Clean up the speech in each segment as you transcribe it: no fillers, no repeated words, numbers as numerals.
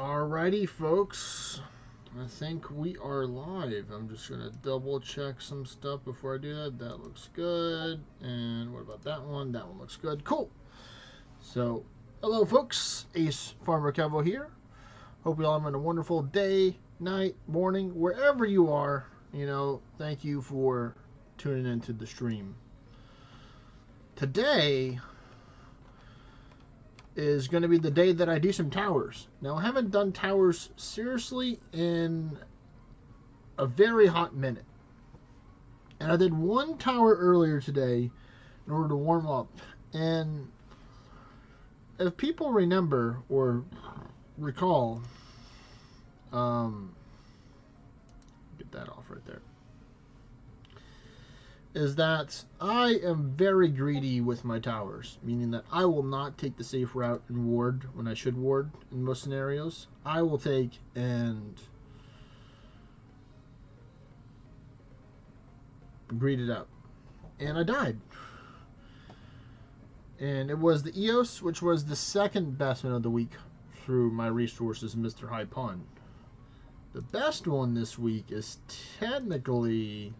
Alrighty, folks. I think we are live. I'm just going to double check some stuff before I do that. That looks good. And what about that one? That one looks good. Cool. So, hello, folks. Ace Farmer Kevo here. Hope you all having a wonderful day, night, morning, wherever you are. You know, thank you for tuning into the stream. Today is going to be the day that I do some towers. Now, I haven't done towers seriously in a very hot minute. And I did one tower earlier today in order to warm up. And if people remember or recall, get that off right there, is that I am very greedy with my towers, meaning that I will not take the safe route and ward when I should ward in most scenarios. I will take and greed it out. And I died. And it was the EOS, which was the second best one of the week through my resources, Mr. High Pond. The best one this week is technically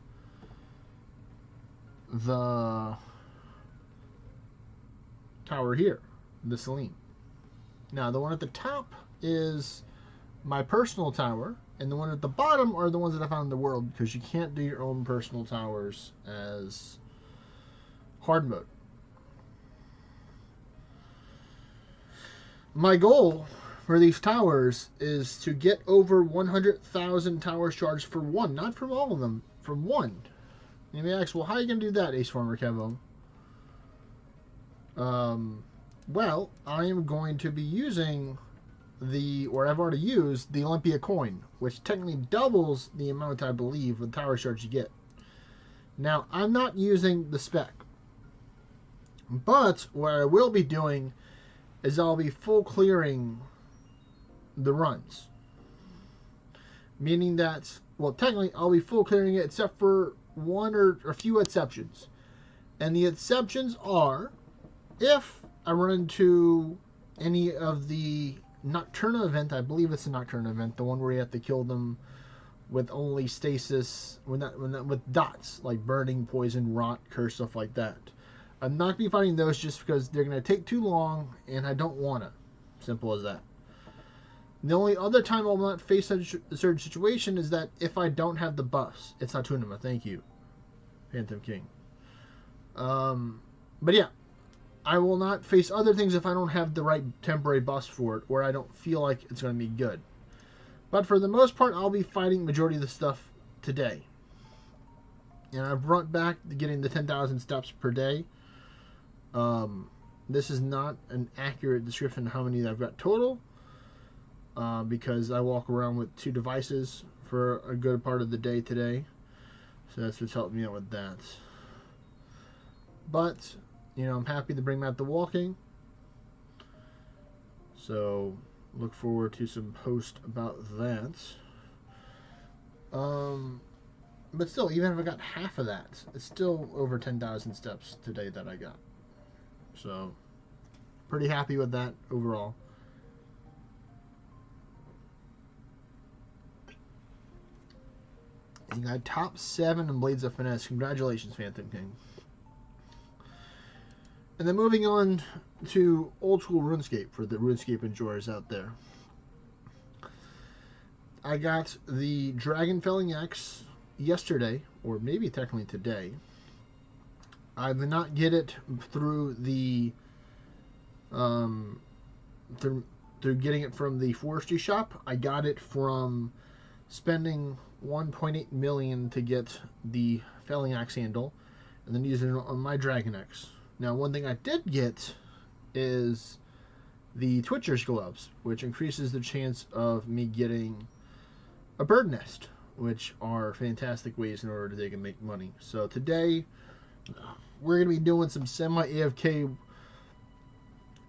the tower here, the Celine. Now, the one at the top is my personal tower, and the one at the bottom are the ones that I found in the world, because you can't do your own personal towers as hard mode. My goal for these towers is to get over 100,000 tower shards for one, not from all of them, from one. You may ask, well, how are you going to do that, Ace Farmer Kevo? Well, I am going to be using or I've already used the Olympia coin, which technically doubles the amount, I believe, of tower shards you get. Now, I'm not using the spec, but what I will be doing is I'll be full clearing the runs. Meaning that, well, technically, I'll be full clearing it except for one or a few exceptions. And the exceptions are if I run into any of the Nocturna event. I believe it's a Nocturna event, the one where you have to kill them with only stasis, with dots, like burning, poison, rot, curse, stuff like that. I'm not going to be fighting those just because they're going to take too long and I don't want to. Simple as that. The only other time I'll not face a certain situation is that if I don't have the buffs. It's not Tunima, thank you, Phantom King. But yeah, I will not face other things if I don't have the right temporary buffs for it, or I don't feel like it's going to be good. But for the most part, I'll be fighting majority of the stuff today. And I've brought back getting the 10,000 steps per day. This is not an accurate description of how many I've got total. Because I walk around with 2 devices for a good part of the day today. So that's what's helped me out with that. But, you know, I'm happy to bring back the walking. So, look forward to some post about that. But still, even if I got half of that, it's still over 10,000 steps today that I got. So, pretty happy with that overall. You got top 7 in Blades of Finesse. Congratulations, Phantom King. And then moving on to old school RuneScape for the RuneScape enjoyers out there. I got the Dragon Felling Axe yesterday, or maybe technically today. I did not get it through the through getting it from the forestry shop. I got it from spending 1.8 million to get the felling axe handle, and then using it on my dragon axe. Now, one thing I did get is the Twitcher's gloves, which increases the chance of me getting a bird nest, which are fantastic ways in order they can make money. So today, we're going to be doing some semi-AFK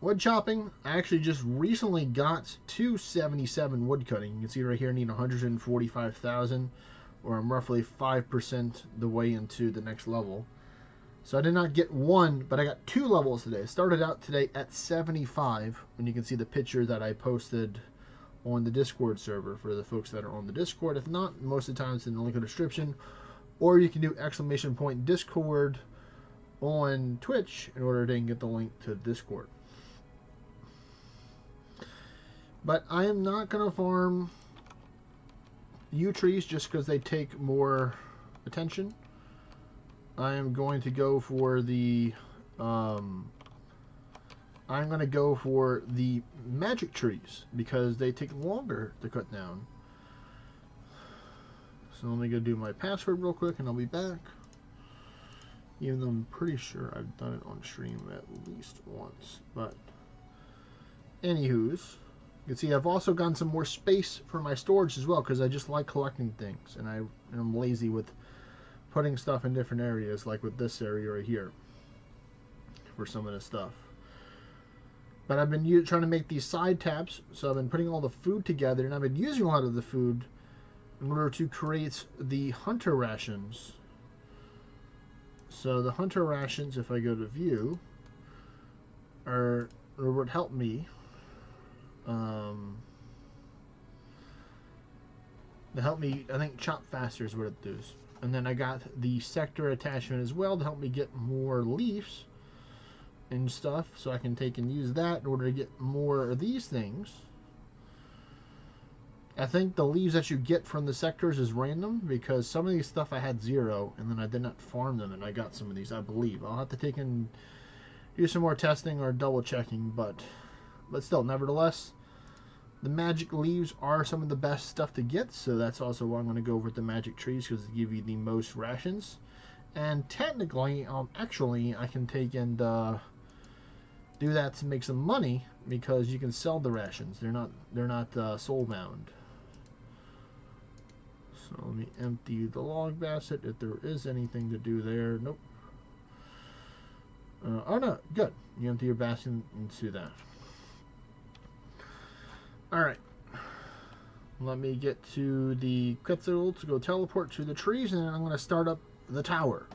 wood chopping. I actually just recently got to 77 woodcutting. You can see right here I need 145,000, or I'm roughly 5% the way into the next level. So I did not get one, but I got 2 levels today. I started out today at 75, and you can see the picture that I posted on the Discord server for the folks that are on the Discord. If not, most of the time it's in the link in the description. Or you can do !Discord on Twitch in order to get the link to Discord. But I am not going to farm yew trees just because they take more attention. I am going to go for the magic trees because they take longer to cut down. So let me go do my password real quick and I'll be back. Even though I'm pretty sure I've done it on stream at least once. But anywho's, you can see I've also gotten some more space for my storage as well because I just like collecting things and I'm lazy with putting stuff in different areas, like with this area right here for some of the stuff. But I've been trying to make these side tabs, so I've been putting all the food together, and I've been using a lot of the food in order to create the hunter rations. So the hunter rations, if I go to view, would help me. To help me, I think chop faster is what it does. And then I got the sector attachment as well to help me get more leaves and stuff, so I can take and use that in order to get more of these things. I think the leaves that you get from the sectors is random because some of these stuff I had 0 and then I did not farm them and I got some of these, I believe. I'll have to take and do some more testing or double checking, but still, nevertheless, the magic leaves are some of the best stuff to get, so that's also why I'm going to go with the magic trees because they give you the most rations. And technically, actually, I can take and do that to make some money because you can sell the rations. They're not soul bound. So let me empty the log basket if there is anything to do there. Nope. Oh no, good. You empty your basket into that. Alright, let me get to the Quetzal to go teleport to the trees, and then I'm going to start up the tower.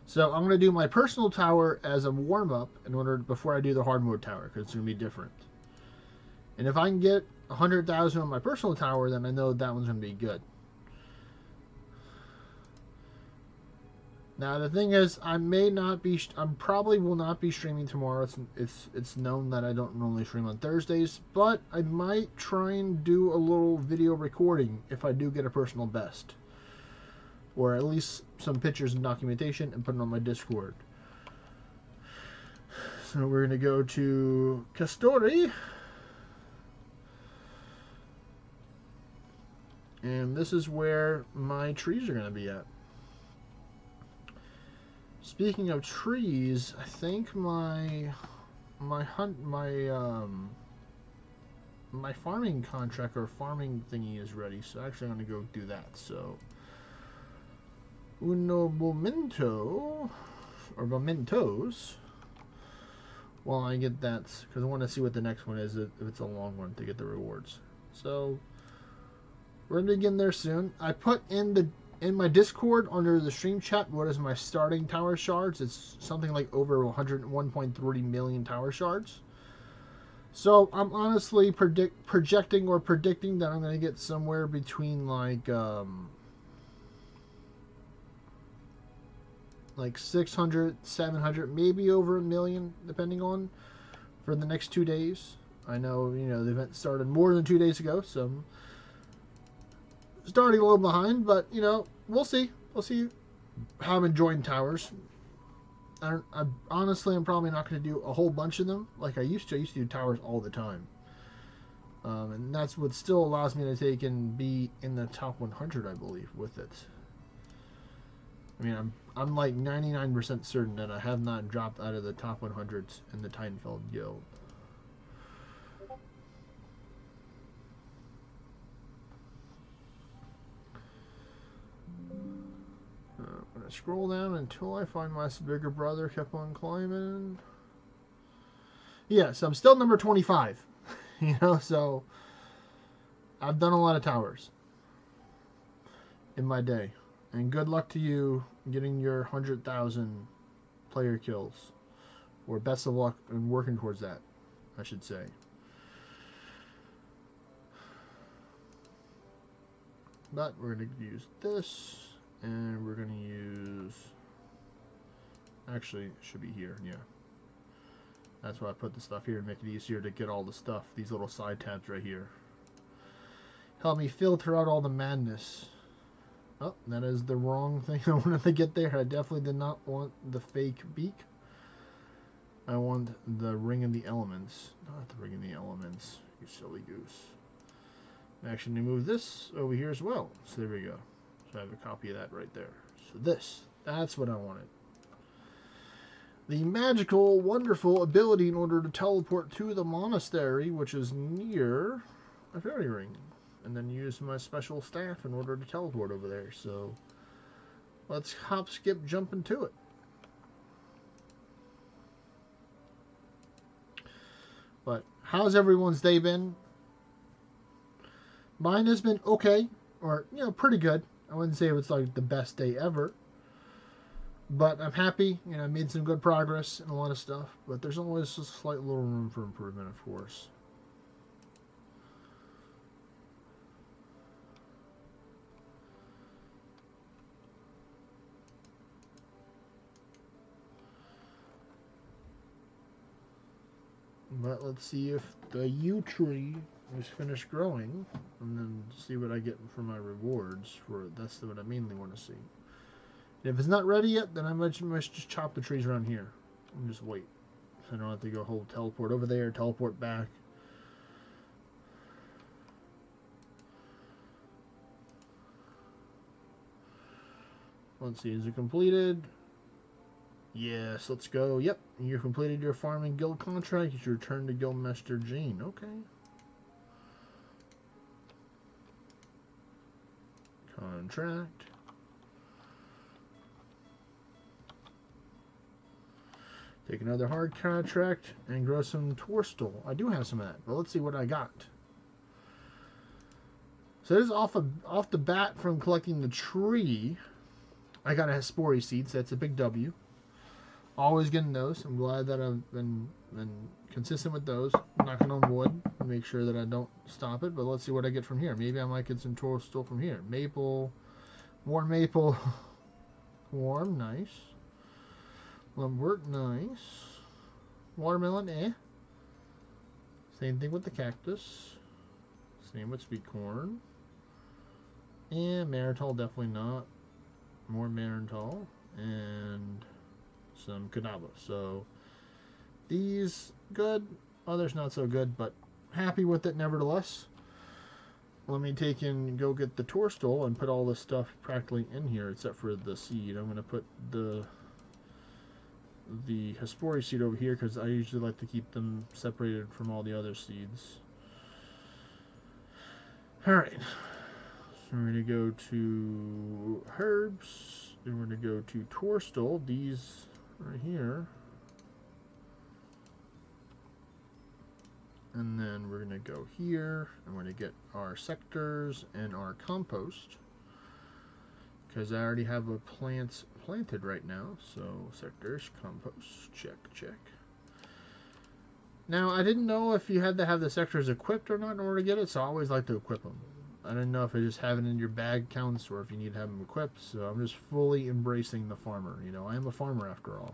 So I'm going to do my personal tower as a warm-up in order before I do the hard mode tower, because it's going to be different. And if I can get 100,000 on my personal tower, then I know that one's going to be good. Now the thing is, I probably will not be streaming tomorrow. It's known that I don't normally stream on Thursdays, but I might try and do a little video recording if I do get a personal best, or at least some pictures and documentation, and put it on my Discord. So we're gonna go to Castori, and this is where my trees are gonna be at. Speaking of trees, I think my farming contract or farming thingy is ready, so actually I'm gonna go do that. So uno momento or mementos while I get that, because I want to see what the next one is if it's a long one to get the rewards. So we're gonna begin there soon. I put in my Discord under the stream chat what is my starting tower shards. It's something like over 101.3 million tower shards. So I'm honestly predicting that I'm going to get somewhere between like 600, 700, maybe over 1 million, depending on for the next 2 days. I know, the event started more than 2 days ago, so I'm starting a little behind, but we'll see. We'll see how I'm enjoying towers. Honestly, I'm probably not going to do a whole bunch of them like I used to. I used to do towers all the time. And that's what still allows me to take and be in the top 100, I believe, with it. I mean, I'm like 99% certain that I have not dropped out of the top 100s in the Titanfeld Guild. I'm going to scroll down until I find my bigger brother. Kept on climbing. Yeah, so I'm still number 25. So I've done a lot of towers in my day. And good luck to you getting your 100,000 player kills. Or best of luck in working towards that, I should say. But we're going to use this, and we're going to use, actually, it should be here, yeah. That's why I put the stuff here to make it easier to get all the stuff, these little side tabs right here. Help me filter out all the madness. Oh, that is the wrong thing I wanted to get there. I definitely did not want the fake beak. I want the ring of the elements. Not the ring of the elements, you silly goose. Actually, move this over here as well. So there we go. So I have a copy of that right there. So that's what I wanted. The magical, wonderful ability in order to teleport to the monastery, which is near a fairy ring. And then use my special staff in order to teleport over there. So let's hop, skip, jump into it. But how's everyone's day been? Mine has been okay, or, you know, pretty good. I wouldn't say it was like the best day ever. But I'm happy, you know, I made some good progress in a lot of stuff. But there's always a slight little room for improvement, of course. But let's see if the yew tree is finished growing, and then see what I get for my rewards. That's what I mainly want to see. And if it's not ready yet, then I might just chop the trees around here and just wait. So I don't have to go whole teleport over there, teleport back. Let's see, is it completed? Yes, let's go. Yep, you completed your farming guild contract. It's your turn to Guildmaster Jane. Okay. Contract. Take another hard contract and grow some torstal. I do have some of that, but let's see what I got. So this is off the bat from collecting the tree. I got a Hespori seed, so that's a big W. Always getting those. I'm glad that I've been consistent with those. Knocking on wood. Make sure that I don't stop it. But let's see what I get from here. Maybe I might get some torstal from here. Maple. More maple. Warm. Nice. Lumber. Nice. Watermelon. Eh. Same thing with the cactus. Same with sweet corn. And Maritol. Definitely not. More Maritol. And some Kadaba. So these good, others not so good, but happy with it nevertheless. Let me go get the torstal and put all this stuff practically in here except for the seed. I'm going to put the Hespori seed over here because I usually like to keep them separated from all the other seeds. Alright, so we're going to go to herbs, then we're going to go to torstal, these right here, and then we're going to go here and we're going to get our sectors and our compost because I already have a plant planted right now. So sectors, compost, check. Now I didn't know if you had to have the sectors equipped or not in order to get it, so I always like to equip them. I didn't know if I just have it in your bag counts or if you need to have them equipped, so I'm just fully embracing the farmer. You know, I am a farmer after all.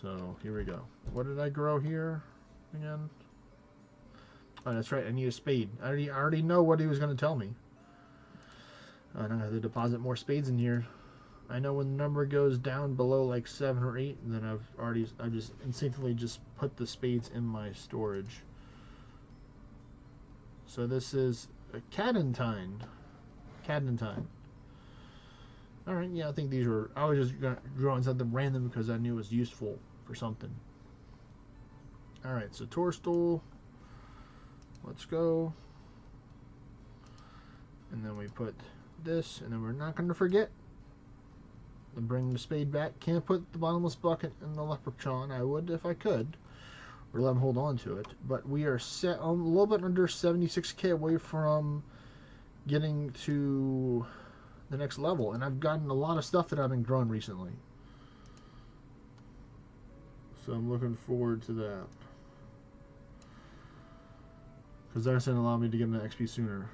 So here we go. What did I grow here again? Oh, that's right. I need a spade. I already know what he was going to tell me. I don't have to deposit more spades in here. I know when the number goes down below like 7 or 8, then I just instinctively just put the spades in my storage. So this is a Cadentine. Alright, yeah, I think these were... I was just drawing something random because I knew it was useful for something. Alright, so torstal. Let's go. And then we put this, and then we're not going to forget to bring the spade back. Can't put the bottomless bucket in the leprechaun. I would if I could, or let him hold on to it. But we are set a little bit under 76k away from getting to the next level, and I've gotten a lot of stuff that I've been growing recently. So I'm looking forward to that. Because that's going to allow me to get an XP sooner.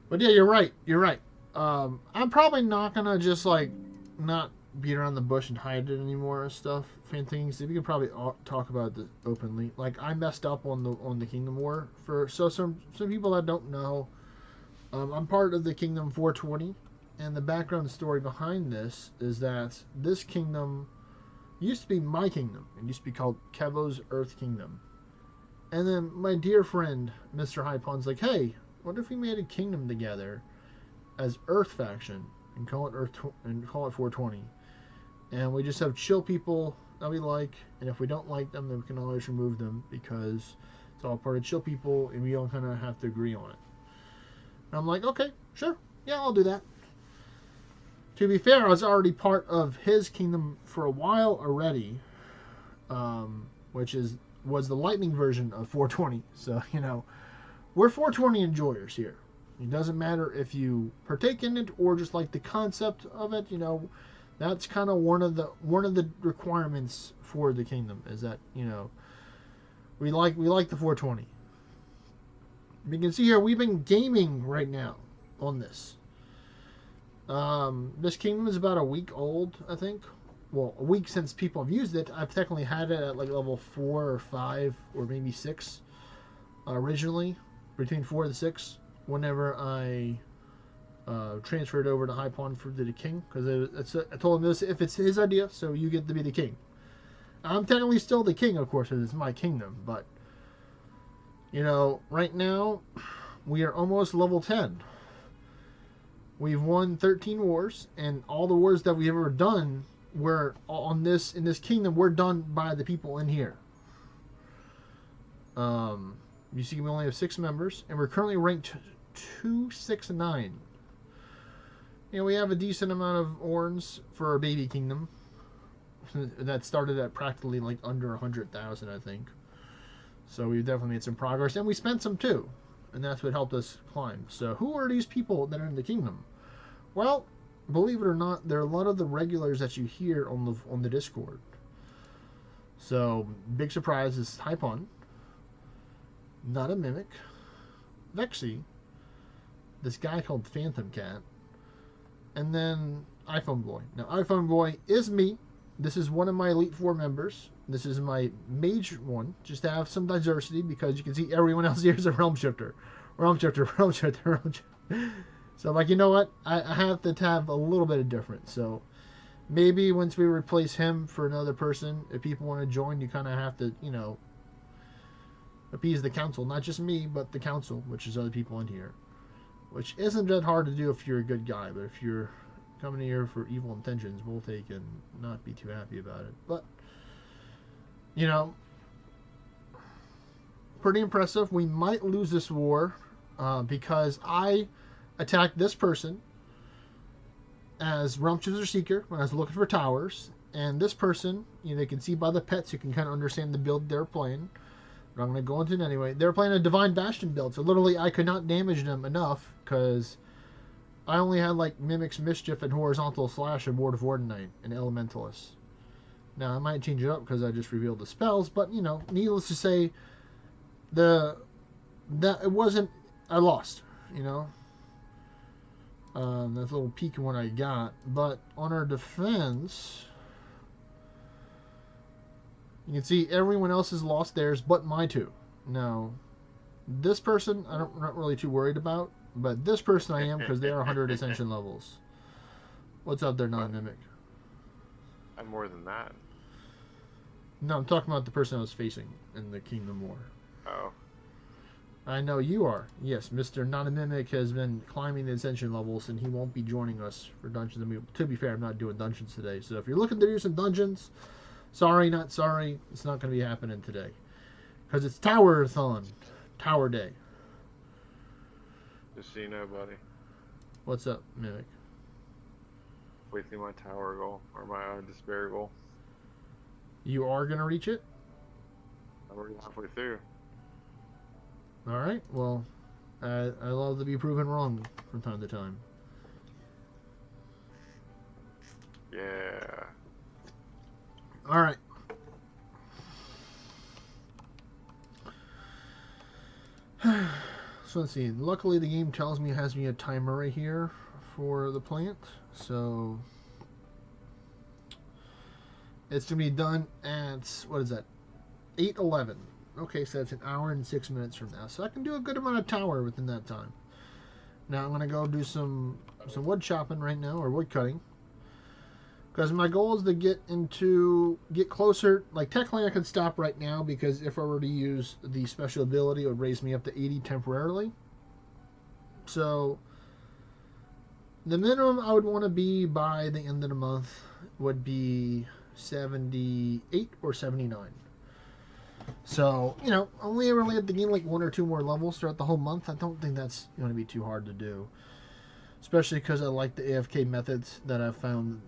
But yeah, you're right. You're right. I'm probably not gonna just like not beat around the bush and hide it anymore and stuff. Fan things. We can probably talk about this openly. Like I messed up on the Kingdom War for some people that don't know. I'm part of the Kingdom 420, and the background story behind this is that this kingdom used to be my kingdom. It used to be called Kevo's Earth Kingdom. And then my dear friend, Mr. Hypon's like, hey, what if we made a kingdom together as Earth faction and call it and call it 420? And we just have chill people that we like, and if we don't like them, then we can always remove them because it's all part of chill people, and we all kind of have to agree on it. And I'm like, okay, sure, yeah, I'll do that. To be fair, I was already part of his kingdom for a while already, which was the lightning version of 420. So we're 420 enjoyers here. It doesn't matter if you partake in it or just like the concept of it. That's kind of one of the requirements for the kingdom is that we like the 420. You can see here we've been gaming right now on this. This kingdom is about a week old, I think. Well, a week since people have used it. I've technically had it at like level 4 or 5 or maybe 6 originally, between 4 and 6. Whenever I transferred over to High Pawn for the king, because I told him this if it's his idea, so you get to be the king. I'm technically still the king, of course, because it's my kingdom, but right now we are almost level 10. We've won 13 wars, and all the wars that we've ever done were in this kingdom. We're done by the people in here. You see, we only have 6 members, and we're currently ranked 269. We have a decent amount of orns for our baby kingdom. That started at practically like under 100,000, I think. So we've definitely made some progress, and we spent some too, and that's what helped us climb. So who are these people that are in the kingdom? Well, believe it or not, there are a lot of the regulars that you hear on the Discord. So big surprise is Hypon, Not a Mimic, Vexy, this guy called Phantom Cat, and then iPhone Boy. Now iPhone Boy is me. This is one of my Elite 4 members. This is my mage one, just to have some diversity, because you can see everyone else here is a Realm Shifter. Realm Shifter, Realm Shifter, Realm Shifter. So I'm like, you know what? I have to have a little bit of difference. So maybe once we replace him for another person, if people want to join, you kind of have to, appease the council. Not just me, but the council, which is other people in here. Which isn't that hard to do if you're a good guy, but if you're coming here for evil intentions, they can not be too happy about it. But pretty impressive. We might lose this war because I attacked this person as Realm Shifter Seeker when I was looking for towers, and this person, you can see by the pets, you can kind of understand the build they're playing. But I'm going to go into it anyway. They're playing a Divine Bastion build, so literally I could not damage them enough because I only had like Mimic's Mischief and Horizontal Slash and Ward of Ordinite and Elementalist. Now I might change it up because I just revealed the spells, but needless to say, that it wasn't. I lost. That's a little peek of what I got. But on our defense, you can see everyone else has lost theirs, but my 2. Now, this person I'm not really too worried about, but this person I am because they are 100 Ascension levels. What's up there, non-mimic? I'm more than that. No, I'm talking about the person I was facing in the Kingdom War. Oh. I know you are. Yes, Mr. Not-a-Mimic has been climbing the Ascension levels, and he won't be joining us for dungeons. To be fair, I'm not doing dungeons today. So if you're looking to do some dungeons, sorry, not sorry. It's not going to be happening today. Because it's Towerathon. Tower Day. Just so you know, buddy. What's up, Mimic? Wasting my tower goal, or my despair goal. You are going to reach it? I'm already halfway through. Alright, well, I love to be proven wrong from time to time. Yeah. Alright. So let's see. Luckily, the game tells me it has me a timer right here for the plant. So it's going to be done at, what is that, 8:11. Okay, so that's an hour and 6 minutes from now. So I can do a good amount of tower within that time. Now I'm going to go do some wood chopping right now, or wood cutting. Because my goal is to get closer. Like, technically I could stop right now, because if I were to use the special ability, it would raise me up to 80 temporarily. So the minimum I would want to be by the end of the month would be 78 or 79. So, you know, only really have to gain like 1 or 2 more levels throughout the whole month. I don't think that's going to be too hard to do. Especially because I like the AFK methods that I've found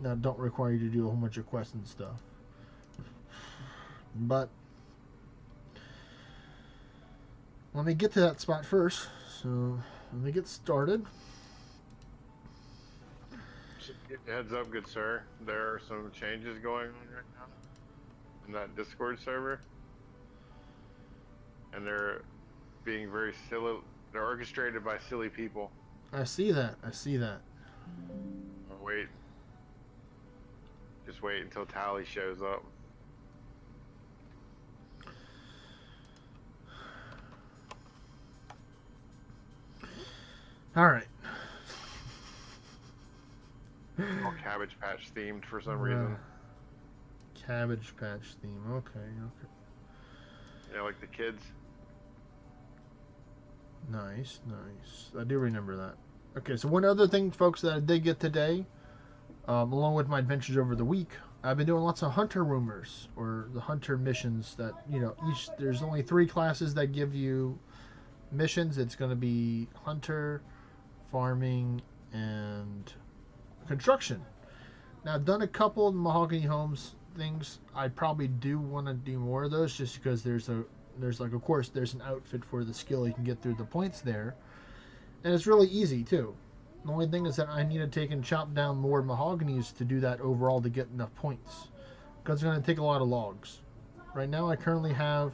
that don't require you to do a whole bunch of quests and stuff. But let me get to that spot first. So let me get started. Heads up, good sir. There are some changes going on right now in that Discord server, and they're being very silly. They're orchestrated by silly people. I see that. I see that. Oh, wait. Just wait until Tally shows up. All right. All Cabbage Patch themed for some reason. Cabbage Patch theme. Okay, okay. Yeah, like the kids. Nice, nice. I do remember that. Okay, so one other thing, folks, that I did get today, along with my adventures over the week, I've been doing lots of hunter rumors, or the hunter missions that, you know, there's only 3 classes that give you missions. It's going to be hunter, farming, and construction. Now, I've done a couple of mahogany homes things. I probably do want to do more of those, just because there's like, of course, there's an outfit for the skill you can get through the points there, and it's really easy too. The only thing is that I need to take and chop down more mahoganies to do that overall to get enough points, because it's going to take a lot of logs. Right now I currently have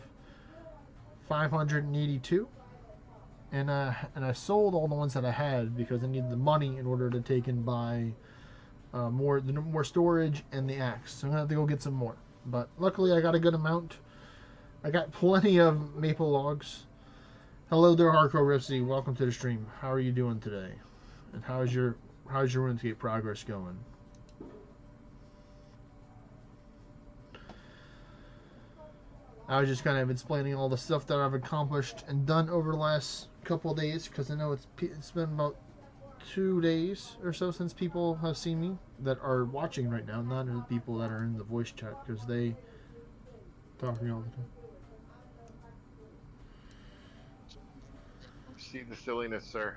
582, and I sold all the ones that I had because I needed the money in order to take and buy more storage and the axe. So I'm gonna have to go get some more. But luckily I got a good amount. I got plenty of maple logs. Hello there, Hardcore Ripsy. Welcome to the stream. How are you doing today? And how's your RuneScape progress going? I was just kind of explaining all the stuff that I've accomplished and done over the last couple of days, because I know it's been about 2 days or so since people have seen me that are watching right now, not the people that are in the voice chat, because they talk to me all the time. See the silliness, sir.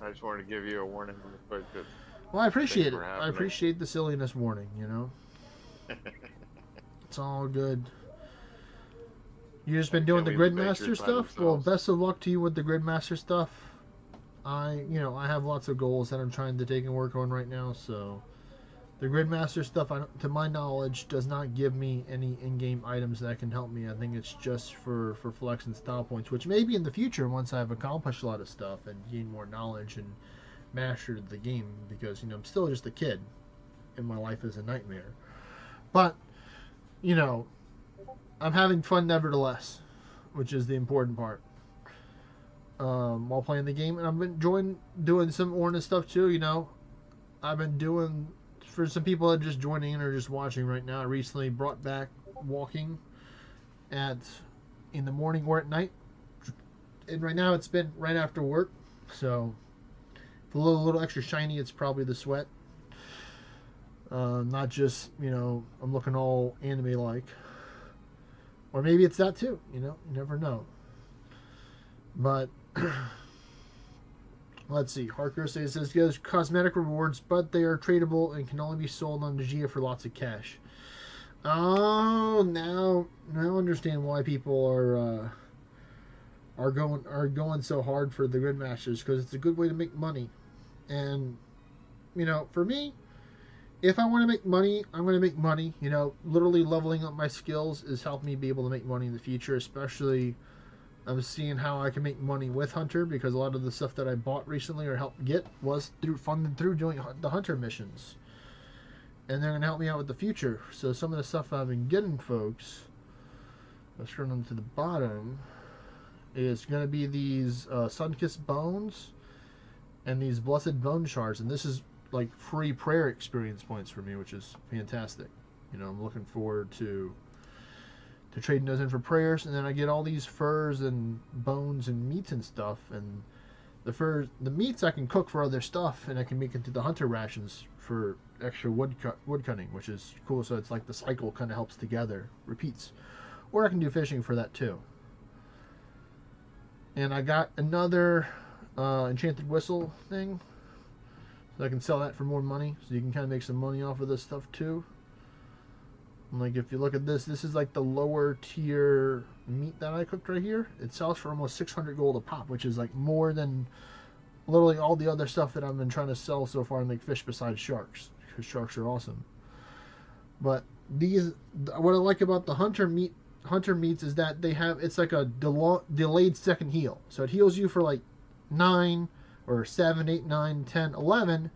I just wanted to give you a warning real quick that. Well, I appreciate it. I appreciate the silliness warning, you know. It's all good. You just been doing the Gridmaster stuff? Well, best of luck to you with the Gridmaster stuff. I have lots of goals that I'm trying to take and work on right now, so the Gridmaster stuff, to my knowledge, does not give me any in-game items that can help me. I think it's just for flex and style points, which maybe in the future, once I've accomplished a lot of stuff and gained more knowledge and mastered the game, because, I'm still just a kid and my life is a nightmare. But, I'm having fun nevertheless, which is the important part. While playing the game, and I've been enjoying doing some ORNA stuff too. I've been doing, for some people that are just joining in or just watching right now, I recently brought back walking in the morning or at night, and right now it's been right after work, so if a little extra shiny, it's probably the sweat, not just I'm looking all anime like, or maybe it's that too. You never know. But let's see. Harker says gives cosmetic rewards, but they are tradable and can only be sold on Nagia for lots of cash. Oh, now I understand why people are going so hard for the Gridmasters, because it's a good way to make money. And for me, if I want to make money, I'm going to make money. Literally leveling up my skills is helping me be able to make money in the future, especially I'm seeing how I can make money with Hunter, because a lot of the stuff that I bought recently or helped get was funded through doing the Hunter missions. And they're going to help me out with the future. So some of the stuff I've been getting, folks, let's turn them to the bottom, is going to be these sun-kissed bones and these blessed bone shards. And this is like free prayer experience points for me, which is fantastic. You know, I'm looking forward to trading those in for prayers. And then I get all these furs and bones and meats and stuff. And the meats I can cook for other stuff, and I can make into the hunter rations for extra wood cutting, which is cool. So it's like the cycle kind of helps together, repeats. Or I can do fishing for that too. And I got another enchanted whistle thing, so I can sell that for more money. So you can kind of make some money off of this stuff too. And like if you look at this, this is like the lower tier meat that I cooked right here. It sells for almost 600 gold a pop, which is like more than literally all the other stuff that I've been trying to sell so far and make fish besides sharks, because sharks are awesome. But these, what I like about the hunter meats is that they have, it's like a delayed second heal. So it heals you for like 9 or 7, 8, 9, 10, 11,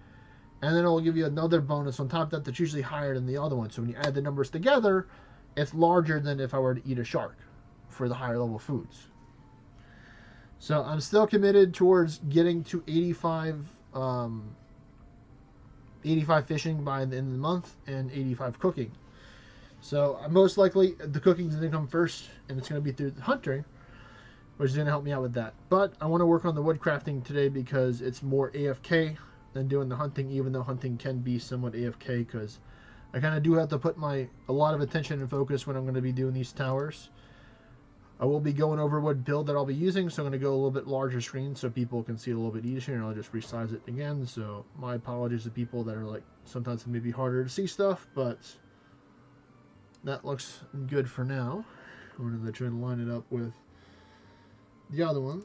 and then it'll give you another bonus on top of that that's usually higher than the other one. So when you add the numbers together, it's larger than if I were to eat a shark for the higher level foods. So I'm still committed towards getting to 85 fishing by the end of the month and 85 cooking. So most likely the cooking's going to come first, and it's going to be through the hunting, which is going to help me out with that. But I want to work on the wood crafting today because it's more AFK than doing the hunting, even though hunting can be somewhat AFK, because I kind of do have to put a lot of attention and focus when I'm going to be doing these towers. I will be going over what build that I'll be using, so I'm going to go a little bit larger screen so people can see it a little bit easier, and I'll just resize it again. So my apologies to people that are like, sometimes it may be harder to see stuff, but that looks good for now. I'm going to try to line it up with the other one.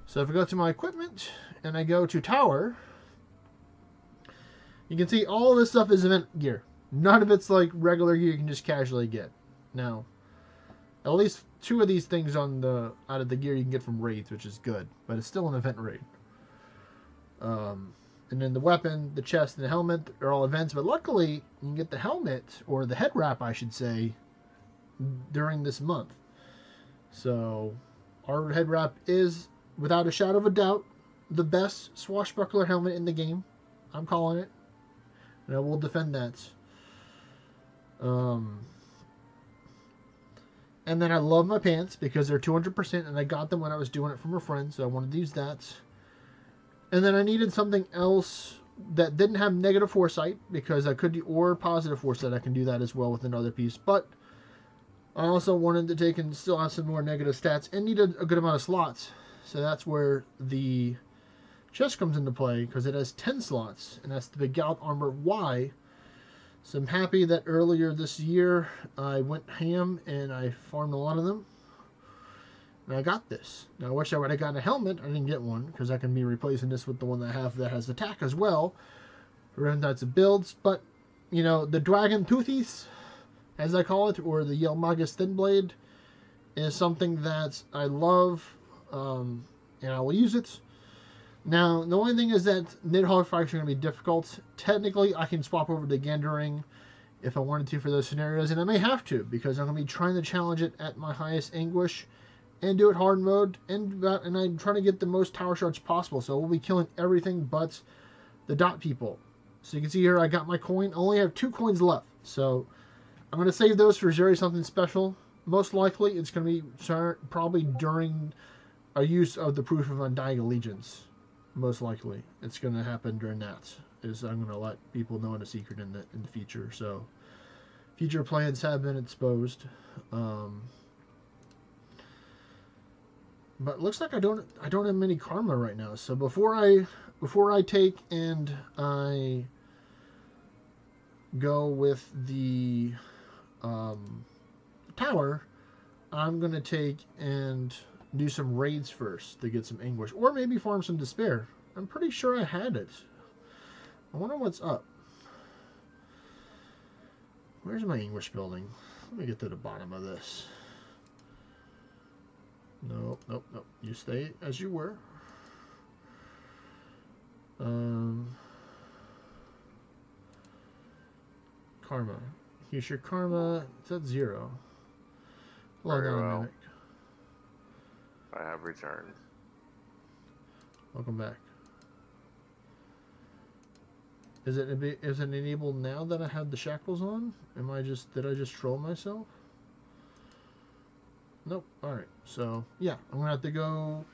So if I go to my equipment and I go to tower, you can see all this stuff is event gear. None of it's like regular gear you can just casually get. Now, at least 2 of these things out of the gear you can get from raids, which is good, but it's still an event raid. And then the weapon, the chest, and the helmet are all events, but luckily you can get the helmet, or the head wrap I should say, during this month. So our head wrap is, without a shadow of a doubt, the best swashbuckler helmet in the game. I'm calling it, and I will defend that. And then I love my pants because they're 200%, and I got them when I was doing it from a friend, so I wanted to use that. And then I needed something else that didn't have negative foresight, because I could do, or positive foresight. I can do that as well with another piece. But I also wanted to take and still have some more negative stats, and needed a good amount of slots. So that's where the chest comes into play, because it has 10 slots, and that's the Big Gout Armor Y. So I'm happy that earlier this year I went ham and I farmed a lot of them. And I got this. Now I wish I would have gotten a helmet. I didn't get one because I can be replacing this with the one that I have that has attack as well for different types of builds. But, you know, the Dragon Toothies, as I call it, or the Yelmagus Thin Blade, is something that I love, and I will use it. Now, the only thing is that Nidhogg fights are going to be difficult. Technically, I can swap over to Gendering if I wanted to for those scenarios, and I may have to, because I'm going to be trying to challenge it at my highest anguish and do it hard mode, and I'm trying to get the most tower shards possible, so we'll be killing everything but the dot people. So you can see here I got my coin. I only have 2 coins left, so I'm going to save those for Zeri something special. Most likely, it's going to be probably during a use of the Proof of Undying Allegiance. Most likely, it's going to happen during that. I'm going to let people know in a secret in the future. So, future plans have been exposed. But it looks like I don't have many karma right now. So before I take and I go with the tower, I'm going to take and do some raids first to get some anguish, or maybe farm some despair. I'm pretty sure I had it. I wonder what's up. Where's my anguish building? Let me get to the bottom of this. Nope, nope, nope. You stay as you were. Karma. Here's your karma. It's at 0. Hello, Very well. Dynamic. I have returned. Welcome back. Is it enabled now that I have the shackles on? Did I just troll myself? Nope. Alright, so yeah, I'm gonna have to go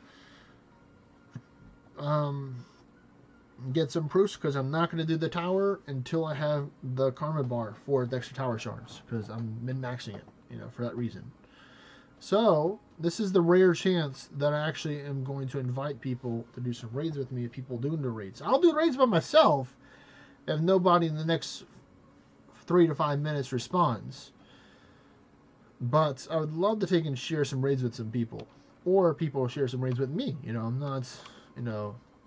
get some proofs because I'm not gonna do the tower until I have the karma bar for the extra tower shards because I'm min-maxing it, for that reason. So this is the rare chance that I actually am going to invite people to do some raids with me if people doing the raids. I'll do raids by myself if nobody in the next 3 to 5 minutes responds. But I would love to take and share some raids with some people, or people share some raids with me. I'm not,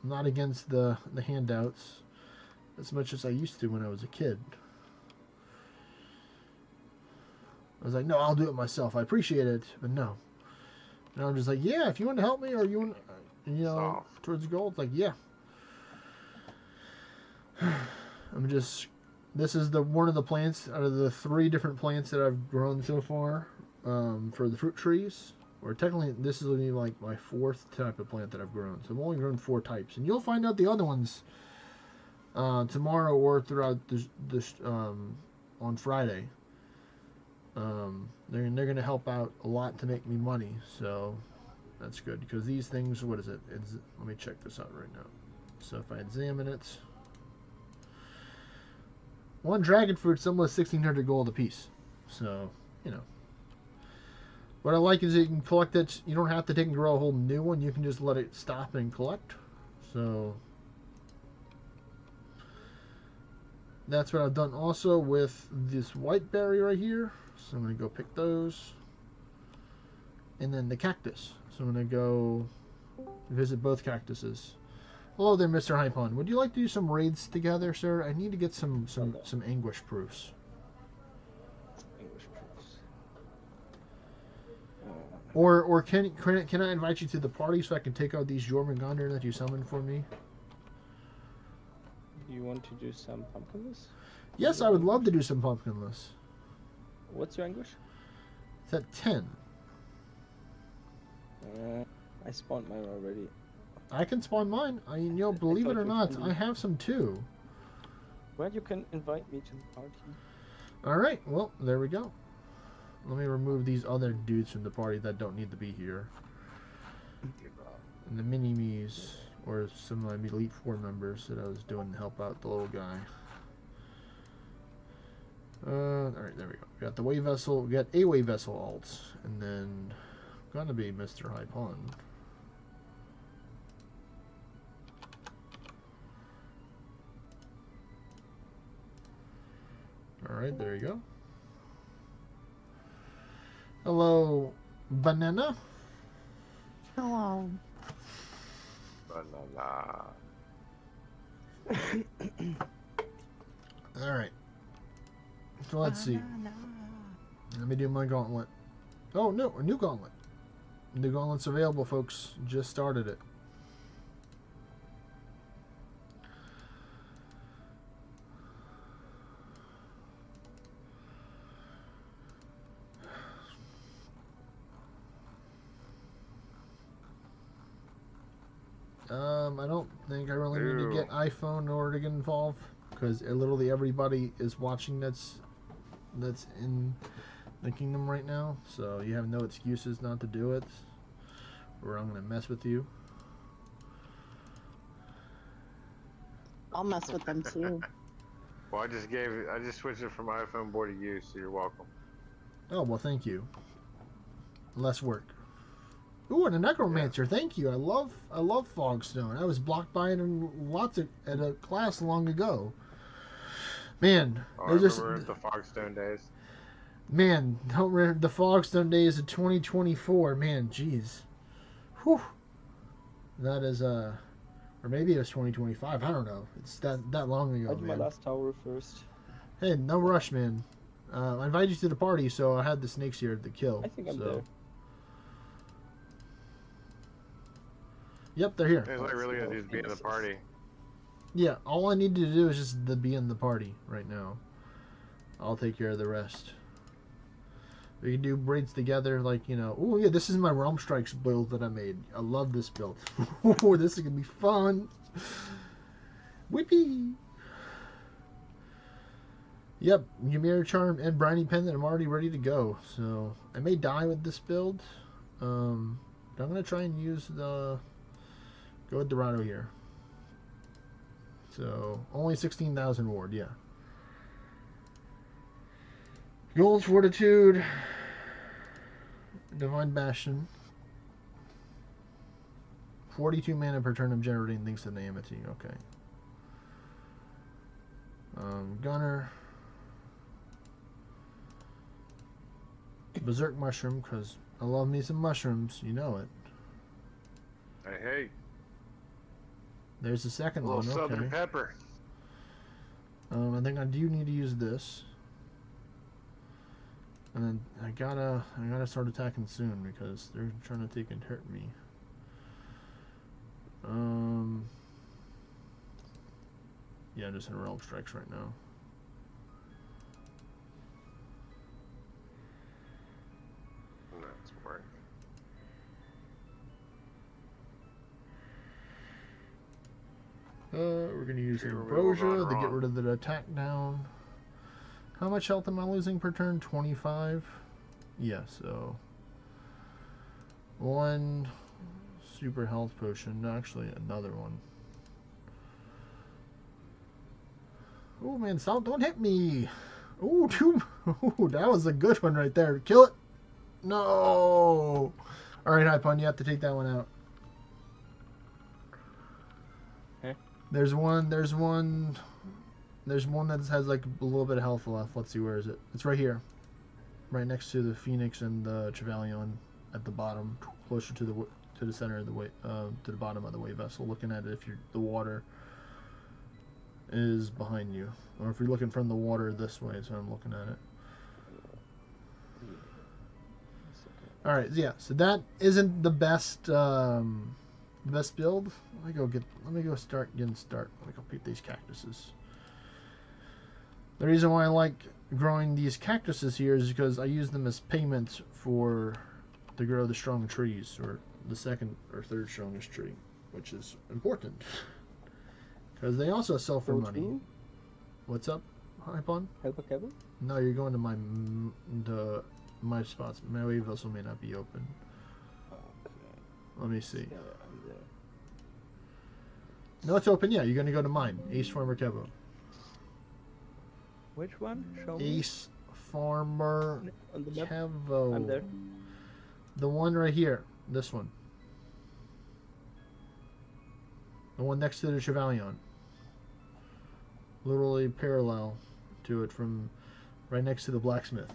not against the handouts as much as I used to when I was a kid. I was like, no, I'll do it myself. I appreciate it, but no. And I'm just like, yeah, if you want to help me or you want, towards the goal, it's like, yeah. This is one of the plants out of the 3 different plants that I've grown so far for the fruit trees. Or technically, this is going to be like my 4th type of plant that I've grown. So I've only grown 4 types. And you'll find out the other ones tomorrow or throughout this on Friday. They're going to help out a lot to make me money. So that's good. Because these things, what is it? Let me check this out right now. So if I examine it... 1 dragon fruit's almost 1,600 gold a piece. So, What I like is that you can collect it. You don't have to take and grow a whole new one. You can just let it stop and collect. So, that's what I've done also with this white berry right here. So I'm going to go pick those. And then the cactus. So I'm going to go visit both cactuses. Hello there, Mr. Hypon. Would you like to do some raids together, sir? I need to get some anguish proofs. English proofs. Or can I invite you to the party so I can take out these Jormungandr that you summoned for me? You want to do some pumpkinless? Yes, I would love to do some pumpkinless. What's your English? It's at 10. I spawned mine already. I can spawn mine. Believe it or not, I have some too. Well, you can invite me to the party. Alright, well, there we go. Let me remove these other dudes from the party that don't need to be here. And the mini-me's, or some of my Elite 4 members that I was doing to help out the little guy. Alright, there we go. We got the wave vessel, we got a wave vessel alts, and then gonna be Mr. High Pond. Alright, there you go. Hello, Banana. Hello. Banana. Alright. So let's see. Let me do my gauntlet. Oh, no, a new gauntlet. New gauntlet's available, folks. Just started it. I don't think I really need to get iPhone in order to get involved, because literally everybody is watching that's in the kingdom right now, so you have no excuses not to do it, or I'm gonna mess with you. I'll mess with them too. Well, I just switched it from iPhone 4 to you, so you're welcome. Oh, well, thank you. Less work. Ooh, and a necromancer. Yeah. Thank you. I love Fogstone. I was blocked by it at a class long ago. Man, I remember the Fogstone days. Man, don't remember the Fogstone days of 2024. Man, jeez. Whew. That is or maybe it was 2025. I don't know. It's that long ago. I do my last tower first. Hey, no rush, man. I invited you to the party, so I had the snakes here to kill. I think I'm there. Yep, they're here. It's like really good. He's being in the party. Yeah, all I need to do is just be in the party right now. I'll take care of the rest. We can do braids together, like, you know. Oh, yeah, this is my Realm Strikes build that I made. I love this build. Oh, this is going to be fun. Whippy. Yep, Ymir Charm and Briny Pendant. I'm already ready to go. So, I may die with this build. But I'm going to try and use the... Go with Dorado here. So, only 16,000 ward, yeah. Gold Fortitude, Divine Bastion, 42 mana per turn of generating things to the Amity. Okay. Gunner, Berserk Mushroom, because I love me some mushrooms, you know it. Hey, There's the second a little one. southern Okay. pepper. I think I do need to use this. And then I gotta start attacking soon because they're trying to take and hurt me. Yeah, I'm just in Realm Strikes right now. That's smart. We're gonna use Here we Ambrosia go, to get wrong. rid of the attack down. How much health am I losing per turn? 25? Yeah, so... One super health potion. No, actually, another one. Oh, man, stop. Don't hit me. Oh, two. Ooh, that was a good one right there. Kill it. No. Alright, Hypon, you have to take that one out. Okay. There's one that has like a little bit of health left. Let's see, where is it? It's right here. Right next to the Phoenix and the Trevelyan at the bottom, closer to the center of the way, to the bottom of the wave vessel. Looking at it, if the water is behind you, or if you're looking from the water this way, so I'm looking at it. All right, yeah. So that isn't the best build. Let me go start. Let me go pick these cactuses. The reason why I like growing these cactuses here is because I use them as payment to grow the strong trees, or the second or third strongest tree, which is important because they also sell for Go money. to What's up, Hypon? Helper Cabin? No, you're going to my spots. My wave vessel may not be open. Okay. Let me see. Yeah, I'm there. No, it's open. Yeah, you're going to go to mine. Ace Farmer Kevo. Which one? Show me. Ace Farmer On the map? Kevo. I'm there. The one right here. This one. The one next to the Trevelyan. Literally parallel to it, from right next to the blacksmith.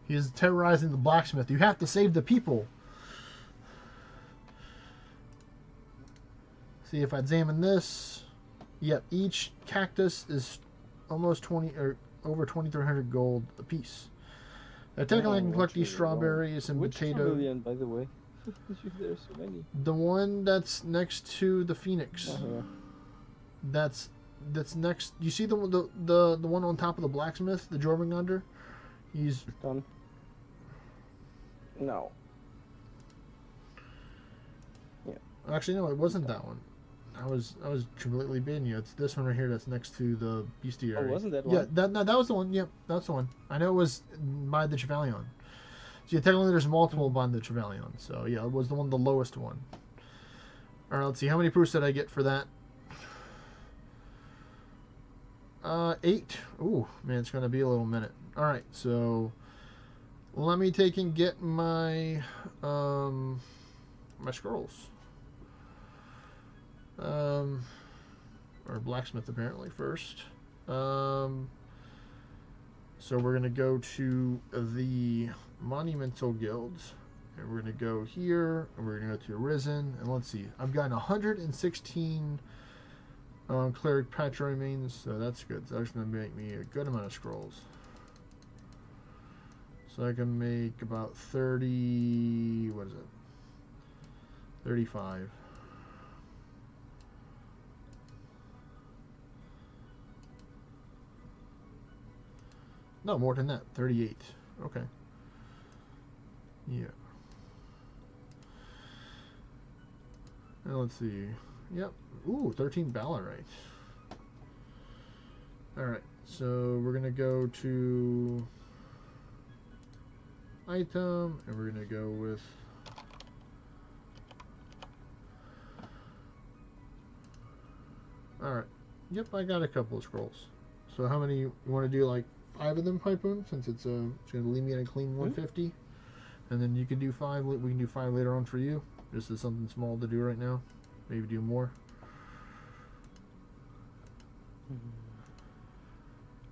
He is terrorizing the blacksmith. You have to save the people. See, if I examine this, yep, each cactus is almost 20 or over 2,300 gold a piece. Now, technically, I can collect these strawberries and Which potato. pavilion, by the way? There's so many. The one that's next to the Phoenix. That's next. You see the one on top of the blacksmith, the Jormungandr? He's Done. No. actually no, it wasn't that one. I was completely beating you. It's this one right here that's next to the bestiary. Oh, wasn't that Yeah, one? that was the one. Yep, that's the one. I know it was by the Trevelyan. So yeah, technically there's multiple by the Trevelyan. So yeah, it was the lowest one. All right, let's see. How many proofs did I get for that? 8. Ooh, man, it's gonna be a little minute. All right, so let me take and get my my scrolls. Or blacksmith apparently first. So we're gonna go to the monumental guilds, and we're gonna go here, and we're gonna go to Arisen, and let's see. I've gotten 116 cleric patch remains, so that's good. So that's gonna make me a good amount of scrolls. So I can make about 30. What is it? 35. No, more than that. 38. Okay. Yeah. Now let's see. Yep. Ooh, 13 Ballerite. Alright, so we're going to go to item, and we're going to go with alright. Yep, I got a couple of scrolls. So how many you want to do? Like 5 of them, Pipoon, since it's going to leave me at a clean 150, and then you can do 5. We can do 5 later on for you. This is something small to do right now. Maybe do more.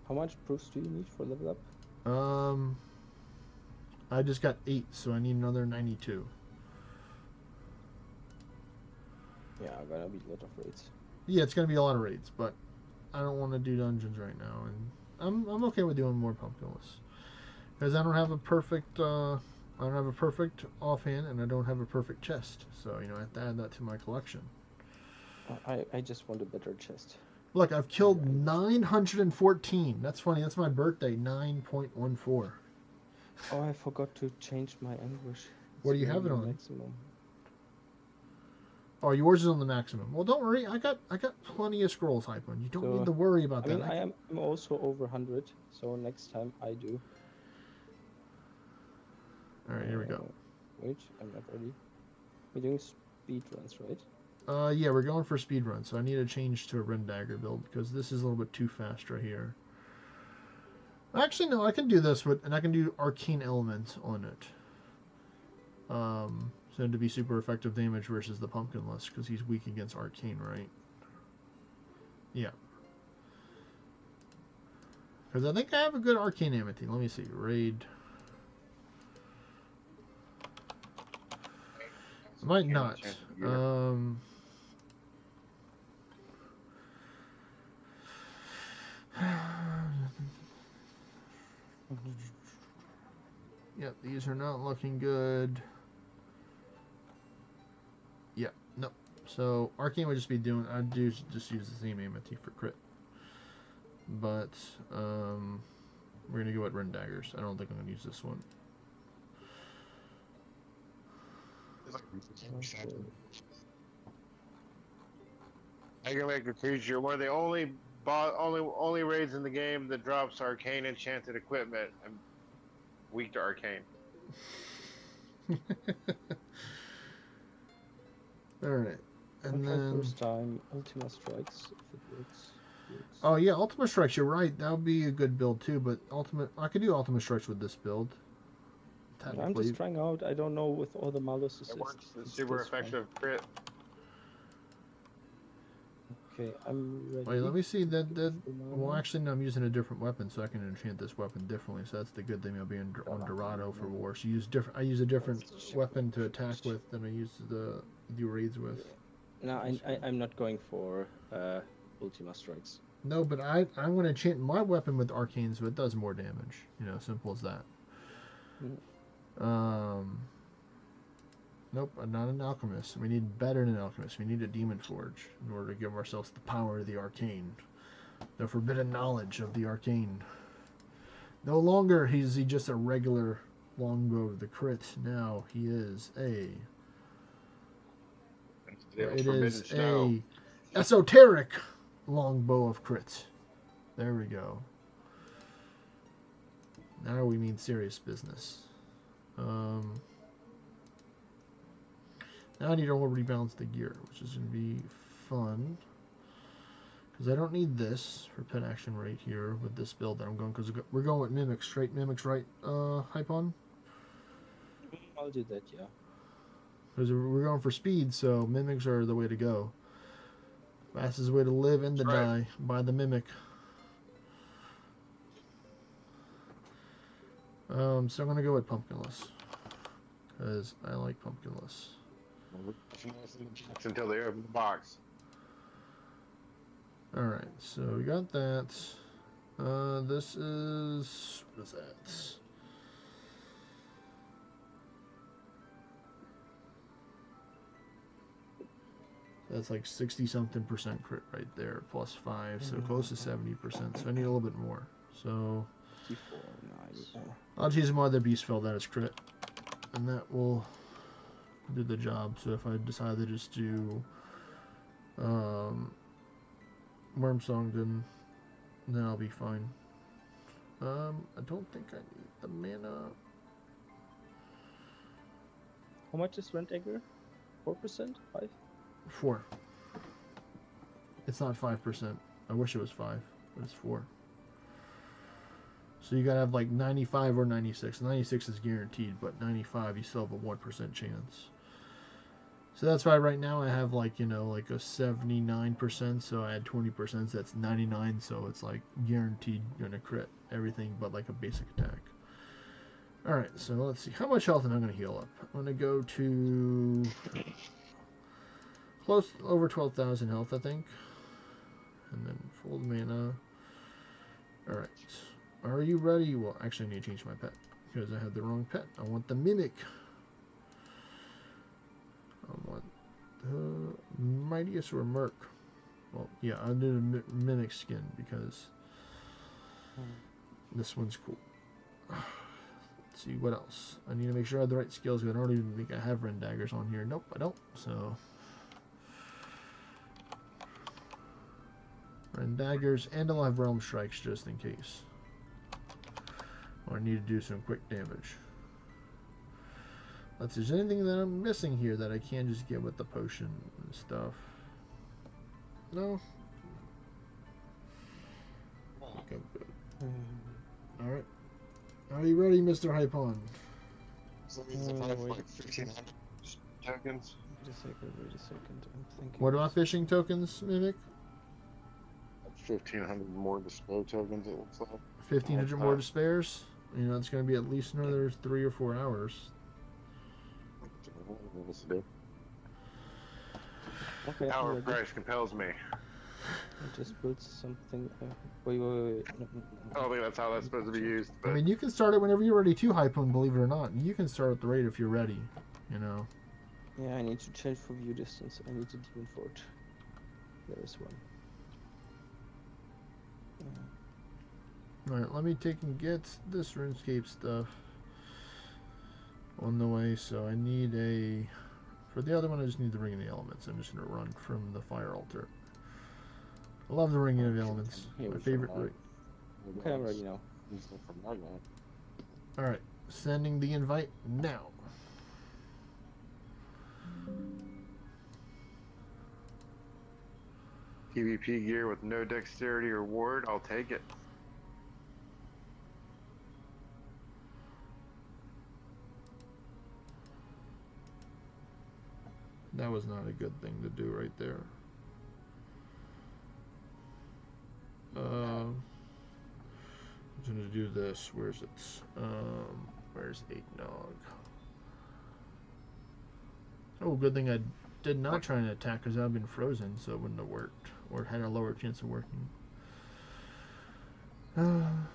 How much proofs do you need for level up? I just got 8, so I need another 92. Yeah, gonna be a lot of raids. Yeah, it's gonna be a lot of raids, but I don't want to do dungeons right now, and I'm okay with doing more pumpkinless because I don't have a perfect offhand, and I don't have a perfect chest. So I have to add that to my collection. I just want a better chest. Look, I've killed 914. That's funny. That's my birthday. 9.14. Oh, I forgot to change my ambush. What do you have it on? Maximum. Oh, yours is on the maximum. Well, don't worry. I got plenty of scrolls, Hypon. You don't need to worry about that. I'm also over 100, so next time I do. All right, here we go. Wait, I'm not ready. We're doing speed runs, right? Yeah, we're going for speed run, so I need to change to a Ren Dagger build because this is a little bit too fast right here. Actually, no, I can do this and I can do Arcane Element on it. So to be super effective damage versus the Pumpkinless because he's weak against Arcane, right? Yeah. Because I think I have a good Arcane Amity. Let me see. Raid. I might not. Yep, these are not looking good. Yep, no. So Arcane would just be doing. I'd just use the same amity for crit. But we're gonna go with Ren Daggers. I don't think I'm gonna use this one. I can make a creature. One of the only raids in the game that drops arcane enchanted equipment. I'm weak to arcane. All right, and then first time Ultima Strikes if it works. Oh yeah, Ultima Strikes. You're right. That would be a good build too. But I could do Ultima Strikes with this build. I'm just trying out. I don't know with all the malus. It works. It's super effective crit. Okay, I'm ready. Wait, let me see that. Well, actually, no, I'm using a different weapon, so I can enchant this weapon differently. So that's the good thing about being on Dorado for war. So I use a different weapon to attack with than I use the raids with. No, I'm not going for Ultima Strikes. No, but I'm going to enchant my weapon with arcane, so it does more damage. Simple as that. Nope, not an alchemist. We need better than an alchemist. We need a demon forge in order to give ourselves the power of the arcane, the forbidden knowledge of the arcane. No longer is he just a regular longbow of the crit. Now he is a esoteric longbow of crit. There we go. Now we mean serious business. Now I need to rebalance the gear, which is going to be fun. Because I don't need this for pet action right here with this build that I'm going. Because we're going with mimics, straight mimics, right, Hypon? I'll do that, yeah. Because we're going for speed, so mimics are the way to go. Fastest way to live and to die by the mimic. So I'm going to go with pumpkinless. Because I like pumpkinless. Until they open the box. Alright, so we got that. This is... what is that? That's like 60-something% crit right there, plus 5, so close to 70%. So I need a little bit more. So 54. No, I'll just use my other beast spell that is crit, and that will do the job. So if I decide to just do Worm Song, then I'll be fine. I don't think I need the mana. How much is Rent Egger? 4%? 5? 4. It's not 5%. I wish it was 5, but it's 4. So you gotta have like 95 or 96. 96 is guaranteed, but 95 you still have a 1% chance. So that's why right now I have like, you know, like a 79%, so I had 20%, so that's 99, so it's like guaranteed gonna crit everything but like a basic attack. Alright, so let's see. How much health am I gonna heal up? I'm gonna go to close over 12,000 health, I think. And then full mana. Alright. Are you ready? Well, actually I need to change my pet because I had the wrong pet. I want the Mimic. I want the Mightiest or Merc. Well, yeah, I'll do the Mimic skin because this one's cool. Let's see, what else? I need to make sure I have the right skills. I don't even think I have Rend Daggers on here. Nope, I don't. So, Rend Daggers, and I'll have Realm Strikes just in case. Or I need to do some quick damage. Let's see, is there anything that I'm missing here that I can't just get with the potion and stuff? No? Okay, good. Alright. Are you ready, Mr. Hypon? So these are like 1,500 tokens. Wait a second. I'm thinking. What about fishing tokens, Mimic? 1,500 more display tokens, it looks like. 1,500 more to spares? You know, it's going to be at least another 3 or 4 hours. Okay, Hour price compels me. I just built something. Wait. No. I don't think that's how that's supposed to be used. But I mean, you can start it whenever you're ready to, Hypon, believe it or not. You can start at the rate if you're ready, you know. Yeah, I need to change for view distance. I need a demon fort. There is one. Alright, let me take and get this RuneScape stuff on the way. So I need a... For the other one, I just need the Ring of the Elements. I'm just going to run from the Fire Altar. I love the Ring of the Elements. My favorite ring. Okay, I'm ready now. Alright, sending the invite now. PvP gear with no dexterity or ward, I'll take it. That was not a good thing to do right there. I'm gonna do this. Where's it? Where's 8Nog? Oh, good thing I did not try and attack because I've been frozen, so it wouldn't have worked, or had a lower chance of working. And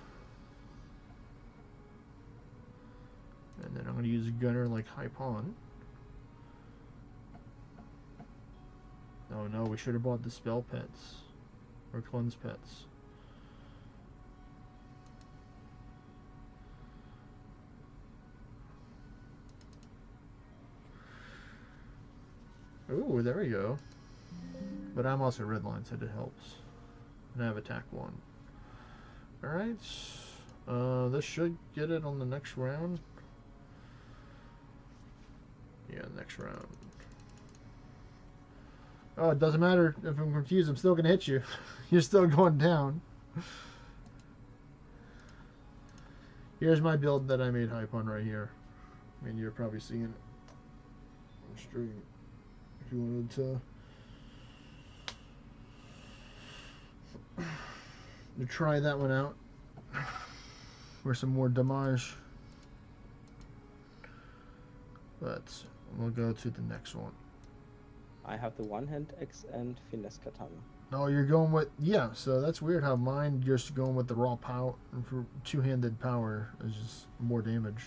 then I'm gonna use Gunner like Hypon. Oh no, we should have bought the spell pets. Or cleanse pets. Ooh, there we go. But I'm also redline, so it helps. And I have attack 1. Alright. This should get it on the next round. Yeah, next round. Oh, it doesn't matter if I'm confused. I'm still going to hit you. You're still going down. Here's my build that I made hype on right here. I mean, you're probably seeing it on stream. If you wanted to try that one out. For some more damage. But we'll go to the next one. I have the one-hand axe and finesse katana. Oh, you're going with... Yeah, so that's weird how mine just going with the raw power. For two-handed power is just more damage.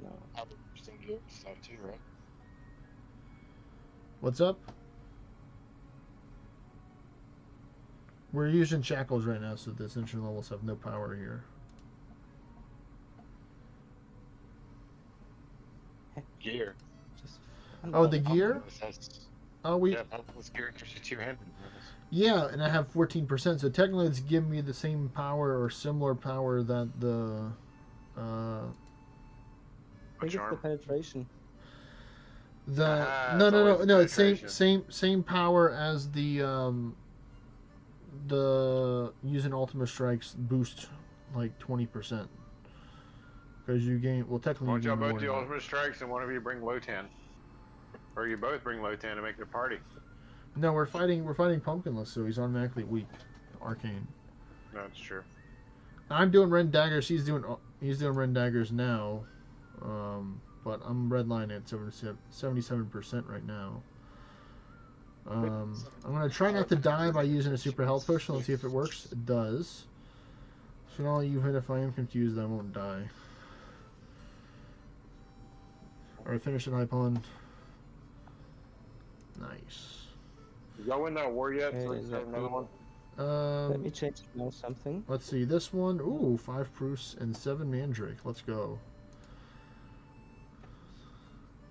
No. Stuff too, right? What's up? We're using shackles right now, so the ascension levels have no power here. Gear. Just Oh, the gear? That's, Oh, we. yeah, this gear gives you 200. Yeah, and I have 14%, so technically it's giving me the same power or similar power that the. I think it's the penetration. No, it's always no, it's penetration. same power as the using ultimate strikes boost like 20%. Because you gain, well, technically Why you don't y'all gain more both than do that. ultimate strikes and one of you bring Lotan? Or you both bring Lotan to make the party. No, we're fighting Pumpkinless, so he's automatically weak. Arcane. No, it's true. I'm doing Ren Daggers. He's doing Ren Daggers now, but I'm redlining at 77% right now. I'm gonna try not to die by using a super health potion. Let's see if it works. It does. So now, even if I am confused, I won't die. Alright, finish it, Hypon. Nice. Y'all win that war yet? So we can start another one? Let me change now something. Let's see. This one, ooh, 5 proofs and 7 mandrake. Let's go.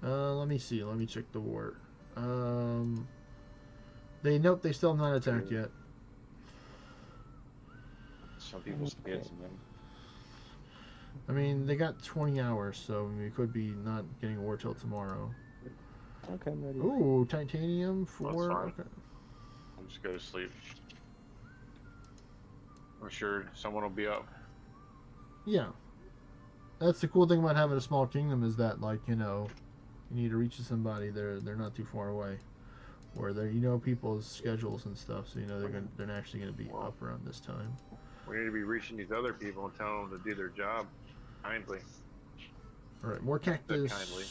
Let me see. Let me check the war. Nope, they still have not attacked yet. Some people get some. I mean, they got 20 hours, so we could be not getting a war till tomorrow. Okay, I'm ready. Ooh, titanium for. That's fine. Okay. I'll just go to sleep. I'm sure someone will be up. Yeah. That's the cool thing about having a small kingdom is that, like, you know, you need to reach to somebody, they're not too far away. Or they're, you know, people's schedules and stuff, so you know they're actually gonna be up around this time. We need to be reaching these other people and telling them to do their job kindly. All right, more cactus. Kindly.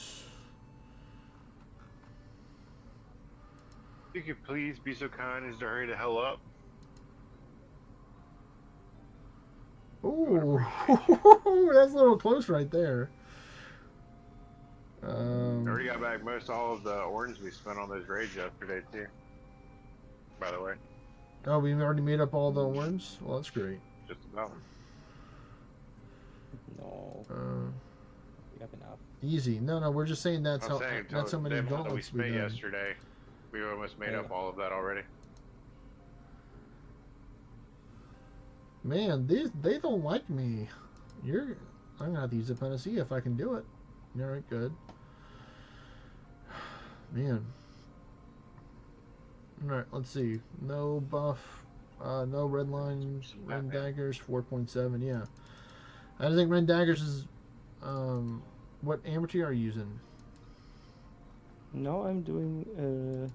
You could please be so kind as to hurry the hell up. Ooh, that's a little close right there. I already got back most all of the orange we spent on those raids yesterday too. By the way. Oh, we already made up all the ones? Well, that's great. Just about. No. We have enough. Easy. No, we're just saying that's how many that we gauntlets we spent done. yesterday. We almost made up all of that already. Man, they don't like me. I'm gonna have to use a panacea if I can do it. Alright, good. Man. Alright, let's see. No buff, no red lines, red daggers, 4.7, yeah. I don't think red daggers is, what amity are you using? Now I'm doing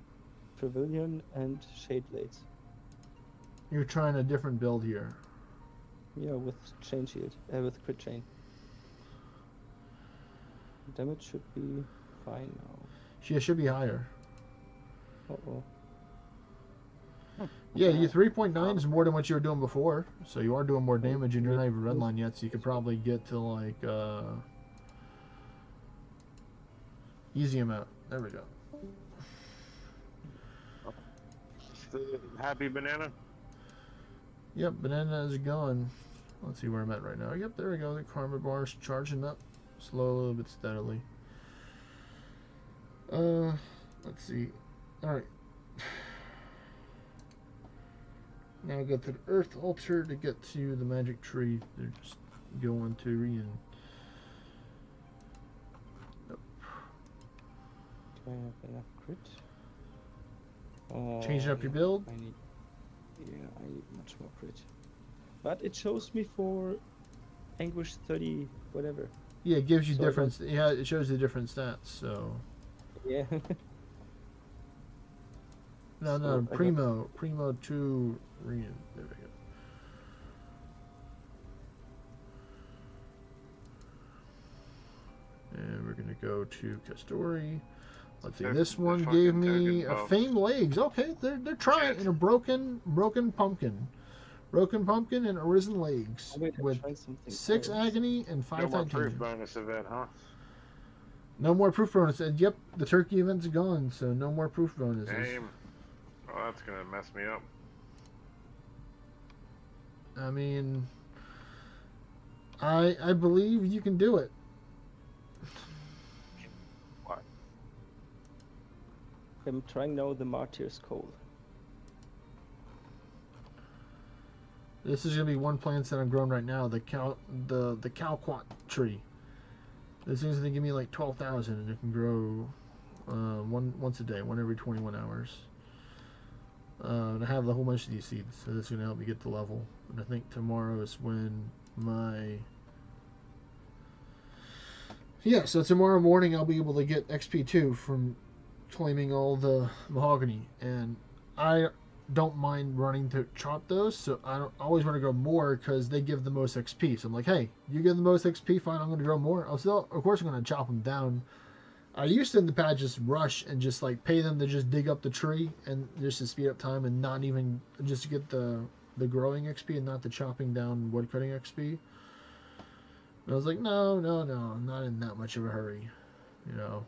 Pavilion and Shade Blades. You're trying a different build here. Yeah, with chain shield, with crit chain. Damage should be fine now. She should be higher. Uh-oh. Yeah, you 3.9 is more than what you were doing before, so you are doing more damage, and you're not even redline yet, so you could probably get to like easy amount. There we go. Happy banana. Yep, banana is gone. Let's see where I'm at right now. Yep, there we go. The karma bar's charging up slowly but steadily. Let's see. All right. Now go to the Earth Altar to get to the magic tree. They're just going to and. Nope. Do I have enough crit? Oh, Changing up your build? I need much more crit. But it shows me for Anguish 30, whatever. Yeah, it gives you different. Yeah, it shows the different stats. So. Yeah. No, Primo 2 Rian. There we go. And we're gonna go to Castori. Let's see. This one gave me a famed legs. Okay, they're trying in a broken pumpkin. Broken pumpkin and arisen legs with 6 agony and 5 no more titanium. proof bonus event, huh? No more proof bonus. And yep, the turkey event's gone, so no more proof bonuses. Damn. Oh, that's gonna mess me up. I mean, I believe you can do it. What? I'm trying now the Martyr's Coal. This is gonna be one plant that I'm growing right now. The calquat tree. This thing's gonna give me like 12,000, and it can grow once a day, one every 21 hours. And I have a whole bunch of these seeds, so that's gonna help me get the level. And I think tomorrow is when so tomorrow morning I'll be able to get XP2 from claiming all the mahogany, and I don't mind running to chop those, so I don't always want to grow more because they give the most XP. So I'm like, hey, you give the most XP, fine, I'm going to grow more. I'll still, of course, I'm going to chop them down. I used to in the past just rush and just like pay them to just dig up the tree and just to speed up time and not even just to get the growing XP and not the chopping down woodcutting XP. And I was like, no, I'm not in that much of a hurry, you know.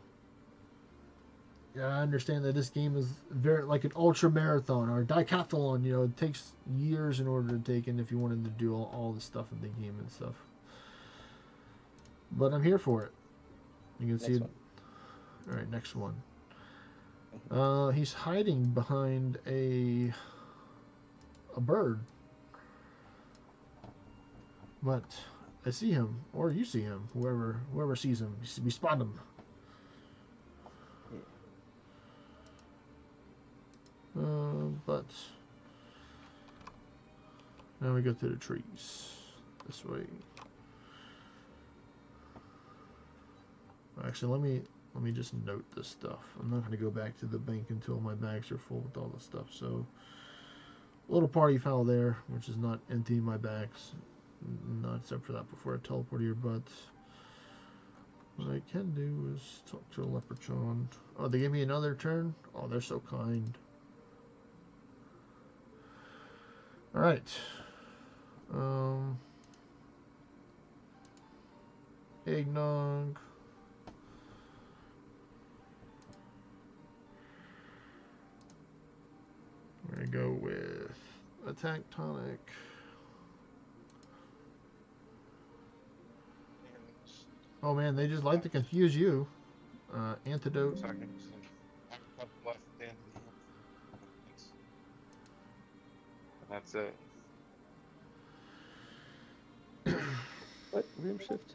Yeah, I understand that this game is very like an ultra marathon or a decathlon. You know, it takes years in order to take in if you wanted to do all the stuff in the game and stuff. But I'm here for it. You can see it. All right, next one. He's hiding behind a bird, but I see him, or you see him. Whoever sees him, we spot him. But now we go through the trees this way. Actually, let me just note this stuff. I'm not going to go back to the bank until my bags are full with all the stuff. So, a little party foul there, which is not emptying my bags, not except for that before I teleport here. But what I can do is talk to a leprechaun. Oh, they gave me another turn. Oh, they're so kind. All right. Eggnog. We're gonna go with attack tonic. Oh man, they just like to confuse you. Antidote. Seconds. I have a couple left at the end of the year. And that's it. What? Realm shift?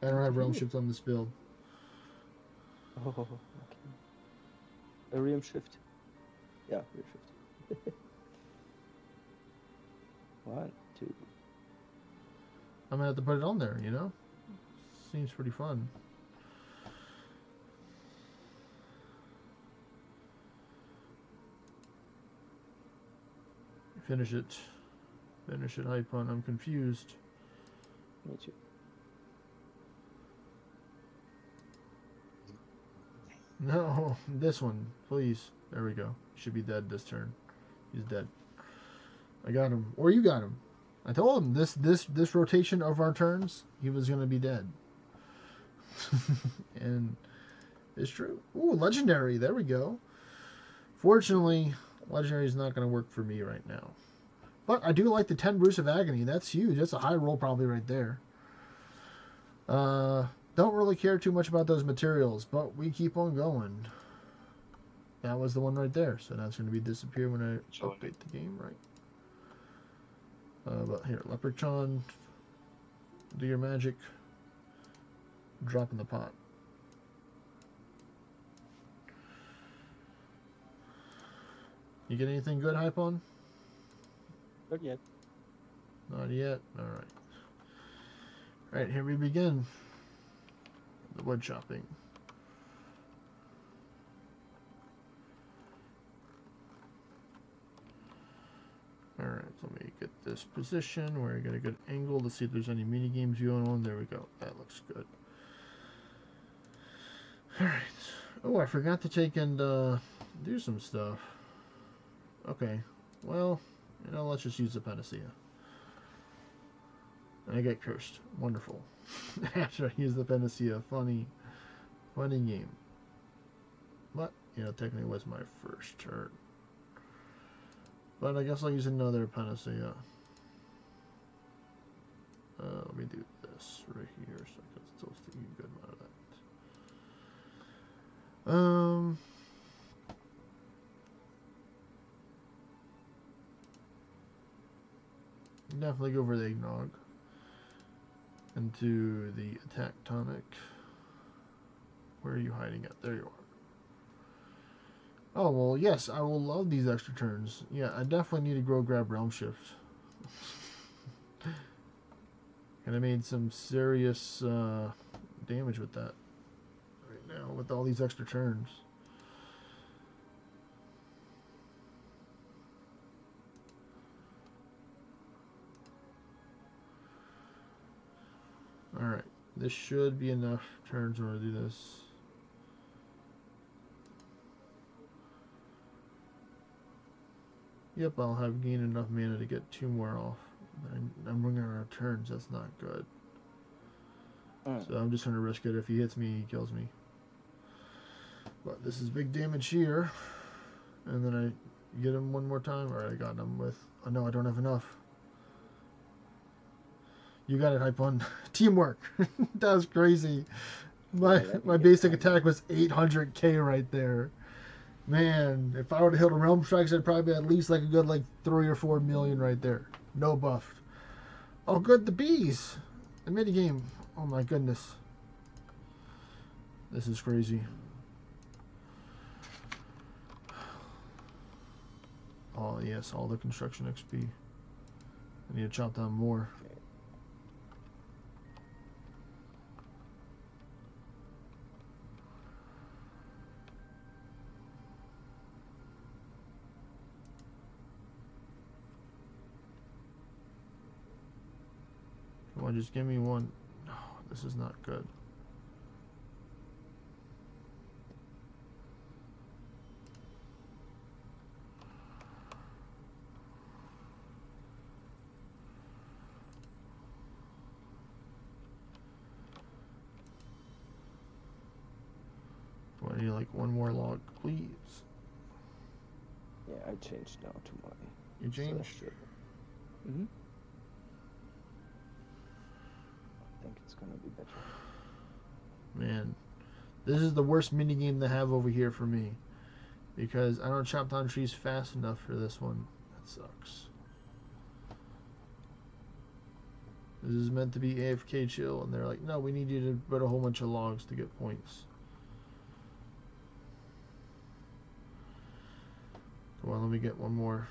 I don't have realm shift on this build. Oh, okay. A realm shift. Yeah, realm shift. 1, 2. I'm gonna have to put it on there, you know? Seems pretty fun. Finish it. Finish it, Hypon. I'm confused. Me too. No, this one, please. There we go. Should be dead this turn. He's dead. I got him, or you got him. I told him this rotation of our turns, he was gonna be dead. And it's true. Ooh, legendary. There we go. Fortunately, legendary is not gonna work for me right now. But I do like the 10 Bruise of Agony. That's huge. That's a high roll probably right there. Don't really care too much about those materials, but we keep on going. That was the one right there, so that's going to be disappear when I update the game, right? But here, Leprechaun, do your magic. Drop in the pot. You get anything good, Hypon? Not yet. Not yet. All right. All right, here we begin. The wood chopping. Alright, so let me get this position where I get a good angle to see if there's any mini games going on. There we go. That looks good. Alright. Oh, I forgot to take and do some stuff. Okay. Well, you know, let's just use the panacea. And I get cursed. Wonderful. After I use the panacea. Funny game. But, you know, technically it was my first turn. But I guess I'll use another panacea. Let me do this right here so I can still see a good amount of that. Definitely go for the eggnog. Into the attack tonic. Where are you hiding at? There you are. Oh, well, yes, I will love these extra turns. Yeah, I definitely need to grab Realm Shift. And I made some serious damage with that right now, with all these extra turns. Alright, this should be enough turns in order to do this. Yep, I'll have gained enough mana to get 2 more off. I'm running out of turns, that's not good. So I'm just going to risk it. If he hits me, he kills me. But this is big damage here. And then I get him one more time. Alright, I got him with... Oh no, I don't have enough. You got it, Hype One. Teamwork. That was crazy. My basic attack was 800k right there. Man, if I would have hit a Realm Strikes, I'd probably be at least like a good 3 or 4 million right there. No buffed. Oh, good, the bees. The minigame. Oh my goodness. This is crazy. Oh yes, all the construction XP. I need to chop down more. Come on, just give me one. No, this is not good. I need one more log, please. Yeah, I changed now to my... You changed? Mm-hmm. I think it's gonna be better. Man, this is the worst minigame they have over here for me. Because I don't chop down trees fast enough for this one. That sucks. This is meant to be AFK chill, and they're like, no, we need you to put a whole bunch of logs to get points. Come on, let me get one more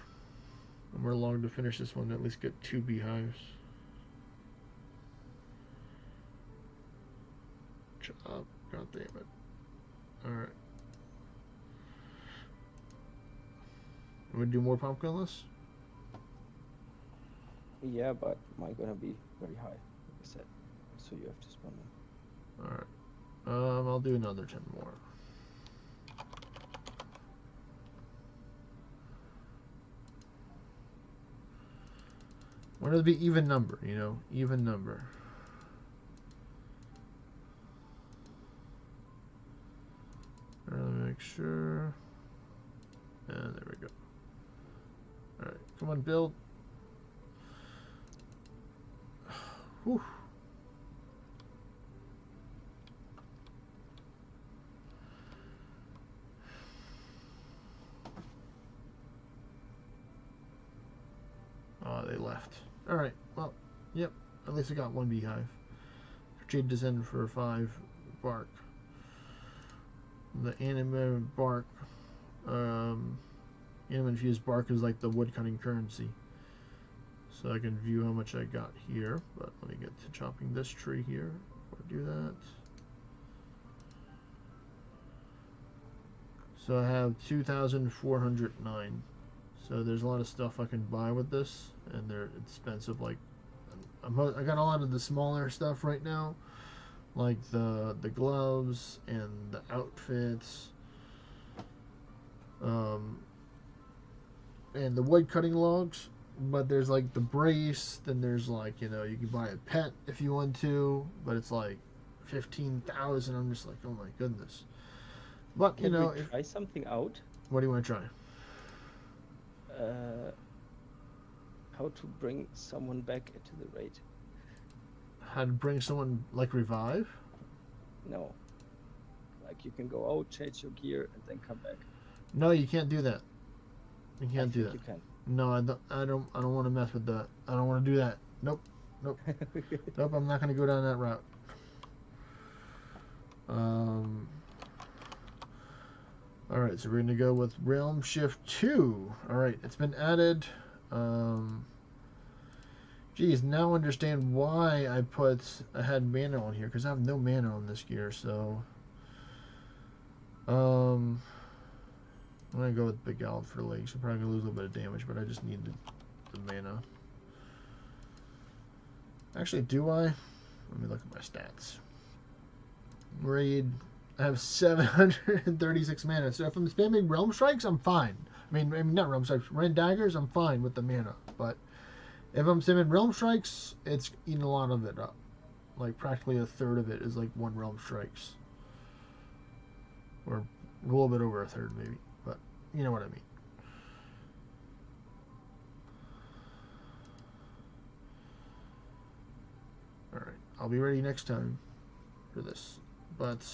log to finish this one. At least get 2 beehives. Chop. God damn it. Alright. I'm gonna do more pumpkinless? Yeah, but mine gonna be very high, like I said. So you have to spawn them. Alright. I'll do another 10 more. Want it to be even number, you know? Even number. Alright, let me make sure. And there we go. Alright, come on, build. Whew. Oh, they left. Alright, well, yep. At least I got 1 beehive. Trade this in for 5 bark. The anime bark, anime infused bark is like the woodcutting currency. So I can view how much I got here, but let me get to chopping this tree here before I do that. So I have 2,409. So there's a lot of stuff I can buy with this, and they're expensive. Like, I got a lot of the smaller stuff right now, like the gloves and the outfits, and the wood cutting logs. But there's like the brace. Then there's like, you know, you can buy a pet if you want to, but it's like 15,000. I'm just like, oh my goodness. But Can you know, we try something out? what do you want to try? how to bring someone back into the raid. How to bring someone like revive? No. Like you can go out, change your gear, and then come back. No, you can't do that. You I can't do think that. you can. No, I don't. I don't want to mess with that. I don't want to do that. Nope. Nope. I'm not going to go down that route. All right, so we're going to go with Realm Shift 2. All right, it's been added. Geez, now I understand why I had mana on here, because I have no mana on this gear. So, I'm going to go with Big Owl for legs. I'm probably going to lose a little bit of damage, but I just need the mana. Actually, do I? Let me look at my stats. Raid, I have 736 mana. So if I'm spamming Realm Strikes, I'm fine. I mean not Realm Strikes, Red Daggers, I'm fine with the mana. But if I'm spamming Realm Strikes, it's eating a lot of it up. Like practically a third of it is like one Realm Strikes. Or a little bit over a third maybe. But you know what I mean. Alright, I'll be ready next time for this. But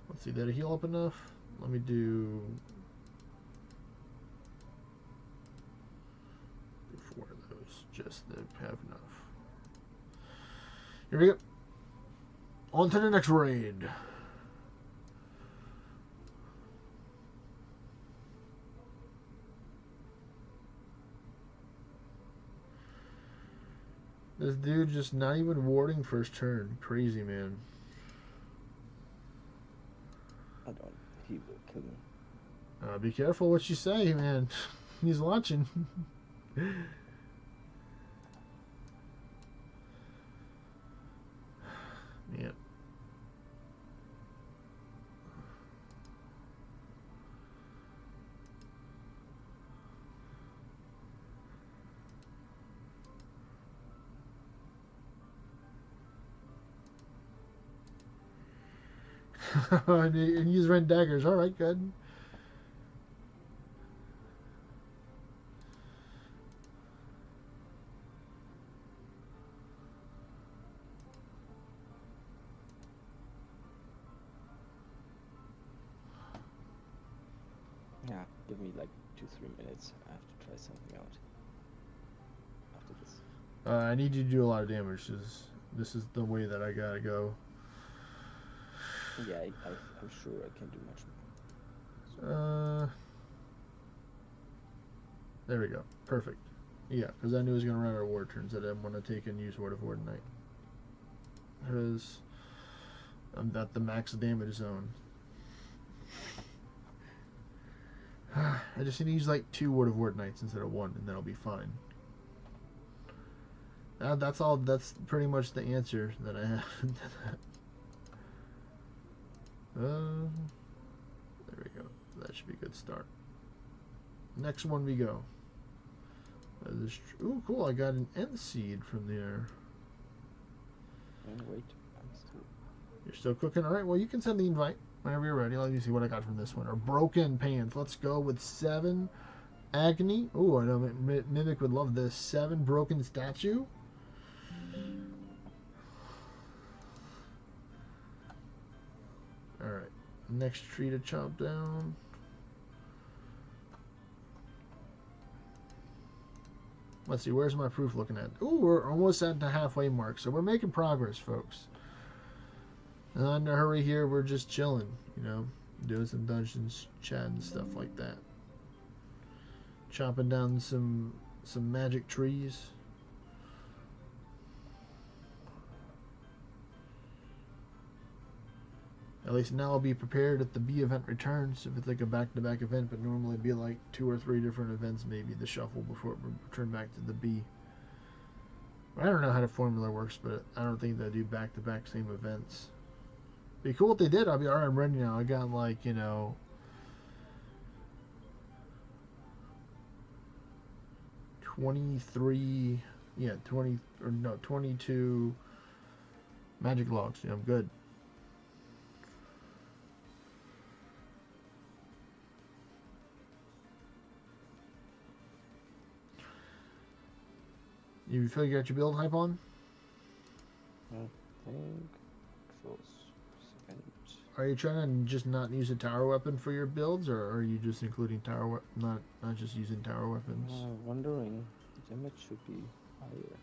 let's see, did I heal up enough? Let me do 4 of those, just to have enough. Here we go. On to the next raid. This dude just not even warding first turn. Crazy, man. He will kill me. Be careful what you say, man. He's watching. Man. And use Red Daggers. Alright, good. Yeah, give me like 2-3 minutes. I have to try something out after this. I need you to do a lot of damage. This is the way that I gotta go. Yeah, I'm sure I can do much more. There we go. Perfect. Yeah, because I knew he was going to run out of war turns. I didn't want to take and use Word of Ward Knight. Because I'm at the max damage zone. I just need to use like 2 Word of Ward Knights instead of 1, and then I'll be fine. That's all. That's pretty much the answer that I have. There we go. That should be a good start. Next one we go. Ooh, cool. I got an end seed from there. And wait, I'm still... You're still cooking? Alright, well, you can send the invite whenever you're ready. Let me see what I got from this one. Or Broken Pants. Let's go with 7 Agony. Ooh, I know Mimic would love this. 7 Broken Statue. Alright. Next tree to chop down. Let's see, where's my proof looking at? Ooh, we're almost at the halfway mark, so we're making progress, folks. Not in a hurry here, we're just chilling, you know, doing some dungeons, chat and stuff like that. Chopping down some magic trees. At least now I'll be prepared if the B event returns, if it's like a back-to-back event, but normally it'd be like 2 or 3 different events maybe, the shuffle before it would return back to the B. I don't know how the formula works, but I don't think they do back-to-back same events. Be cool if they did. I'll be alright, I'm ready now. I got like, you know, 23, yeah, 20, or no, 22 magic logs. Yeah, I'm good. You feel you got your build hype on? I think close second. Are you trying to just not use a tower weapon for your builds, or are you just including not just using tower weapons? Wondering, the damage should be higher.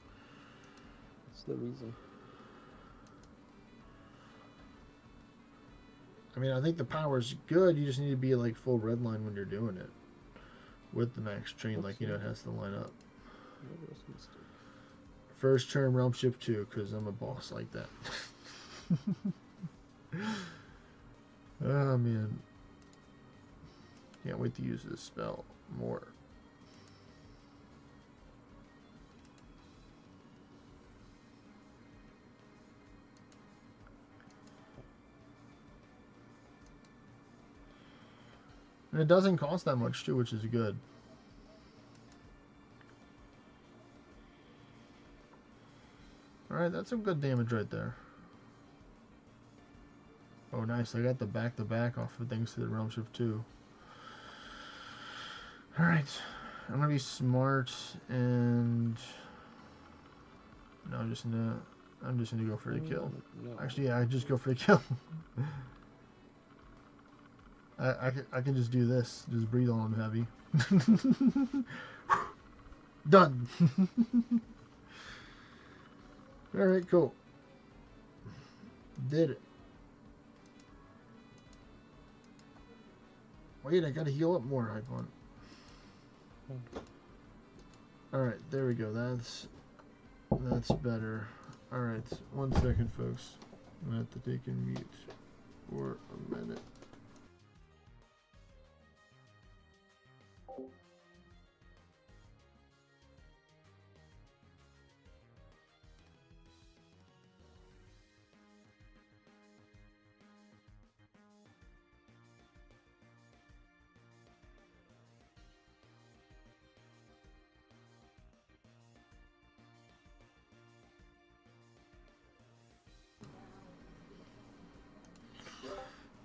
That's the reason. I mean, I think the power's good. You just need to be like full red line when you're doing it with the max train, like, you know, it has to line up. That was a mistake. First turn realm shift 2, because I'm a boss like that. Oh man, can't wait to use this spell more. And it doesn't cost that much too, which is good. Alright, that's some good damage right there. Oh nice, I got the back-to-back off of thanks to the realm shift too. Alright, I'm gonna be smart and no, I'm just gonna go for the kill. No. Actually, yeah, I just go for the kill. I can just do this. Just breathe on him heavy. Done. Alright, cool. Did it. Wait, I gotta heal up more, Hypon. Alright, there we go. That's better. Alright, 1 second, folks. I'm gonna have to take and mute for a minute.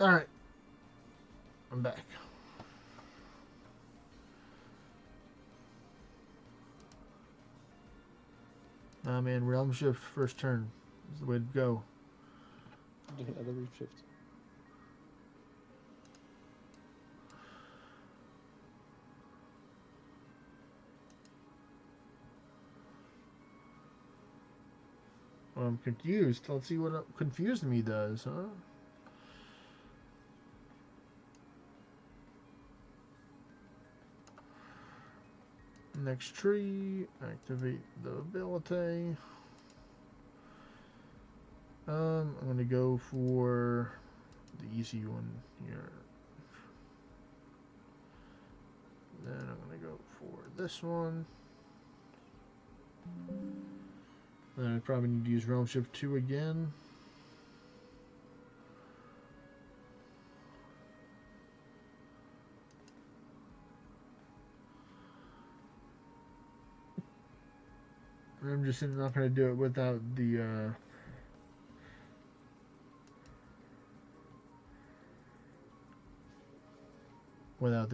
Alright. I'm back. Nah, man, realm shift first turn is the way to go. The other reef shift. Well, I'm confused. Let's see what confused me does, huh? Next tree, activate the ability. I'm gonna go for the easy one here. Then I'm gonna go for this one. Then I probably need to use realm shift 2 again. I'm just not going to do it without the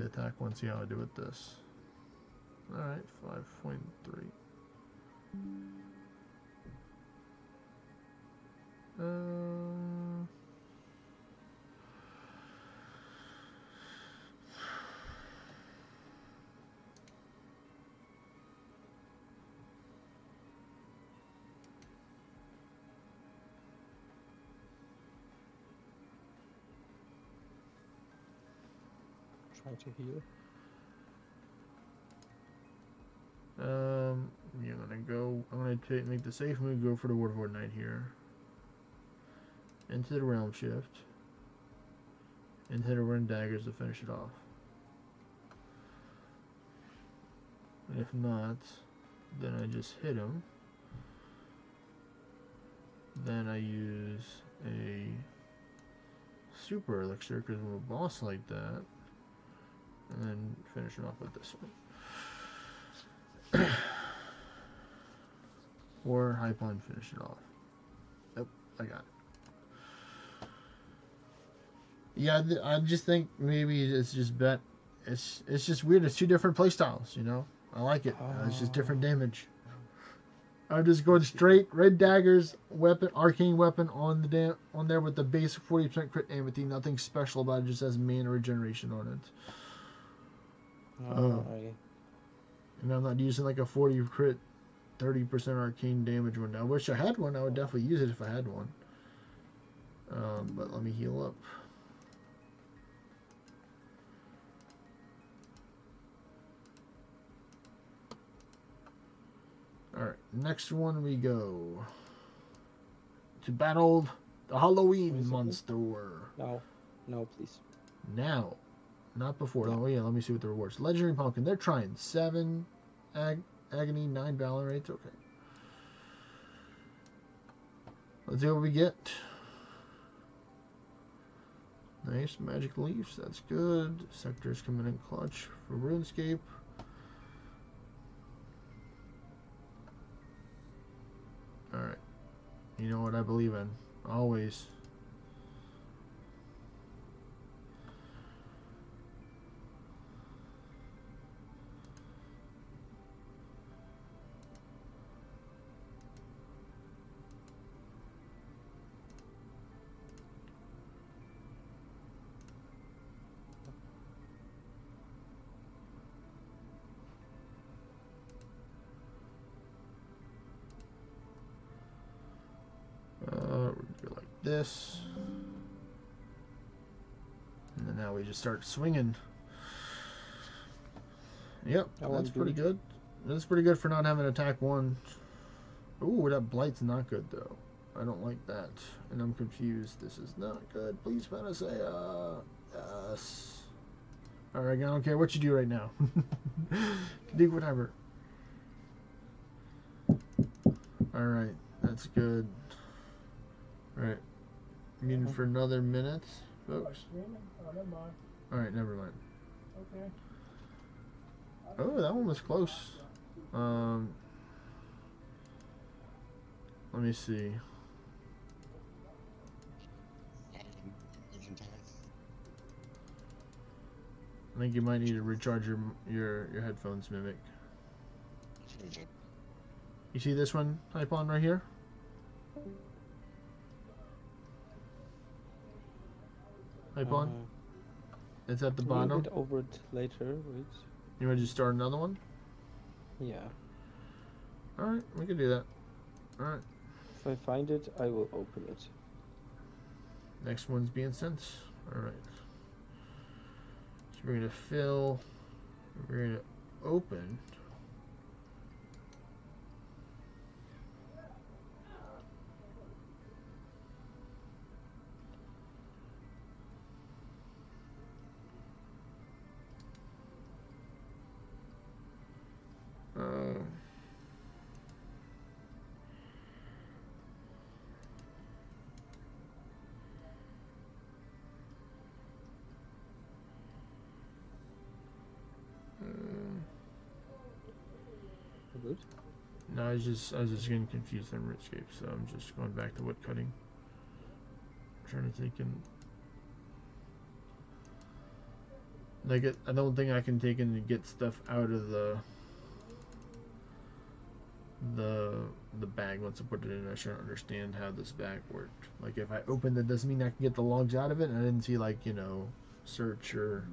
attack one. See how I do with this. Alright, 5.3. Try to heal. Yeah, I'm gonna make the safe move, go for the Word of War Knight here. Into the realm shift. And hit a Rune Daggers to finish it off. And if not, then I just hit him. Then I use a super elixir because I'm a boss like that. And then finish it off with this one. Or Hypon finish it off. Yep, I got it. Yeah, I just think maybe it's just it's just weird. It's two different playstyles, you know. I like it. It's just different damage. I'm just going straight red daggers, weapon, arcane weapon on the on there with the basic 40% crit amity. Nothing special about it. Just has mana regeneration on it. Alright. And I'm not using like a 40 crit, 30% arcane damage one. I wish I had one. I would definitely use it if I had one. But let me heal up. Alright, next one we go to battle the Halloween monster. No. No, please. Now, not before. Yeah. Oh yeah, let me see what the rewards. Legendary Pumpkin, they're trying 7 Agony, 9 Valor rates. Okay. Let's see what we get. Nice magic leaves, that's good. Sectors coming in clutch for RuneScape. Alright. You know what I believe in. Always. We're gonna go like this. And then now we just start swinging. Yep, that's pretty good. That's pretty good for not having attack 1. Ooh, that blight's not good though. I don't like that. And I'm confused. This is not good. Please, Panacea. Yes. Alright, I don't care what you do right now. Do whatever. Alright, that's good. Alright. Muted for another minute, folks. Alright, never mind. Okay. Oh, that one was close. Let me see. I think you might need to recharge your headphones, Mimic. You see this one type on right here? Type on? It's at the bottom. We'll get over it later, wait. You want to just start another one? Yeah. Alright, we can do that. Alright. If I find it, I will open it. Next one's being sent. Alright. So we're going to fill. We're going to open. Good. No, I was just getting confused on RuneScape, so I'm just going back to woodcutting. Trying to take in. Like I don't think I can take in and get stuff out of the bag once I put it in. I should understand how this bag worked. Like if I opened it, doesn't mean I can get the logs out of it. And I didn't see like search or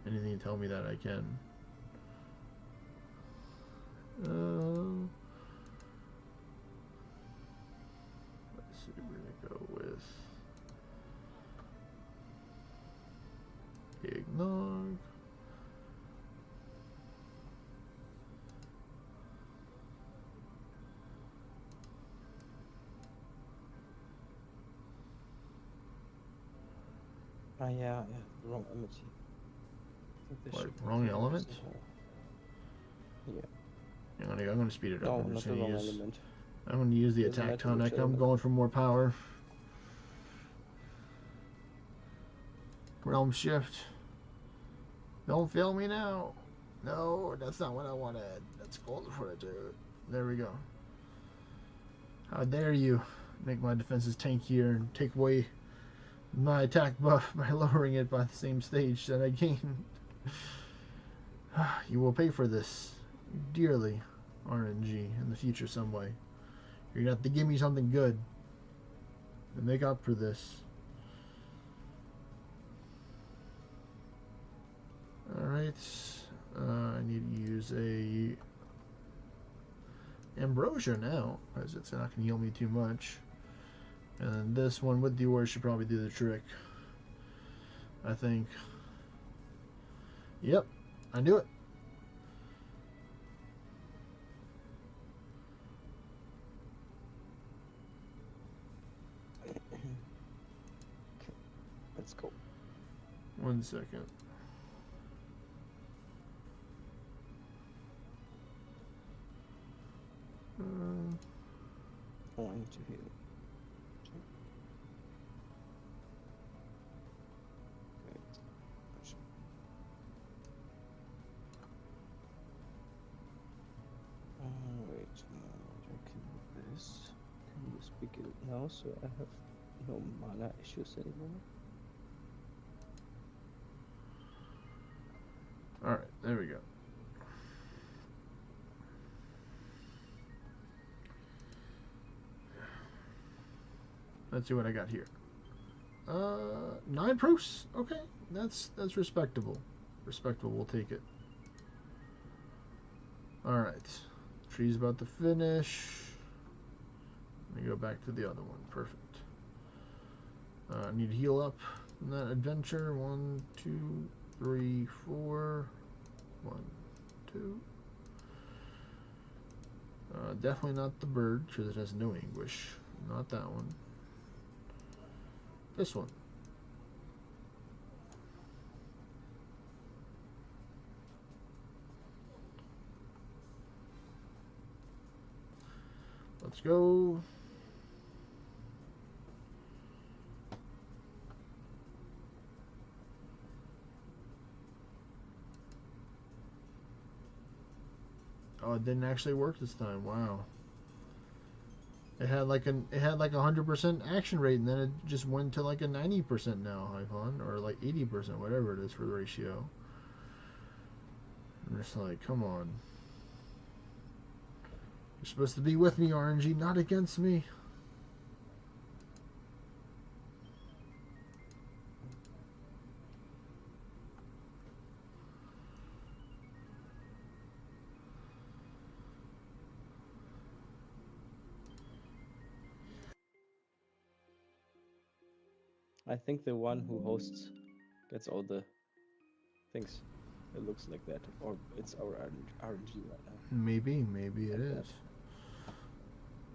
anything to tell me that I can. Let's see. We're gonna go with eggnog. Yeah, wrong emoji. What, wrong element? Yeah. I'm gonna speed it up. No, I'm not just the gonna wrong use. element. I'm gonna use the Doesn't attack matter tonic. which I'm element. going for more power. Realm shift. Don't fail me now. No, that's not what I wanted. That's gold fortitude. There we go. How dare you make my defenses tankier and take away my attack buff by lowering it by the same stage that I gained. You will pay for this dearly. RNG in the future some way. You're gonna have to give me something good to make up for this. Alright. I need to use a Ambrosia now, because it's not gonna heal me too much. And then this one with the ore should probably do the trick. I think. Yep, I knew it. Okay, let's go. 1 second. Oh, I need to heal. Wait, I can do this. Can you speak it now so I have no mana issues anymore? Alright, there we go. Let's see what I got here. 9 proofs. Okay, that's respectable. Respectable. We'll take it. All right, tree's about to finish. Let me go back to the other one. Perfect. I need to heal up in that adventure. 1, 2, 3, 4. 1, 2. Definitely not the bird, because it has no anguish. Not that one. This one. Let's go. Oh, it didn't actually work this time. Wow. It had like a 100% action rate, and then it just went to like a 90% now, Hyphon, or like 80%, whatever it is for the ratio. I'm just like, come on. You're supposed to be with me, RNG, not against me. I think the one who hosts gets all the things. It looks like that, or it's our RNG right now. Maybe it is.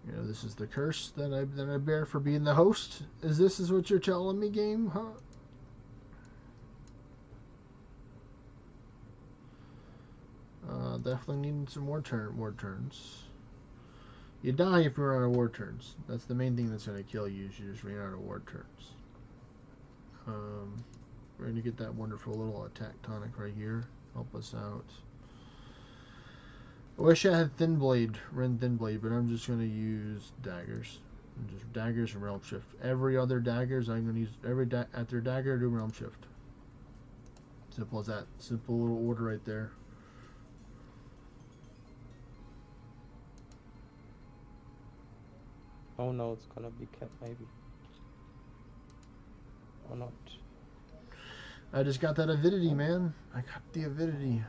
You know, this is the curse that I bear for being the host. Is what you're telling me, game? Huh? Definitely needing some more turns. You die if you run out of war turns. That's the main thing that's gonna kill you. Is you just ran out of war turns. We're gonna get that wonderful little attack tonic right here. Help us out. I wish I had thin blade, but I'm just gonna use daggers. Just daggers and realm shift. Every other daggers, I'm gonna use after dagger do realm shift. Simple as that. Simple little order right there. Oh no, it's gonna be kept maybe. Or not. I just got that avidity, man. I got the avidity.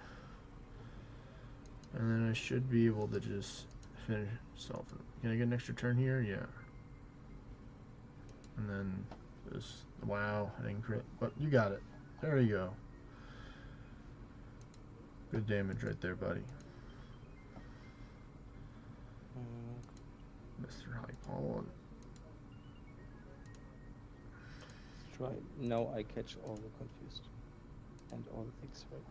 And then I should be able to just finish self. Can I get an extra turn here? Yeah. And then just, wow, I didn't crit. But you got it. There you go. Good damage right there, buddy. Mr. High Pollen. Let's try. Now I catch all the confused. And all the things right.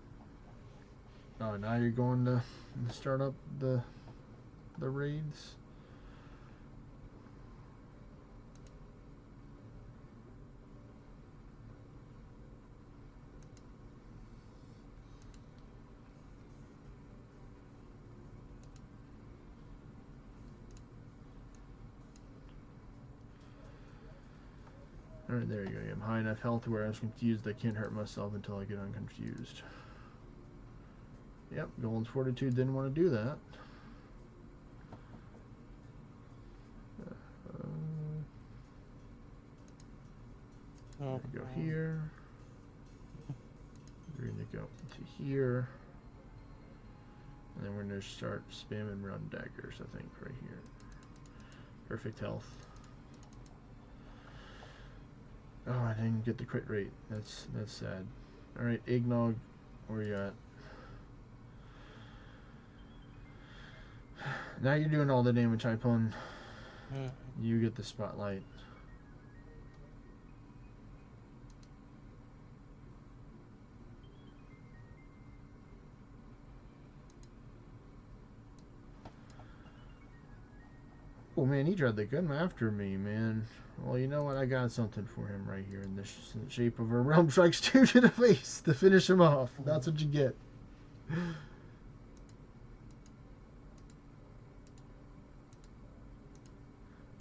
Oh, now you're going to start up the raids. Alright, there you go. I'm high enough health where I was confused. I can't hurt myself until I get unconfused. Yep, Golden's Fortitude didn't want to do that. We're gonna go here. We're gonna go to here. And then we're gonna start spamming run daggers, I think, right here. Perfect health. Oh, I didn't get the crit rate. That's sad. Alright, Eggnog, where you at? Now you're doing all the damage, Hypon. You get the spotlight. Oh man, he tried to come after me, man. Well, you know what? I got something for him right here in the shape of a Realm Strikes 2 to the face to finish him off. That's what you get.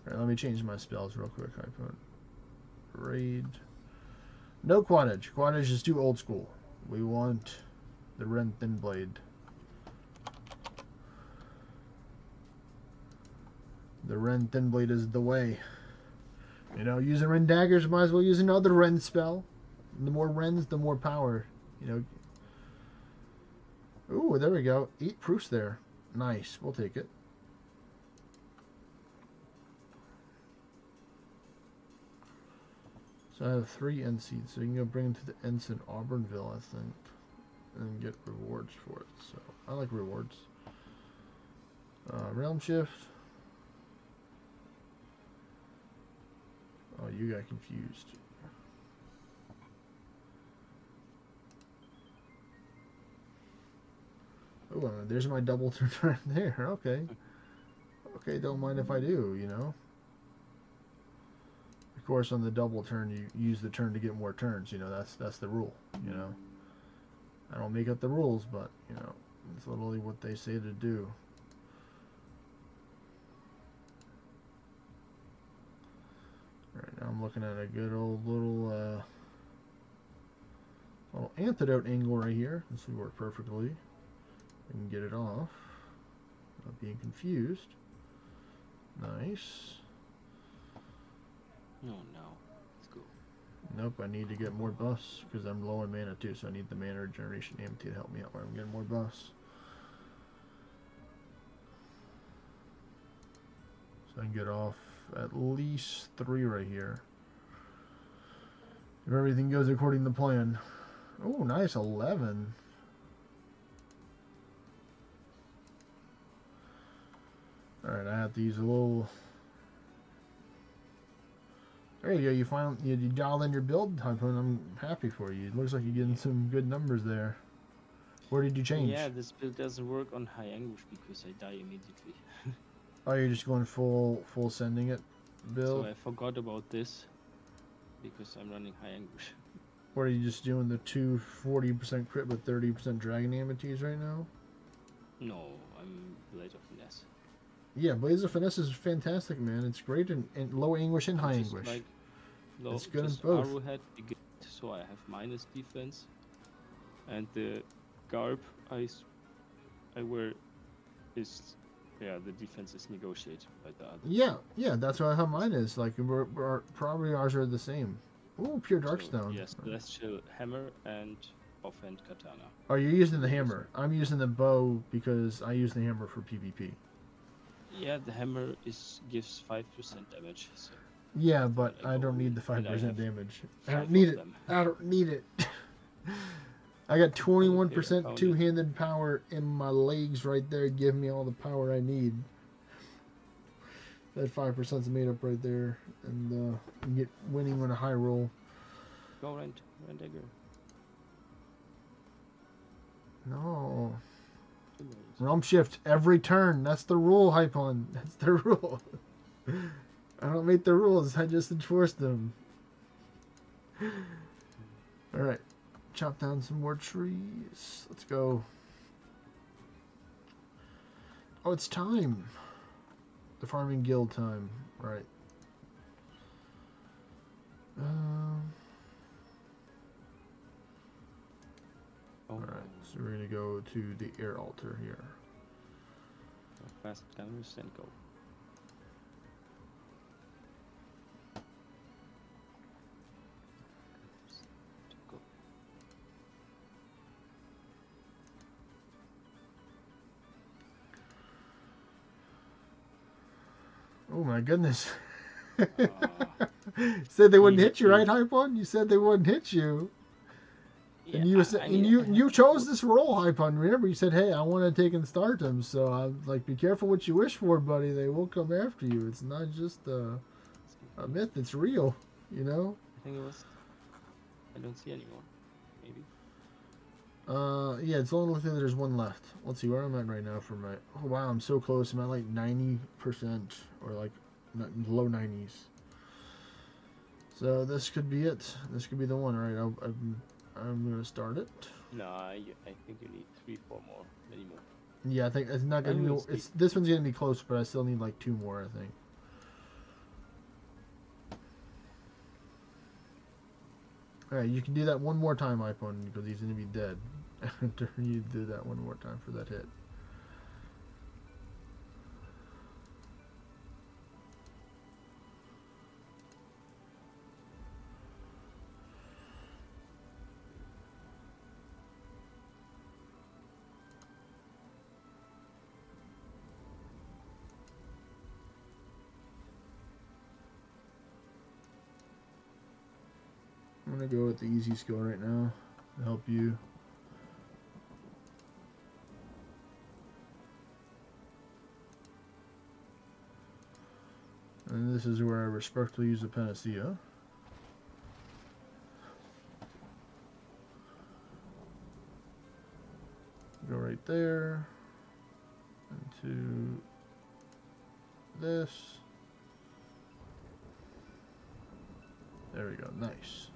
Alright, let me change my spells real quick. I put Raid. No Quad Edge. Quad Edge is too old school. We want the Ren Thin Blade. The Ren Thin Blade is the way. You know, using Ren daggers, might as well use another Ren spell. The more Rens, the more power. You know. Ooh, there we go. 8 proofs there. Nice. We'll take it. So I have 3 end seeds. So you can go bring them to the Ents in Auburnville, I think. And get rewards for it. So I like rewards. Realm Shift. Oh, you got confused. Oh, there's my double turn right there. Okay. Okay, don't mind if I do, you know. Of course, on the double turn, you use the turn to get more turns. You know, that's the rule, you know. I don't make up the rules, but, you know, it's literally what they say to do. Alright, now I'm looking at a good old little antidote angle right here. This will work perfectly. We can get it off. Not being confused. Nice. Oh no. Let's go. Nope, I need to get more buffs because I'm low on mana too, so I need the mana regeneration amity to help me out where I'm getting more buffs. So I can get off at least 3 right here. If everything goes according to plan. Oh, nice, 11. Alright, I have to use a little... There you go, you dialed in your build, Typhoon. I'm happy for you. It looks like you're getting some good numbers there. Where did you change? Yeah, this build doesn't work on high anguish because I die immediately. Oh, you're just going full sending it build? So I forgot about this because I'm running high anguish. What are you just doing the 40% crit with 30% dragon amities right now? No, I'm Blade of Finesse. Yeah, Blaze of Finesse is fantastic, man. It's great in low anguish and high anguish. Like, It's good in just both. Arrowhead, so I have minus defense, and the garb I wear is, yeah, the defense is negotiated by the other. Yeah, that's what how mine is. Like, probably ours are the same. Ooh, pure Darkstone. Yes, Celestial Hammer and Offhand Katana. Oh, you're using the hammer. I'm using the bow because I use the hammer for PvP. Yeah, the hammer gives 5% damage. So yeah, but I don't need the 5% damage. I don't need it. I got 21% two-handed power in my legs right there, giving me all the power I need. That 5% is made up right there, and you get winning on a high roll. Go Rend Dagger. No. Realm Shift every turn. That's the rule, Hypon. That's the rule. I don't make the rules. I just enforce them. Alright. Chop down some more trees. Let's go. Oh, it's time. The farming guild time. Right. Alright, so we're going to go to the air altar here. Fast gunners and go. Oh my goodness. Uh, Said they wouldn't he- hit you, he- right, Hype One? You said they wouldn't hit you. yeah, And you were, I and mean, you chose this role, Hype One. Remember, you said, "Hey, I want to take and start them." So I'm like, be careful what you wish for, buddy. They will come after you. It's not just a myth. It's real. You know. I think it was. I don't see anymore. Maybe. Yeah, it's only looking like there's one left. Let's see where I'm at right now for my. Oh wow, I'm so close. I'm at like 90% or like low 90s. So this could be it. This could be the one. All right, I'm gonna start it. No, I think you need 3, 4 more, many more. Yeah, I think it's not gonna I'm be. gonna It's this one's gonna be close, but I still need like 2 more. I think. All right, you can do that one more time, iPhone, because he's gonna be dead after you do that one more time for that hit. I'm gonna go with the easy skill right now to help you. And this is where I respectfully use the panacea. Go right there into this. There we go, nice.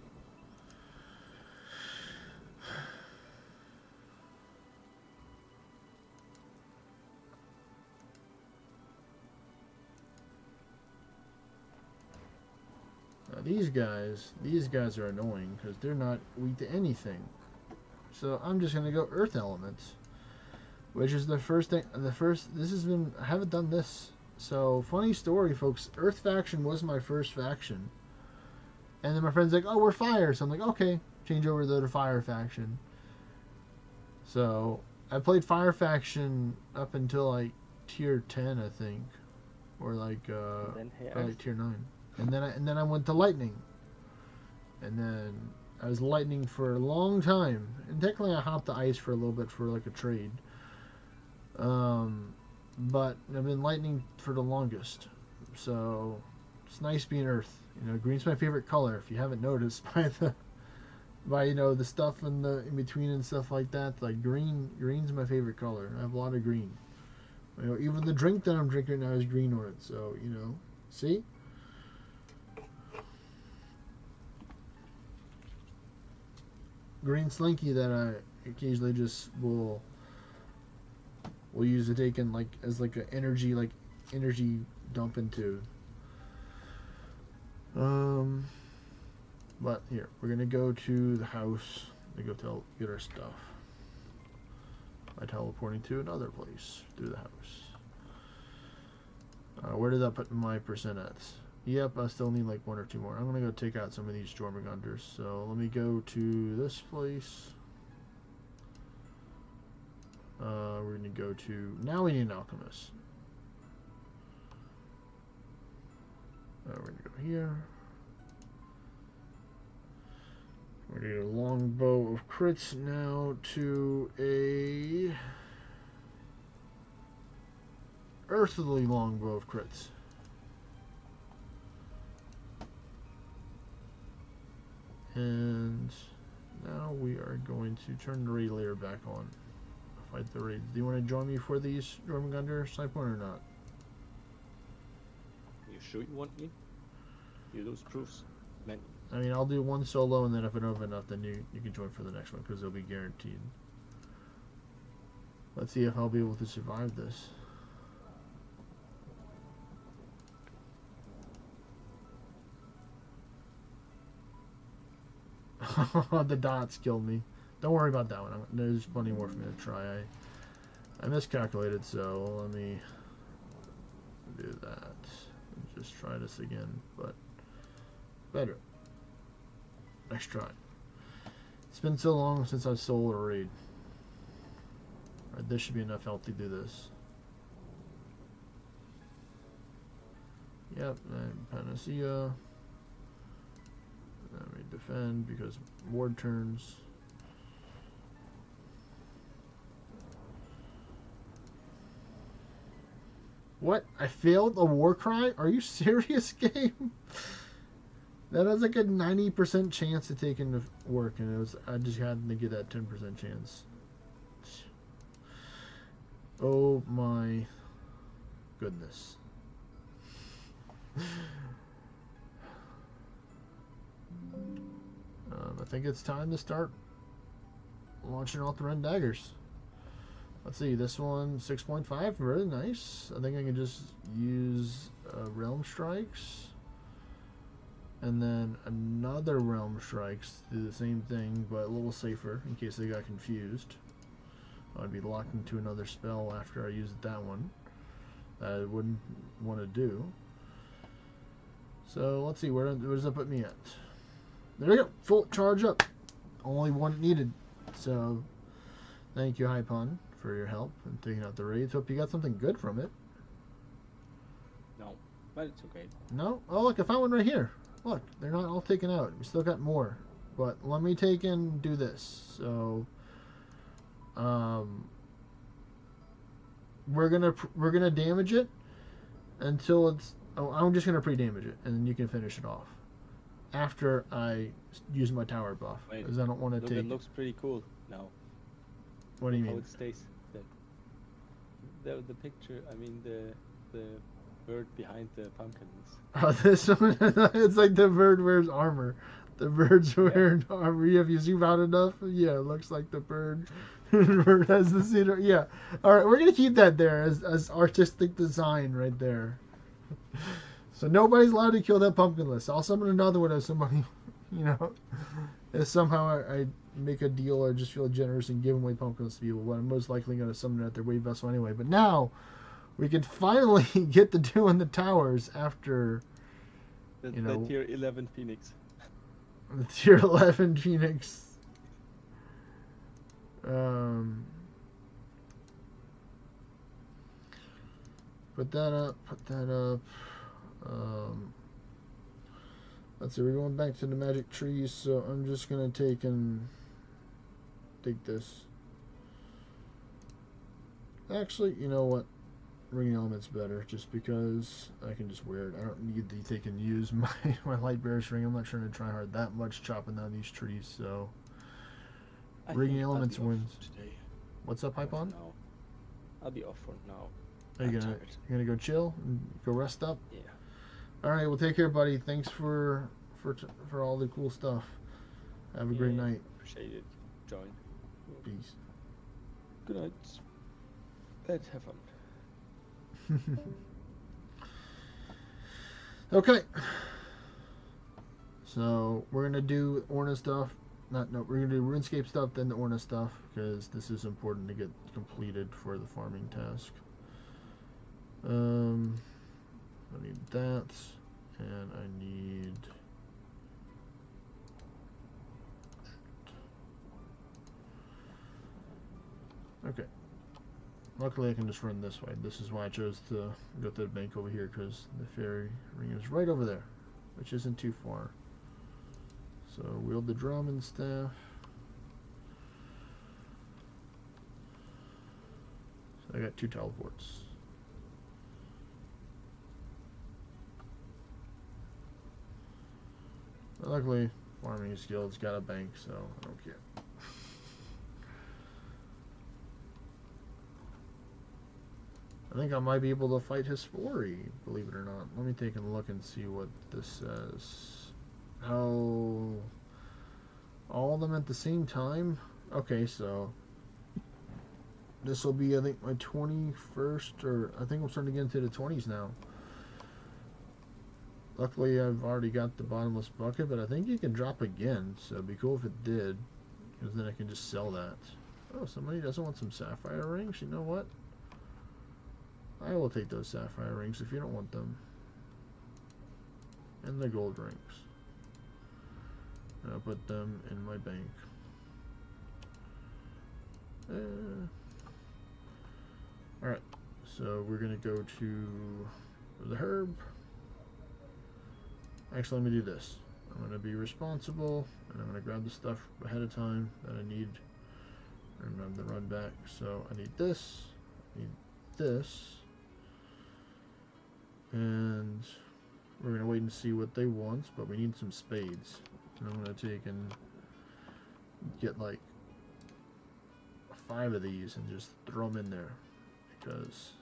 Now these guys are annoying because they're not weak to anything. So I'm just gonna go earth elements, which is the first thing. This has been, I haven't done this. So funny story, folks. Earth faction was my first faction, and then my friend's like, "Oh, we're fire," so I'm like, "Okay, change over to the fire faction." So I played fire faction up until like tier 10, I think, or like Then hey, or like tier 9, and then I went to lightning, and then I was lightning for a long time, and technically I hopped the ice for a little bit for like a trade. But I've been lightning for the longest, so it's nice being earth. You know, green's my favorite color. If you haven't noticed by you know the stuff in between and stuff like that, like green's my favorite color. I have a lot of green. You know, even the drink that I'm drinking now is green on it. So you know, see. Green Slinky that I occasionally just will use to take in like as like an energy dump into. But here we're gonna go to the house to go get our stuff by teleporting to another place through the house. Where did I put my percent at? Yep, I still need like 1 or 2 more. I'm gonna go take out some of these Jormungandrs. So let me go to this place. We're gonna go to, now we need an alchemist. We're gonna go here. We're gonna get a longbow of crits now to a earthly longbow of crits. And now we are going to turn the raid layer back on. Fight the raids. Do you want to join me for these Jormungandr snipe one or not? You sure you want me? You those proofs, man. I mean, I'll do one solo, and then if I don't have enough, then you can join for the next one because they'll be guaranteed. Let's see if I'll be able to survive this. The dots killed me. Don't worry about that one. There's plenty more for me to try. I miscalculated, so let me do that. And just try this again, but better. Next try. It's been so long since I've soloed a raid. Alright, this should be enough health to do this. Yep, and Panacea. Then we defend because ward turns. What? I failed a war cry? Are you serious, game? That has like a 90% chance to take into work, and I just had to get that 10% chance. Oh my goodness. I think it's time to start launching all the red daggers. Let's see, this one 6.5, really nice. I think I can just use realm strikes, and then another realm strikes do the same thing, but a little safer in case they got confused. I'd be locked into another spell after I used that one that I wouldn't want to do. So let's see, where does that put me at? There we go, full charge up. Only one needed. So thank you, Hypon, for your help and taking out the raids. Hope you got something good from it. No, but it's okay. No? Oh, look, I found one right here. Look, they're not all taken out. We still got more. But let me take and do this. So, we're gonna damage it until it's. Oh, I'm just gonna pre-damage it, and then you can finish it off after I use my tower buff, because I don't want to take. It looks pretty cool now. What do you How mean? it stays. The picture. I mean the bird behind the pumpkins. Oh, this one. It's like the bird wears armor. The bird's wearing armor. Yeah, if you zoom out enough, yeah, it looks like the bird. The bird has the cedar. Yeah. All right, we're gonna keep that there as artistic design right there. So nobody's allowed to kill that pumpkinless. I'll summon another one if somebody, if somehow I make a deal or just feel generous and give away pumpkins to people. But I'm most likely going to summon it at their wave vessel anyway. But now we can finally get to doing the towers after, The tier 11 Phoenix. The tier 11 Phoenix. Put that up. Put that up. Let's see, we're going back to the magic trees, so I'm just gonna take this. Actually, you know what? Ring element's better, just because I can just wear it. I don't need to take and use my light bearish ring. I'm not trying to try hard that much chopping down these trees, so ring elements wins. Today. What's up, Hypon? No. I'll be off for now. Are you gonna go chill and go rest up? Yeah. All right, well, take care, buddy. Thanks for all the cool stuff. Have a great night. Appreciate it. Join. Peace. Good night. Let's have fun. Okay. So we're gonna do Orna stuff. We're gonna do RuneScape stuff, then the Orna stuff, because this is important to get completed for the farming task. I need that, and I need. Okay. Luckily, I can just run this way. This is why I chose to go to the bank over here, because the fairy ring is right over there, which isn't too far. So, wield the drum and staff. So I got 2 teleports. But luckily, farming skill's got a bank, so I don't care. I think I might be able to fight his Spory, believe it or not. Let me take a look and see what this says. How... all of them at the same time? Okay, so... this will be, I think, my 21st, or I think I'm starting to get into the 20s now. Luckily, I've already got the bottomless bucket, but I think you can drop again, so it'd be cool if it did, because then I can just sell that. Oh, somebody doesn't want some sapphire rings? You know what? I will take those sapphire rings if you don't want them. And the gold rings. And I'll put them in my bank. Alright, so we're going to go to the herb. Actually, let me do this. I'm going to be responsible, and I'm going to grab the stuff ahead of time that I need. Remember the run back. So I need this, and we're going to wait and see what they want, but we need some spades. And I'm going to take and get like 5 of these and just throw them in there, because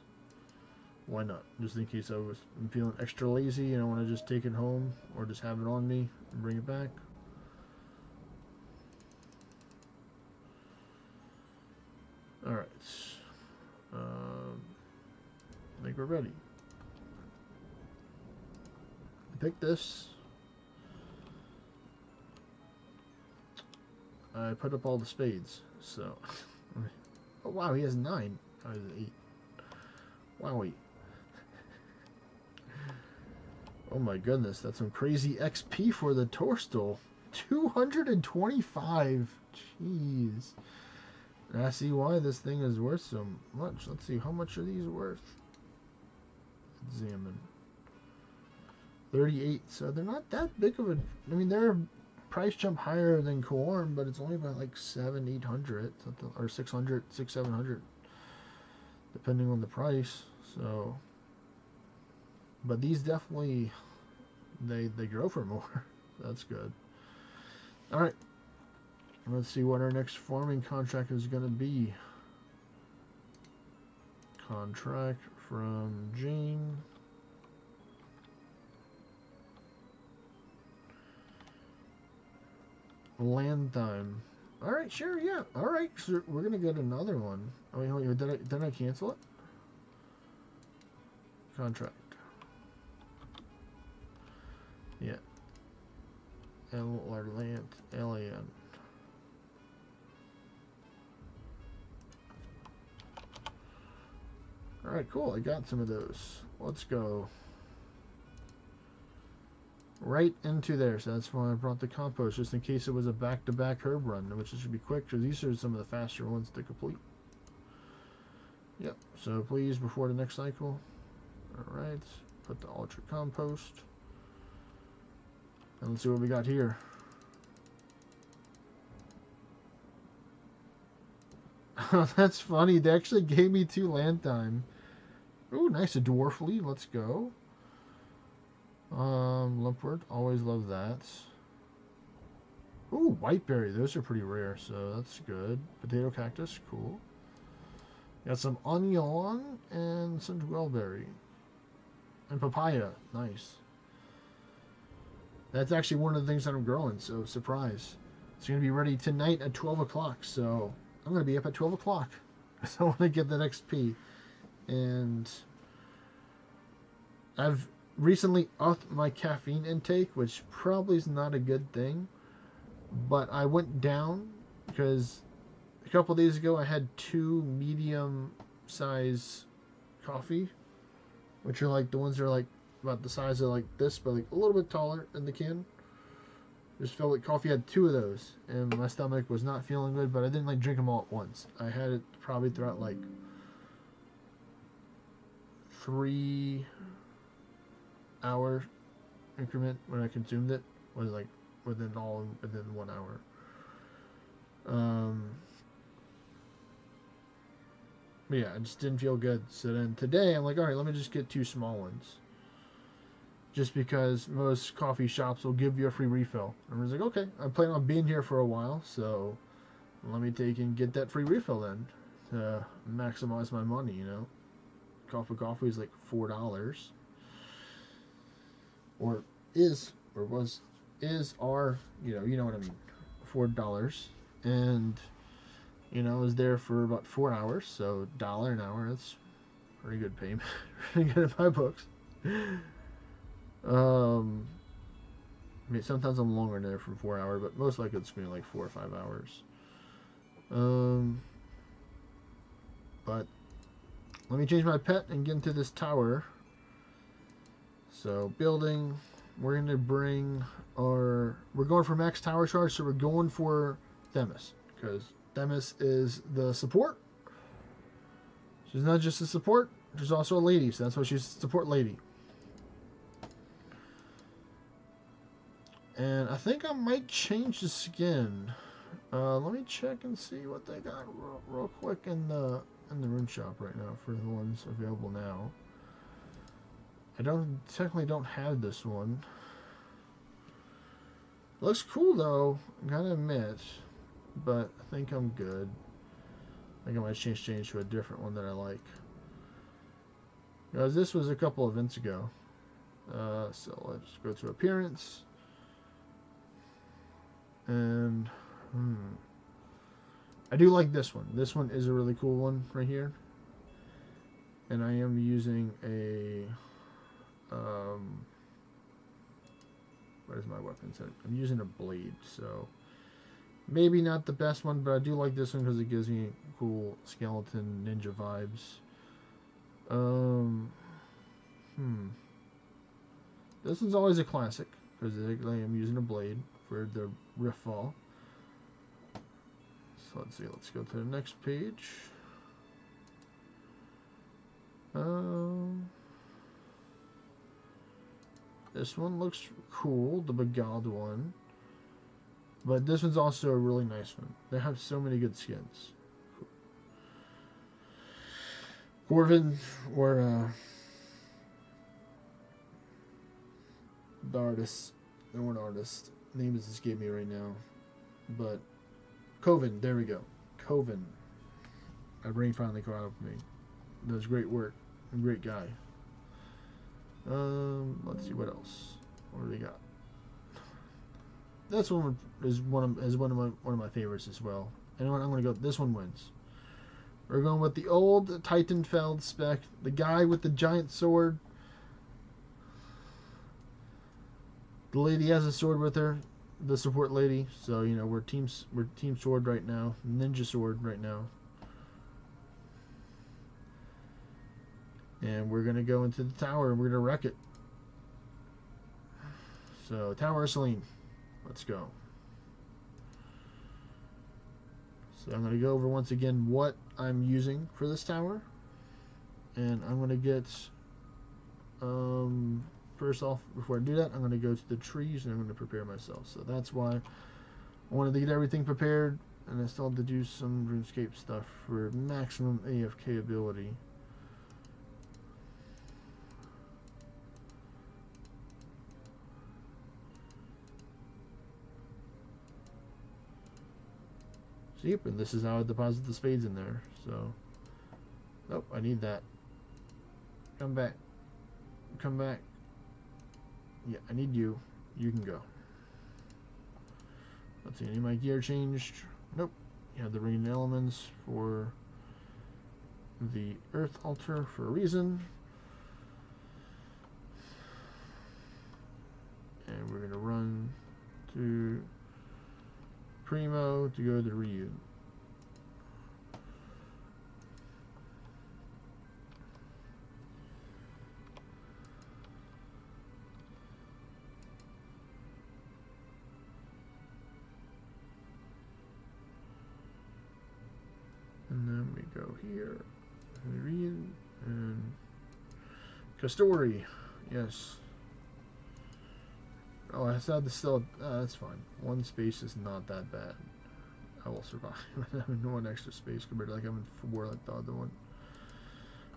why not? Just in case I'm feeling extra lazy and I want to just take it home or just have it on me and bring it back. Alright. I think we're ready. Pick this. I put up all the spades, so... Oh wow, he has 9. I has 8. Wowie. Oh my goodness, that's some crazy XP for the Torstal. 225. Jeez. I see why this thing is worth so much. Let's see, how much are these worth? Examine. 38. So they're not that big of a... I mean, they're a price jump higher than Corn, but it's only about like 700-800, or 600-700, depending on the price. So... But these definitely, they grow for more. That's good. Alright. Let's see what our next farming contract is going to be. Contract from Jane. Land time. Alright, sure, yeah. Alright, so we're going to get another one. Oh, wait, did I cancel it? Contract. Yeah. L-A-N. Alright, cool. I got some of those. Let's go. Right into there. So that's why I brought the compost, just in case it was a back-to-back herb run, which should be quick, because these are some of the faster ones to complete. Yep. So please, before the next cycle. Alright. Put the ultra compost. And let's see what we got here. Oh, that's funny. They actually gave me 2 land time. Ooh, nice. A dwarf lead. Let's go. Lumpwort. Always love that. Ooh, whiteberry. Those are pretty rare, so that's good. Potato cactus. Cool. Got some onion and some dwellberry. And papaya. Nice. That's actually one of the things that I'm growing, so surprise. It's going to be ready tonight at 12 o'clock, so I'm going to be up at 12 o'clock. So I want to get that XP. And I've recently upped my caffeine intake, which probably is not a good thing. But I went down because a couple of days ago I had 2 medium-size coffee, which are like the ones that are like about the size of like this, but like a little bit taller in the can. Just felt like coffee. Had 2 of those, and my stomach was not feeling good, but I didn't like drink them all at once. I had it probably throughout like 3-hour increment when I consumed it. Was like within 1 hour. But yeah, I just didn't feel good. So then today I'm like, all right, let me just get 2 small ones. Just because most coffee shops will give you a free refill. And I was like, okay, I plan on being here for a while, so let me take and get that free refill then to maximize my money, you know. Coffee is like $4. Or are, you know what I mean, $4. And, you know, I was there for about 4 hours, so $1 an hour, that's pretty good payment. Pretty good in my books. I mean, sometimes I'm longer than there for 4 hours, but most likely it's going to be like 4 or 5 hours. But let me change my pet and get into this tower. So building, we're going to bring we're going for max tower charge, so we're going for Themis, because Themis is the support. She's not just a support, she's also a lady, so that's why she's a support lady. And I think I might change the skin. Let me check and see what they got real quick in the rune shop right now for the ones available now. I technically don't have this one. Looks cool though, I gotta admit, but I think I'm good. I think I might change to a different one that I like. Because this was a couple events ago. So let's go to appearance. And I do like this one. This one is a really cool one right here. And I am using a where's my weapon set? I'm using a blade, so maybe not the best one, but I do like this one because it gives me cool skeleton ninja vibes. This one's always a classic because I am using a blade for the rift fall. So let's see. Let's go to the next page. This one looks cool, the Begalled one. But this one's also a really nice one. They have so many good skins. Corvin, or the artist. No one artist. Name is escaping me right now. But Coven, there we go. Coven. My brain finally caught up with me. Does great work. A great guy. Let's see what else. What do we got? This one is one of my favorites as well. And I'm going to go. This one wins. We're going with the old Titanfeld spec. The guy with the giant sword. The lady has a sword with her. The support lady. So you know we're team sword right now. Ninja sword right now. And we're going to go into the tower and we're going to wreck it. So, Tower of Selene. Let's go. So, I'm going to go over once again what I'm using for this tower. And I'm going to get... first off, before I do that, I'm going to go to the trees and I'm going to prepare myself. So, that's why I wanted to get everything prepared. And I still have to do some RuneScape stuff for maximum AFK ability. Yep, and this is how I deposit the spades in there. So, oh, I need that. Come back. Come back. Yeah, I need you. You can go. Let's see, any of my gear changed? Nope. You have the ringing elements for the earth altar for a reason. And we're going to run to Primo to go to Ryu. And then we go here, Ryu, and Kastori. Yes. Oh, I said this still. That's fine. One space is not that bad. I will survive. Having one extra space compared to like having 4 like the other one.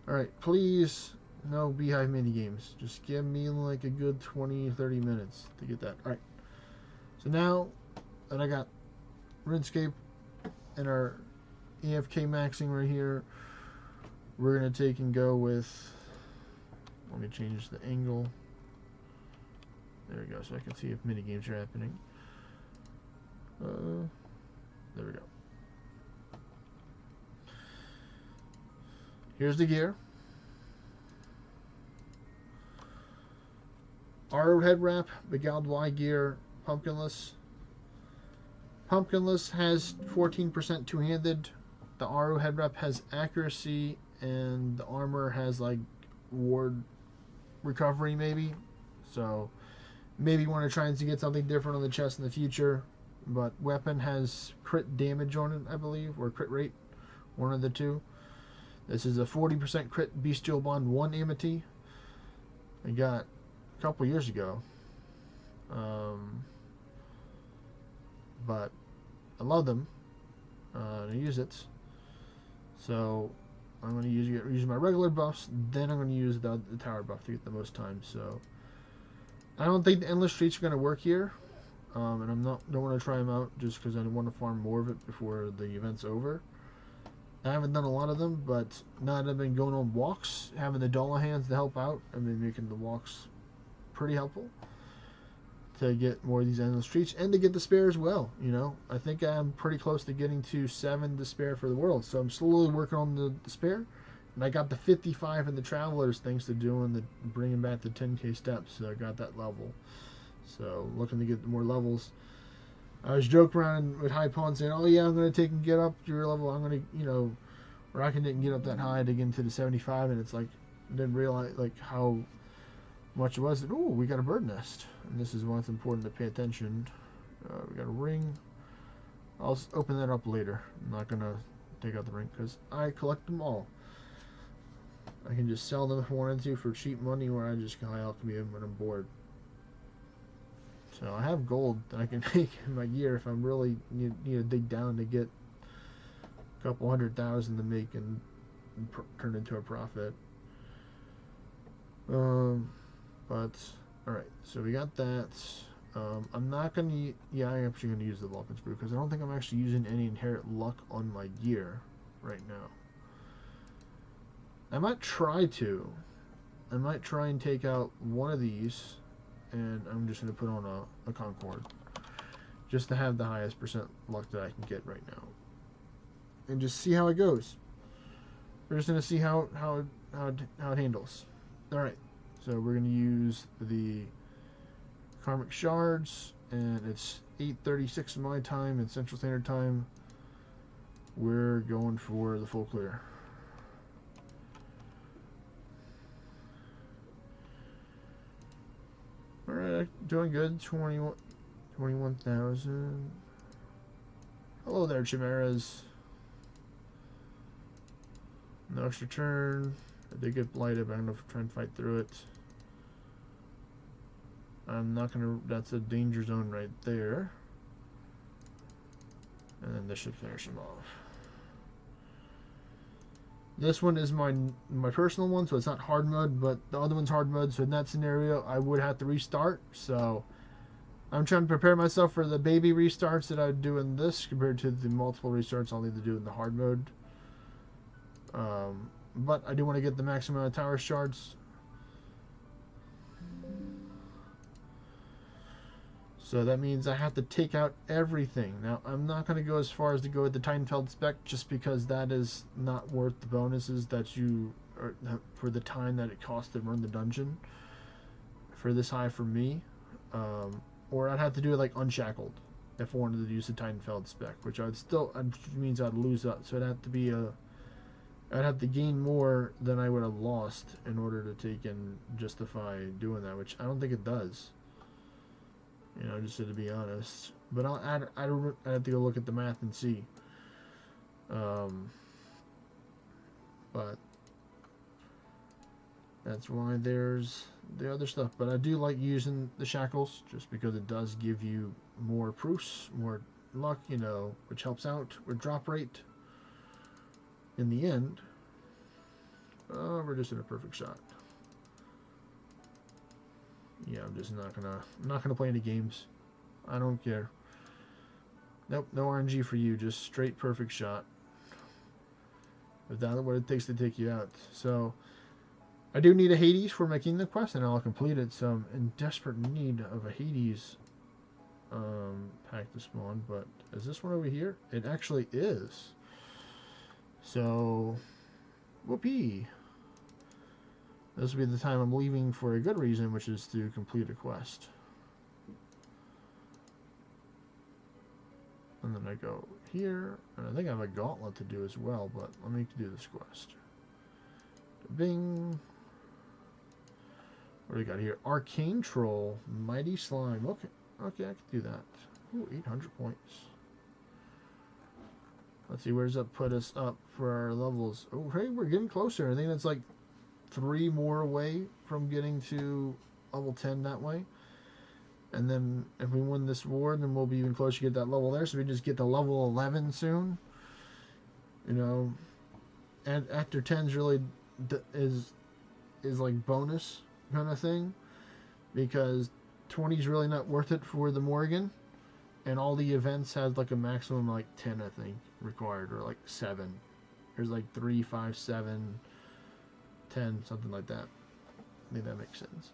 Alright, please. No beehive mini games. Just give me like a good 20-30 minutes to get that. Alright. So now that I got RuneScape and our AFK maxing right here, we're going to take and go with. Let me change the angle. There we go, so I can see if mini games are happening. There we go. Here's the gear. Arrow head wrap, Beguiled Y gear, pumpkinless. Pumpkinless has 14% two-handed. The Arrow head wrap has accuracy, and the armor has like ward recovery maybe. So maybe you want to try and get something different on the chest in the future. But weapon has crit damage on it, I believe, or crit rate, one of the two. This is a 40% crit Bestial Bond 1 Amity. I got a couple years ago. but I love them. I use it. So I'm going to use my regular buffs, then I'm going to use the tower buff to get the most time. So I don't think the endless streets are going to work here, and don't want to try them out just because I want to farm more of it before the event's over. I haven't done a lot of them, but now that I've been going on walks, having the dollar hands to help out, I've been making the walks pretty helpful to get more of these endless streets and to get the spare as well. You know, I think I'm pretty close to getting to 7 to spare for the world, so I'm slowly working on the spare. And I got the 55 in the travelers thanks to doing the bringing back the 10k steps. So I got that level. So looking to get more levels. I was joking around with High Pawn saying, "Oh yeah, I'm gonna take and get up to your level. I'm gonna, you know, Rockin' didn't get up that high to get into the 75, and it's like didn't realize like how much it was. Oh, we got a bird nest, and this is why it's important to pay attention. We got a ring. I'll open that up later. I'm not gonna take out the ring because I collect them all. I can just sell them if I wanted to for cheap money, or I just can high alchemy them when I'm bored. So I have gold that I can make in my gear if I'm really need to dig down to get a couple 100,000 to make and turn into a profit. But alright, so we got that. I'm not gonna. Yeah, I'm actually gonna use the Vulcan Sprue because I don't think I'm actually using any inherent luck on my gear right now. I might try to. I might try and take out one of these, and I'm just gonna put on a Concord, just to have the highest percent luck that I can get right now, and just see how it goes. We're just gonna see how it handles. All right, so we're gonna use the Karmic Shards, and it's 8:36 my time in Central Standard Time. We're going for the full clear. Alright, doing good. 21,000. Hello there, Chimeras. No extra turn. I did get blighted, but I'm going to try and fight through it. I'm not going to... That's a danger zone right there. And then this should finish him off. This one is my personal one, so it's not hard mode, but the other one's hard mode, so in that scenario, I would have to restart. So I'm trying to prepare myself for the baby restarts that I would do in this compared to the multiple restarts I'll need to do in the hard mode. But I do want to get the maximum amount of tower shards. So that means I have to take out everything. Now, I'm not going to go as far as to go with the Titanfeld spec just because that is not worth the bonuses that you... Or for the time that it costs to run the dungeon. For this high for me. Or I'd have to do it like Unshackled if I wanted to use the Titanfeld spec, which I'd still... Which means I'd lose that. So it'd have to be a... I'd have to gain more than I would have lost in order to take and justify doing that, which I don't think it does. You know, just to be honest. But I have to go look at the math and see. But that's why there's the other stuff. But I do like using the shackles just because it does give you more proofs, more luck, you know, which helps out with drop rate. In the end, we're just in a perfect shot. Yeah, I'm just not gonna play any games. I don't care. Nope, no RNG for you. Just straight perfect shot. Without what it takes to take you out. So I do need a Hades for my Kingdom quest, and I'll complete it. So I'm in desperate need of a Hades pack to spawn. But is this one over here? It actually is. So whoopee. This will be the time I'm leaving for a good reason, which is to complete a quest. And then I go here, and I think I have a gauntlet to do as well, but let me do this quest. Bing. What do we got here? Arcane Troll, Mighty Slime. Okay, okay, I can do that. Ooh, 800 points. Let's see, where does that put us up for our levels? Oh, hey, we're getting closer. I think that's like 3 more away from getting to level 10 that way. And then if we win this war, then we'll be even closer to get that level there. So we just get to level 11 soon. You know, and after 10's really is like bonus kind of thing, because 20 is really not worth it for the Morgan, and all the events has like a maximum like 10 I think required, or like 7. There's like 3, 5, 7, 10, something like that. I think that makes sense.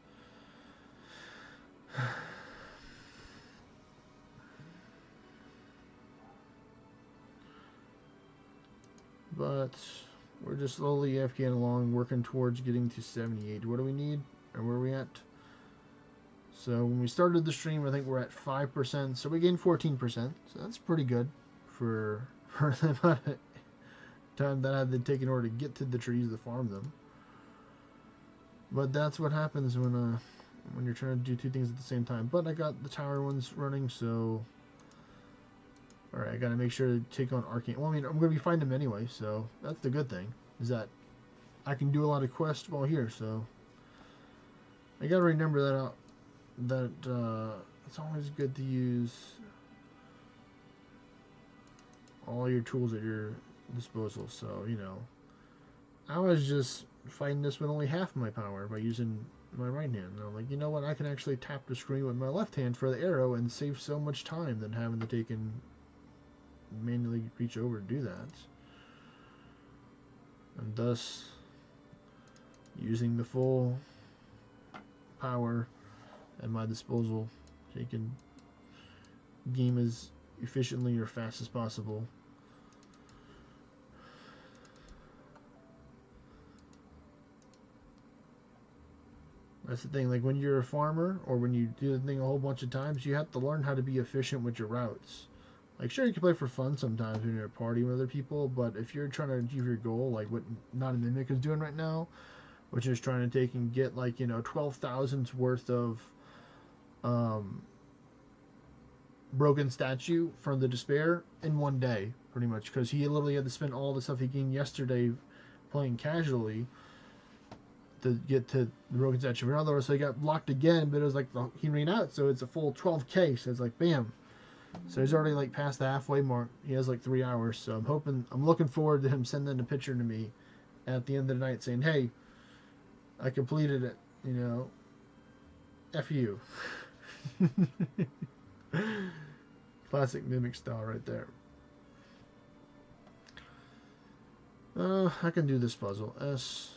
But we're just slowly AFKing along, working towards getting to 78. What do we need? And where are we at? So when we started the stream, I think we're at 5%. So we gained 14%. So that's pretty good for the amount of time that I had to take in order to get to the trees to farm them. But that's what happens when you're trying to do two things at the same time. But I got the tower ones running, so alright, I gotta make sure to take on Arcane. Well, I mean, I'm gonna be fighting them anyway, so that's the good thing, is that I can do a lot of quests while here, so I gotta remember that it's always good to use all your tools at your disposal. So, you know, I was just fighting this with only half my power by using my right hand. And I'm like, you know what, I can actually tap the screen with my left hand for the arrow and save so much time than having to take and manually reach over to do that. And thus using the full power at my disposal, so you can game as efficiently or fast as possible. That's the thing, like when you're a farmer or when you do the thing a whole bunch of times, you have to learn how to be efficient with your routes. Like, sure, you can play for fun sometimes when you're a party with other people, but if you're trying to achieve your goal, like what Not a Mimic is doing right now, which is trying to take and get, like, you know, 12,000's worth of broken statue from the Despair in one day, pretty much, because he literally had to spend all the stuff he gained yesterday playing casually to get to the broken statue. In other words, so he got blocked again, but it was like he ran out, so it's a full 12k. So it's like bam. So he's already like past the halfway mark. He has like 3 hours. So I'm looking forward to him sending a picture to me at the end of the night saying, "Hey, I completed it. You know, F you." Classic Mimic style right there. I can do this puzzle. S,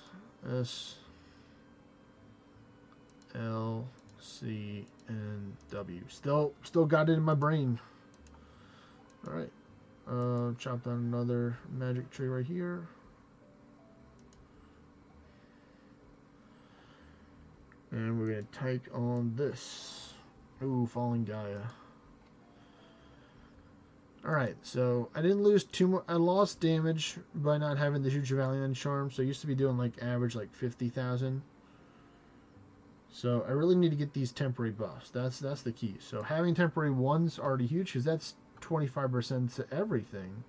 L, C, and W. Still got it in my brain. Alright. Chop down another magic tree right here. And we're going to take on this. Ooh, Falling Gaia. Alright, so I didn't lose too much. I lost damage by not having the huge Valiant charm. So I used to be doing like average like 50,000. So I really need to get these temporary buffs. That's the key. So having temporary ones already huge, because that's 25% to everything.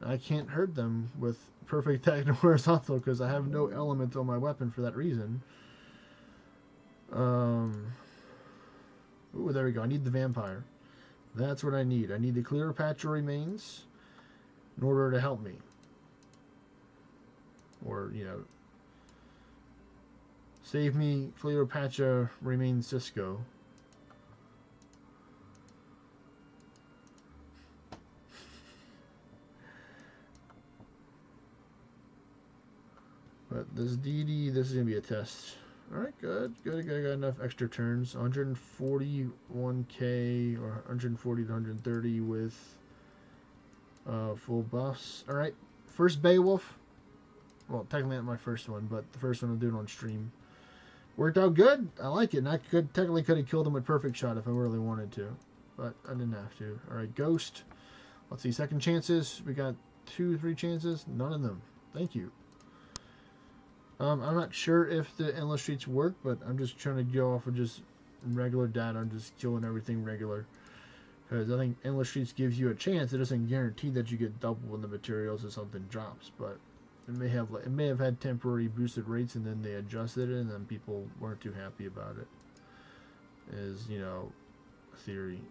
I can't hurt them with perfect attack and horizontal because I have no element on my weapon for that reason. Ooh, there we go. I need the vampire. That's what I need. I need the Cleopatra remains in order to help me. Or, you know, save me, Cleopatra remains Cisco. But this DD, this is going to be a test. Alright, good. I got enough extra turns. 141k or 140 to 130 with full buffs. Alright, first Beowulf. Well, technically not my first one, but the first one I'm doing on stream. Worked out good. I like it. And I technically could have killed him with perfect shot if I really wanted to. But I didn't have to. Alright, Ghost. Let's see, second chances. We got 2, 3 chances. None of them. Thank you. I'm not sure if the endless streets work, but I'm just trying to go off of just regular data. I'm just killing everything regular. Because I think endless streets gives you a chance. It doesn't guarantee that you get double when the materials or something drops, but it may have had temporary boosted rates and then they adjusted it and then people weren't too happy about it. You know, theory.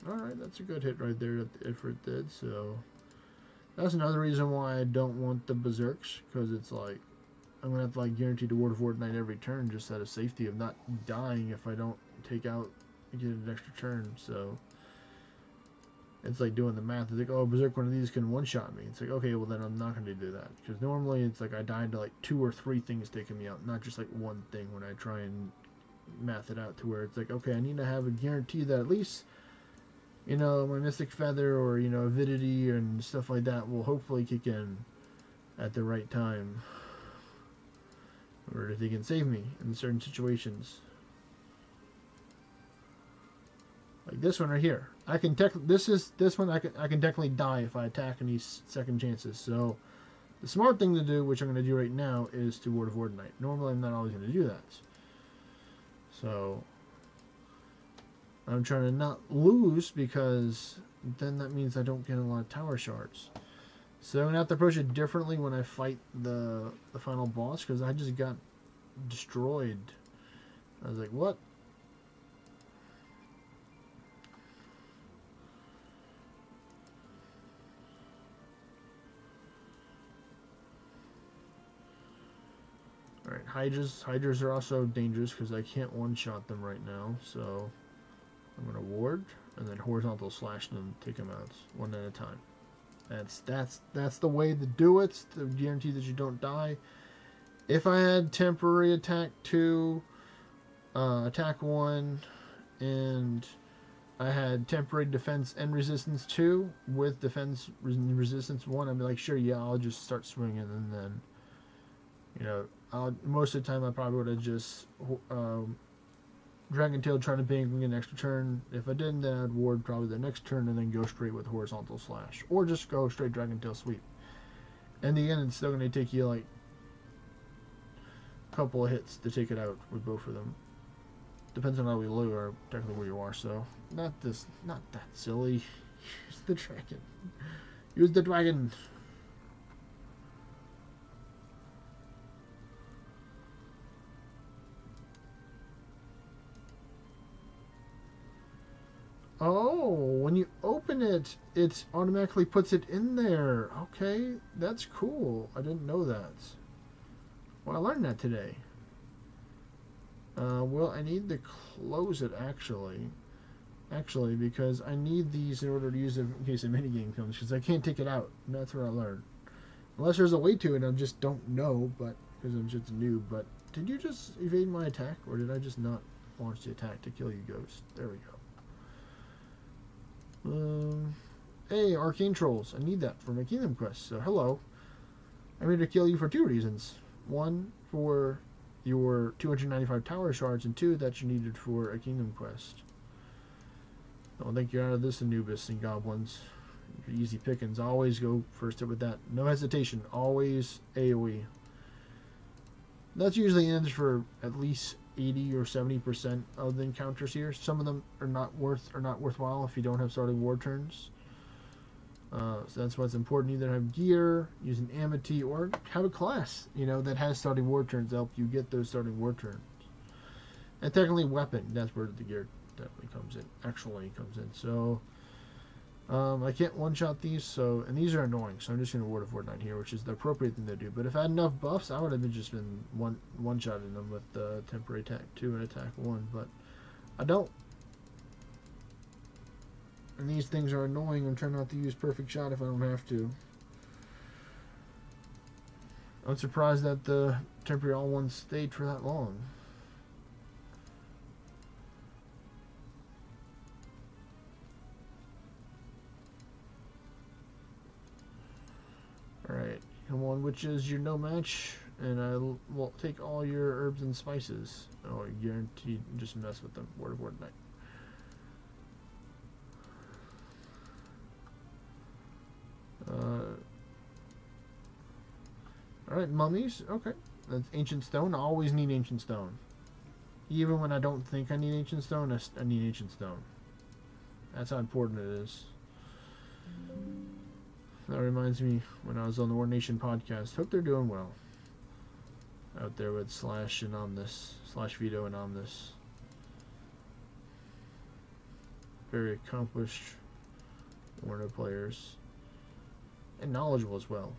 Alright, that's a good hit right there that the Ifrit did, so that's another reason why I don't want the Berserks, because it's like I'm gonna have to like guarantee the Ward of Fortnite every turn just out of safety of not dying if I don't take out and get an extra turn. So it's like doing the math. It's like, oh, Berserk one of these can one-shot me. It's like, okay, well then I'm not gonna do that, because normally it's like I died to like 2 or 3 things taking me out, not just like one thing when I try and math it out to where it's like, okay, I need to have a guarantee that at least, you know, my Mystic Feather or, you know, Avidity and stuff like that will hopefully kick in at the right time, or if they can save me in certain situations. Like this one right here, I can this one I can technically die if I attack in these second chances. So the smart thing to do, which I'm going to do right now, is to Ward of Ordinite. Normally I'm not always going to do that. So I'm trying to not lose, because then that means I don't get a lot of tower shards. So I'm going to have to approach it differently when I fight the final boss, because I just got destroyed. I was like, what? Alright, Hydras are also dangerous because I can't one-shot them right now, so I'm going to ward, and then horizontal slash them, take them out, one at a time. That's the way to do it, to guarantee that you don't die. If I had temporary attack 2, attack 1, and I had temporary defense and resistance 2 with defense resistance 1, I'd be like, sure, yeah, I'll just start swinging, and then, you know, most of the time I probably would have just Dragon Tail trying to bank an extra turn. If I didn't, then I'd ward probably the next turn and then go straight with horizontal slash, or just go straight Dragon Tail sweep. In the end, it's still going to take you like a couple of hits to take it out with both of them. Depends on how we low or technically where you are. So not that silly. Use the dragon. Use the dragon. Oh, when you open it, it automatically puts it in there. Okay, that's cool. I didn't know that. Well, I learned that today. Well, I need to close it, actually. Because I need these in order to use it in case a minigame comes, because I can't take it out. And that's what I learned. Unless there's a way to it, I just don't know, but because I'm just a noob. But did you just evade my attack, or did I just not launch the attack to kill you, Ghost? There we go. Hey, Arcane Trolls. I need that for my Kingdom Quest. So, hello. I'm here to kill you for 2 reasons. 1, for your 295 tower shards, and 2, that you needed for a Kingdom Quest. I don't think you're out of this, Anubis and Goblins. Easy pickings. Always go first hit with that. No hesitation. Always AoE. That's usually ends for at least 80 or 70% of the encounters here. Some of them are not worthwhile if you don't have starting war turns. So that's why it's important. Either have gear, use an amity, or have a class, you know, that has starting war turns to help you get those starting war turns. And technically weapon, that's where the gear definitely comes in. Actually comes in. So I can't one-shot these, so, and these are annoying, so I'm just going to Ward of Fortnite here, which is the appropriate thing to do. But if I had enough buffs, I would have just been one-shotting them with the temporary attack 2 and attack 1, but I don't. And these things are annoying. I'm trying not to use perfect shot if I don't have to. I'm surprised that the temporary all ones stayed for that long. Alright, come on, witches, you're no match, and I will take all your herbs and spices. Oh, I guarantee just mess with them. Word of Fortnite. Alright, mummies. Okay. That's ancient stone. I always need ancient stone. Even when I don't think I need Ancient Stone, I need Ancient Stone. That's how important it is. That reminds me when I was on the War Nation podcast. Hope they're doing well out there with Slash and Omnis, Slash Vito and Omnis. Very accomplished ORNA players and knowledgeable as well.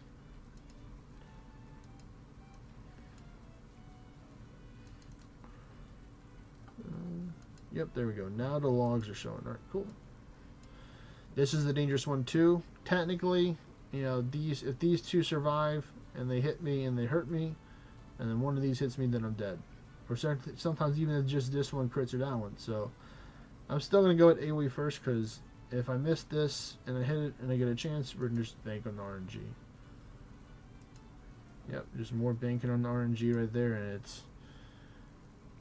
Yep, there we go. Now the logs are showing. All right, cool. This is the dangerous one too. Technically, you know, if these two survive and they hit me and they hurt me, and then one of these hits me, then I'm dead. Or sometimes even if just this one crits or that one. So I'm still gonna go at AoE first because if I miss this and I hit it and I get a chance, we're gonna just bank on the RNG. Yep, just more banking on the RNG right there, and it's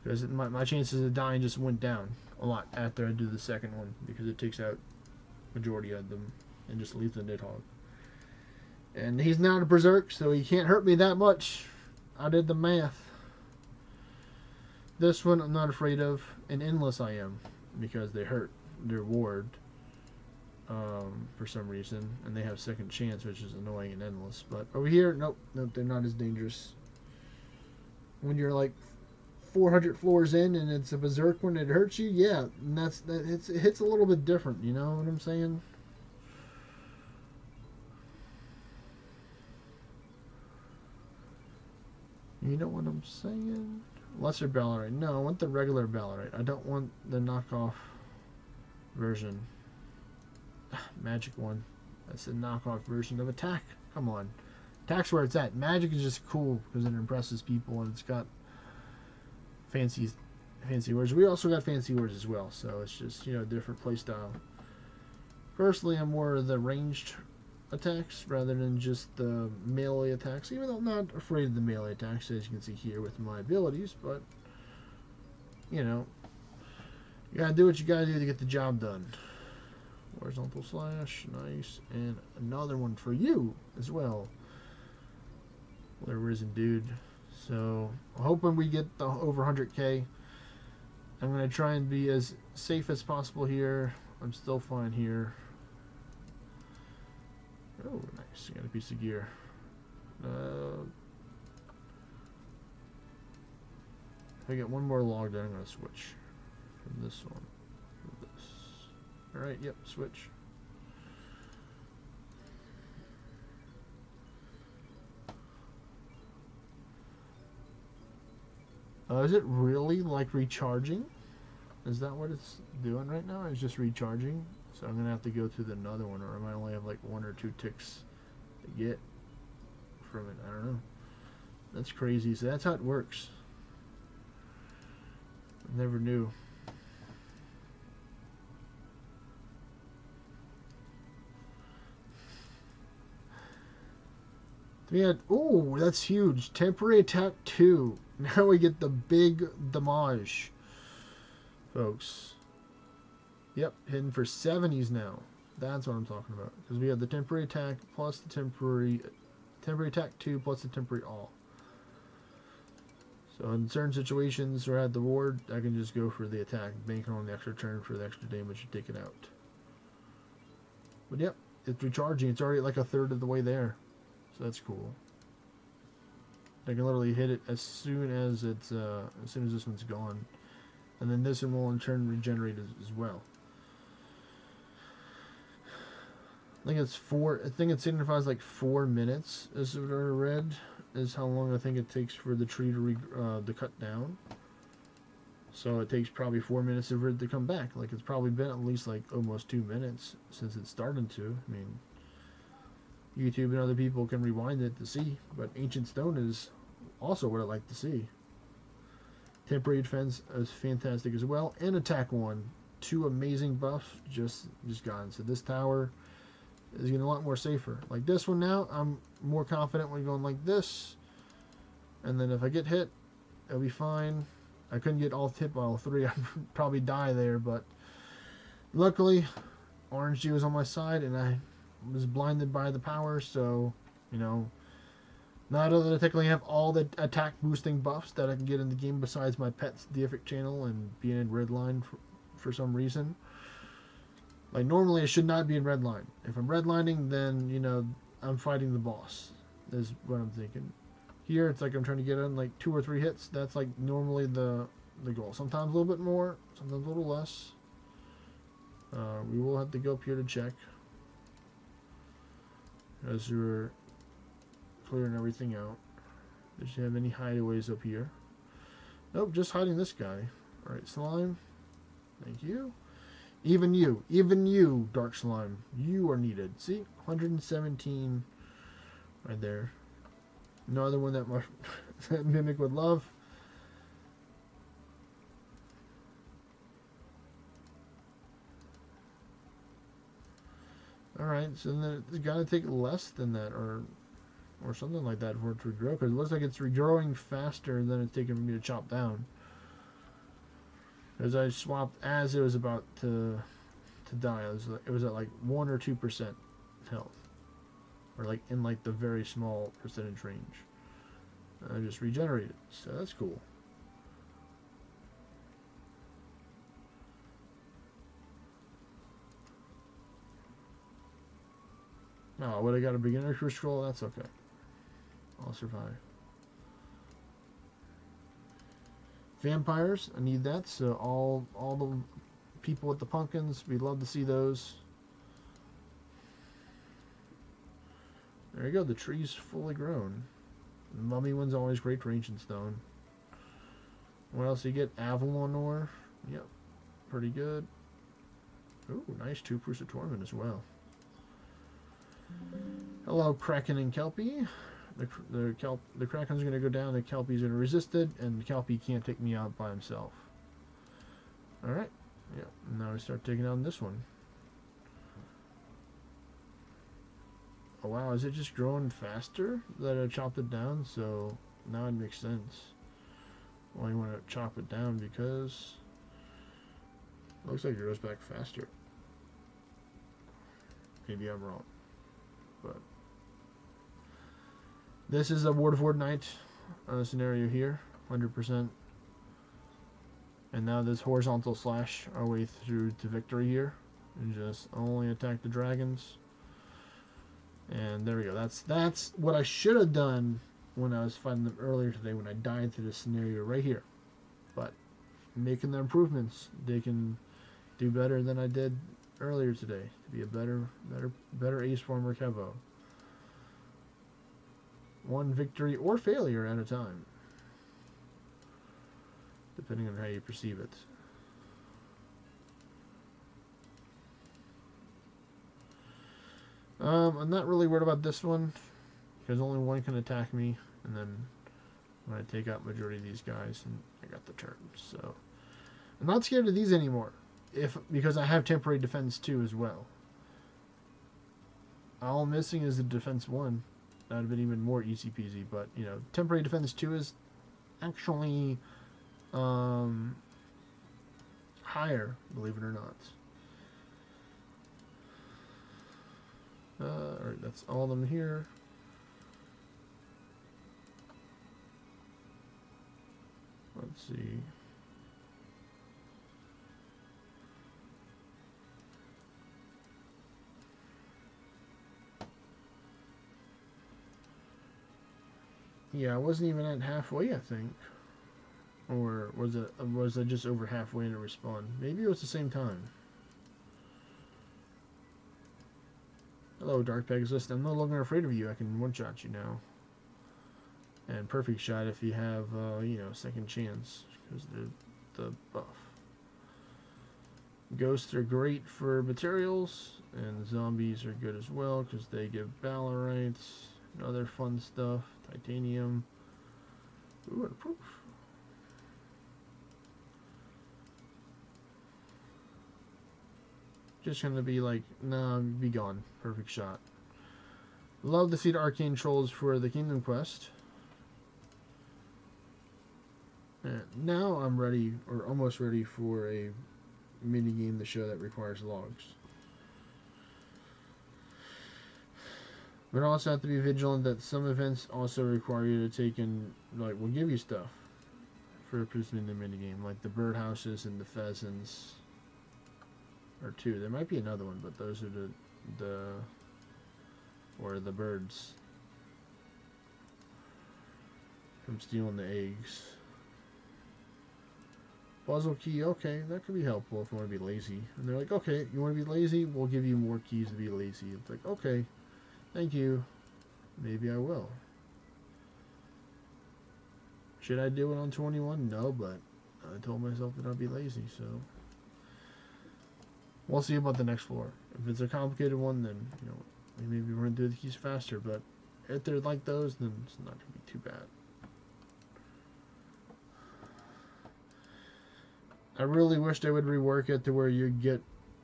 because my chances of dying just went down a lot after I do the second one because it takes out majority of them and just leaves the Nidhogg. And he's not a berserk, so he can't hurt me that much. I did the math. This one I'm not afraid of, and Endless I am because they hurt their ward for some reason, and they have second chance, which is annoying and Endless. But over here, nope, they're not as dangerous. When you're like 400 floors in and it's a berserk one, it hurts you, yeah, and it hits a little bit different, you know what I'm saying? You know what I'm saying? Lesser Ballerite. No, I want the regular Ballerite. I don't want the knockoff version. Magic one. That's the knockoff version of Attack. Come on. Attack's where it's at. Magic is just cool because it impresses people and it's got fancy words. We also got fancy words as well, so it's just, you know, different play style. Personally, I'm more of the ranged attacks rather than just the melee attacks, even though I'm not afraid of the melee attacks, as you can see here with my abilities, but you know, you gotta do what you gotta do to get the job done. Horizontal slash, nice, and another one for you as well. Whatever isn't, dude. So hoping we get the over 100k. I'm gonna try and be as safe as possible here. I'm still fine here. Oh, nice. Got a piece of gear. If I get one more log, then I'm gonna switch from this one to this. Alright, yep, switch. Is it really like recharging? Is that what it's doing right now? It's just recharging? So I'm gonna have to go to another one, or I might only have like 1 or 2 ticks to get from it. I don't know. That's crazy. So that's how it works. I never knew. We had, oh, that's huge. Temporary attack 2. Now we get the big damage, folks. Yep, hitting for 70s now. That's what I'm talking about. Because we have the temporary attack plus the temporary attack 2 plus the temporary all. So in certain situations where I had the ward, I can just go for the attack, banking on the extra turn for the extra damage to take it out. But yep, it's recharging. It's already like a third of the way there. So that's cool. I can literally hit it as soon as it's as soon as this one's gone, and then this one will in turn regenerate as well. I think it's 4. I think it signifies like 4 minutes. Is what I read is how long I think it takes for the tree to cut down. So it takes probably 4 minutes for it to come back. Like it's probably been at least like almost 2 minutes since it's started to. I mean, YouTube and other people can rewind it to see, but Ancient Stone is also what I like to see. Temporary defense is fantastic as well, and attack 1. 2 amazing buffs just gone. So this tower is getting a lot more safer. Like this one now, I'm more confident when going like this, and then if I get hit, it'll be fine. I couldn't get all hit by all 3. I'd probably die there, but luckily, RNG was on my side, and I was blinded by the power, so, you know, Not that I technically have all the attack boosting buffs that I can get in the game besides my pet's deific channel and being in red line for some reason. Like normally I should not be in red line. If I'm redlining, then you know I'm fighting the boss. Is what I'm thinking. Here it's like I'm trying to get in like 2 or 3 hits. That's like normally the goal. Sometimes a little bit more, sometimes a little less. We will have to go up here to check as we're clearing everything out. Does you have any hideaways up here? Nope, just hiding this guy. Alright, slime. Thank you. Even you, dark slime. You are needed. See? 117 right there. Another one that, that Mimic would love. Alright, so then it's got to take less than that, or something like that for it to regrow, because it looks like it's regrowing faster than it's taking for me to chop down. As I swapped as it was about to die, it was at like 1 or 2% health, or like in like the very small percentage range. And I just regenerated, so that's cool. Oh, would I got a beginner cruise scroll? That's okay. I'll survive. Vampires, I need that. So all the people with the pumpkins, we'd love to see those. There you go. The tree's fully grown. The mummy one's always great for ancient stone. What else do you get? Avalon ore. Yep, pretty good. Ooh, nice 2 Proofs of Torment as well. Hello, Kraken and Kelpie. The Kraken's going to go down, the Kelpie's going to resist it, and the Kelpie can't take me out by himself. Alright, yeah, now we start taking on this one. Oh wow, is it just growing faster that I chopped it down? So now it makes sense. Well, you want to chop it down because it looks like it grows back faster. Maybe I'm wrong, but this is a Ward of Ward Knight scenario here, 100%. And now this horizontal slash our way through to victory here, and just only attack the dragons. And there we go. That's what I should have done when I was fighting them earlier today when I died to this scenario right here. But making the improvements, they can do better than I did earlier today to be a better ace farmer Kevo. One victory or failure at a time, depending on how you perceive it. I'm not really worried about this one because only one can attack me, and then when I take out majority of these guys, and I got the turn. So I'm not scared of these anymore, because I have temporary defense 2 as well. All I'm missing is the defense 1. That would have been even more easy peasy, but you know, temporary defense 2 is actually higher, believe it or not. Alright, that's all of them here. Let's see. Yeah, I wasn't even at halfway, I think. Or was it just over halfway to respawn? Maybe it was the same time. Hello, Dark Pegasus. I'm no longer afraid of you. I can one-shot you now. And perfect shot if you have, you know, second chance, because the buff. Ghosts are great for materials, and zombies are good as well, because they give Valorites and other fun stuff. Titanium. Ooh, and a proof. Just gonna be like, nah, be gone. Perfect shot. Love to see the arcane trolls for the Kingdom Quest. And now I'm ready, or almost ready, for a mini game to show that requires logs. But also have to be vigilant that some events also require you to take in, like, will give you stuff for participating in the minigame, like the birdhouses and the pheasants. Or two. There might be another one, but those are the birds from stealing the eggs. Puzzle key, okay, that could be helpful if you want to be lazy. And they're like, okay, you want to be lazy? We'll give you more keys to be lazy. It's like, okay, thank you. Maybe I will. Should I do it on 21? No, but I told myself that I'd be lazy, so we'll see about the next floor. If it's a complicated one, then, you know, maybe run through the keys faster, but if they're like those, then it's not going to be too bad. I really wish they would rework it to where you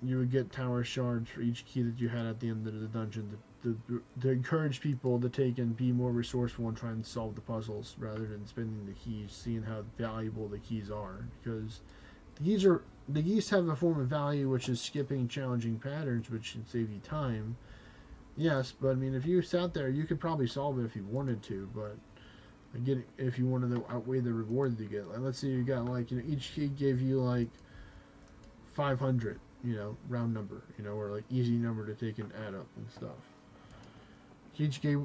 would get tower shards for each key that you had at the end of the dungeon to encourage people to take and be more resourceful and try and solve the puzzles rather than spending the keys, seeing how valuable the keys are. Because the keys have a form of value, which is skipping challenging patterns, which can save you time. Yes, but I mean, if you sat there, you could probably solve it if you wanted to, but again, if you wanted to outweigh the reward that you get, like let's say you got, like, you know, each key gave you like 500, you know, round number, you know, or like easy number to take and add up and stuff. Each key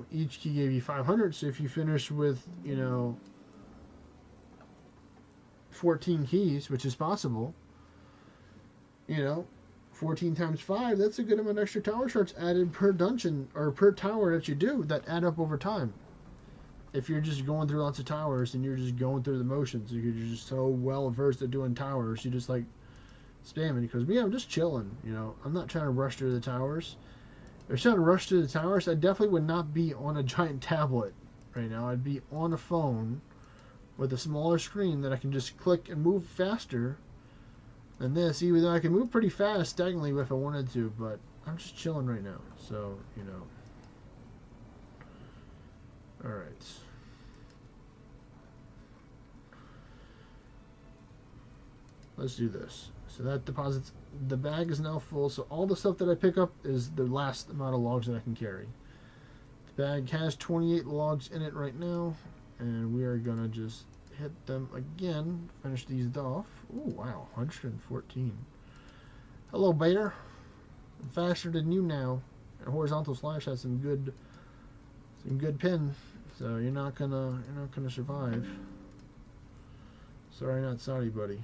gave you 500, so if you finish with, you know, 14 keys, which is possible, you know, 14 times 5, that's a good amount of extra tower shards added per dungeon or per tower that you do that add up over time. If you're just going through lots of towers and you're just going through the motions, you're just so well versed at doing towers, you just like spamming. Because me, I'm just chilling, you know. I'm not trying to rush through the towers. If I was trying to rush through the towers, I definitely would not be on a giant tablet right now. I'd be on a phone with a smaller screen that I can just click and move faster than this. Even though I can move pretty fast stagnantly if I wanted to, but I'm just chilling right now. So, you know. Alright. Let's do this. So that deposits, the bag is now full, so all the stuff that I pick up is the last amount of logs that I can carry. The bag has 28 logs in it right now, and we are gonna just hit them again, finish these off. Ooh, wow, 114. Hello, bear. I'm faster than you now. And horizontal slash has some good pin, so you're not gonna survive. Sorry, not sorry, buddy.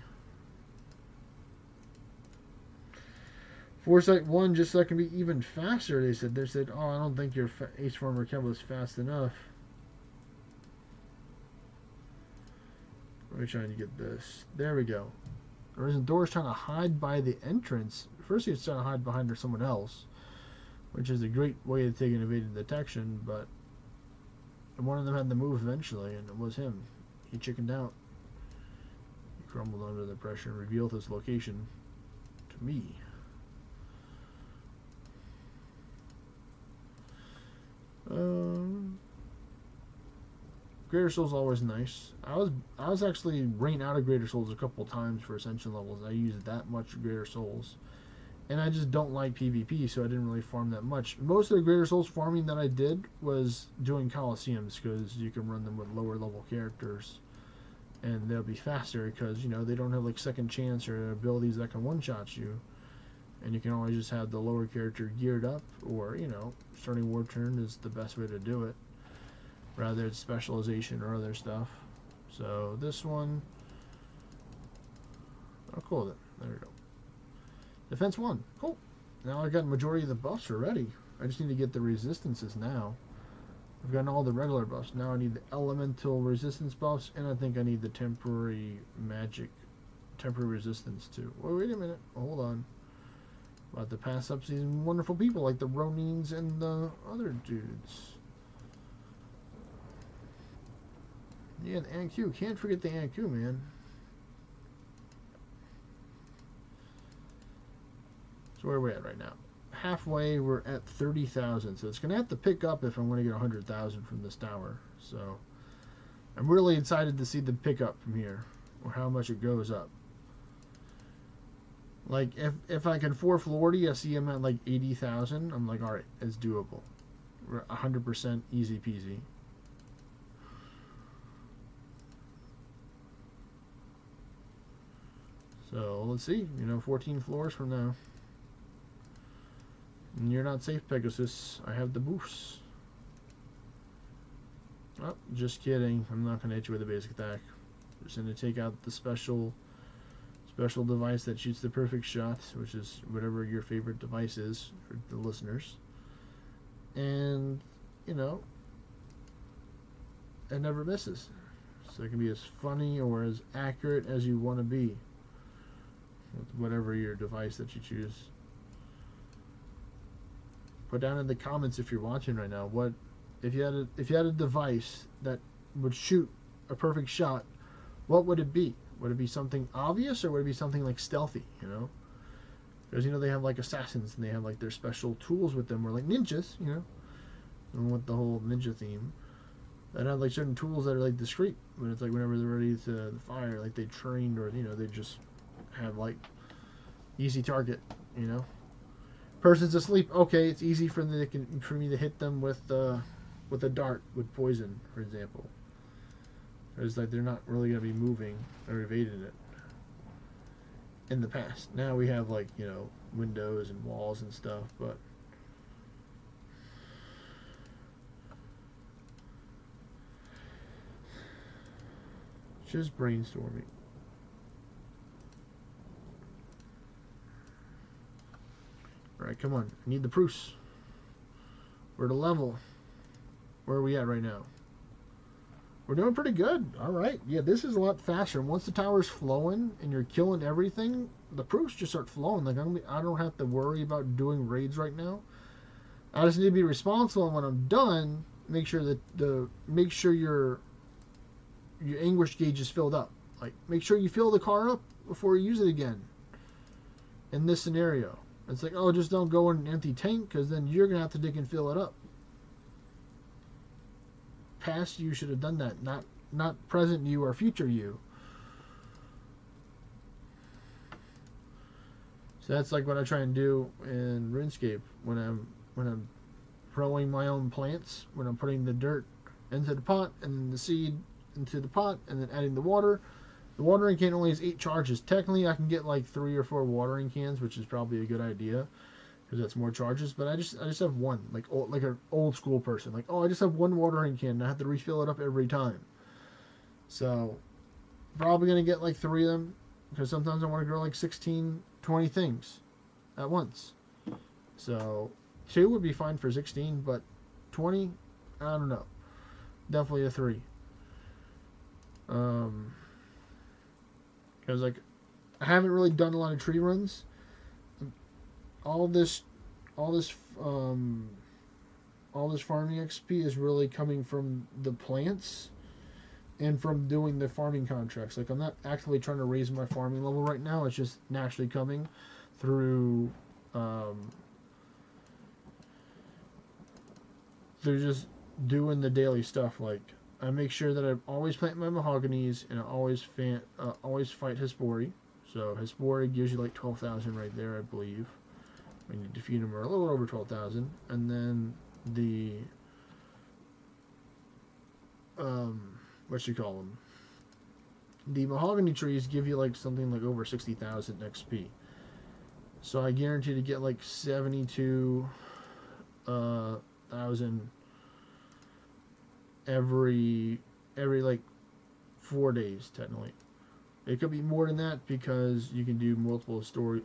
Foresight 1, just so I can be even faster, they said. They said, oh, I don't think your Ace Farmer Kemba is fast enough. Let me try to get this. There we go. The reason Dora's trying to hide by the entrance. First, he was trying to hide behind someone else, which is a great way to take an evaded detection, but one of them had to move eventually, and it was him. He chickened out. He crumbled under the pressure and revealed his location to me. Greater Soul's always nice. I was actually rained out of Greater Souls a couple times for Ascension levels. I used that much Greater Souls. And I just don't like PvP, so I didn't really farm that much. Most of the Greater Souls farming that I did was doing Coliseums, because you can run them with lower level characters. And they'll be faster, because, you know, they don't have like second chance or abilities that can one-shot you. And you can always just have the lower character geared up, or, you know, starting war turn is the best way to do it. Rather it's specialization or other stuff. So this one, oh cool, there we go. Defense 1, cool. Now I got majority of the buffs already. I just need to get the resistances now. I've gotten all the regular buffs. Now I need the elemental resistance buffs, and I think I need the temporary resistance too. Well, wait a minute, hold on. About to pass up these wonderful people like the Ronins and the other dudes. Yeah, the ANQ. Can't forget the ANQ, man. So where are we at right now? Halfway, we're at 30,000. So it's going to have to pick up if I'm going to get 100,000 from this tower. So I'm really excited to see the pickup from here, or how much it goes up. Like, if I can 4 Florida, I see I'm at like 80,000. I'm like, alright, it's doable. 100% easy peasy. So let's see, 14 floors from now. And you're not safe, Pegasus. I have the boost. Oh, just kidding. I'm not going to hit you with a basic attack. Just going to take out the special device that shoots the perfect shot, which is whatever your favorite device is for the listeners. And, it never misses. So it can be as funny or as accurate as you want to be with whatever your device that you choose. Put down in the comments if you're watching right now, what if you had a device that would shoot a perfect shot, what would it be? Would it be something obvious, or would it be something like stealthy, Because, they have like assassins and they have like their special tools with them, or like ninjas, and with the whole ninja theme, that have like certain tools that are like discreet, but it's like whenever they're ready to fire, like they trained, or, they just have like easy target, Person's asleep, okay, it's easy for me to hit them with a dart, with poison, for example. It's like they're not really going to be moving or evading it. In the past. Now we have like, windows and walls and stuff, but just brainstorming. Alright, come on. I need the proofs. We're at a level. Where are we at right now? We're doing pretty good. Alright. Yeah, this is a lot faster. Once the tower's flowing and you're killing everything, the proofs just start flowing. Like, I don't have to worry about doing raids right now. I just need to be responsible, and when I'm done, make sure that your anguish gauge is filled up. Like, make sure you fill the car up before you use it again. In this scenario. It's like, oh, just don't go in an empty tank, because then you're going to have to dig and fill it up. Past you should have done that, not present you or future you. So that's like what I try and do in RuneScape when I'm growing my own plants, when I'm putting the dirt into the pot and then the seed into the pot and then adding the water. The watering can only has 8 charges. Technically, I can get like 3 or 4 watering cans, which is probably a good idea because that's more charges. But I just have one, like an old school person. Like, oh, I just have one watering can and I have to refill it up every time. So probably gonna get like 3 of them because sometimes I want to grow like 16, 20 things at once. So 2 would be fine for 16, but 20, I don't know. Definitely a 3. Because like I haven't really done a lot of tree runs. All this farming XP is really coming from the plants and from doing the farming contracts. Like, I'm not actively trying to raise my farming level right now. It's just naturally coming through just doing the daily stuff. Like, I make sure that I always plant my mahoganies, and I always fight Hespori. So Hespori gives you like 12,000 right there, I believe. When you defeat them, or a little over 12,000. And then the the mahogany trees give you like something like over 60,000 XP. So I guarantee to get like 72,000 every like 4 days technically. It could be more than that because you can do multiple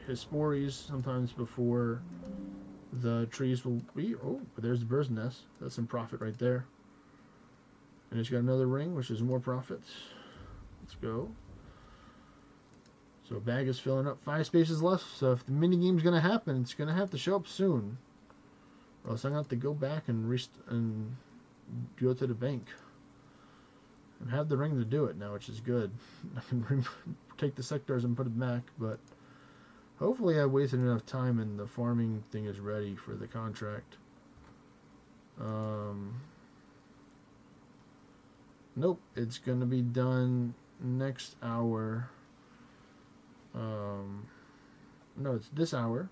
Hespories sometimes before the trees will be. Oh, but there's the bird's nest. That's some profit right there. And it's got another ring, which is more profit. Let's go. So bag is filling up. 5 spaces left. So if the mini game's gonna happen, it's gonna have to show up soon. Or else I'm gonna have to go back and go to the bank. And have the ring to do it now, which is good. I can take the sectors and put it back, but hopefully I wasted enough time and the farming thing is ready for the contract. Nope, it's going to be done next hour. No, it's this hour.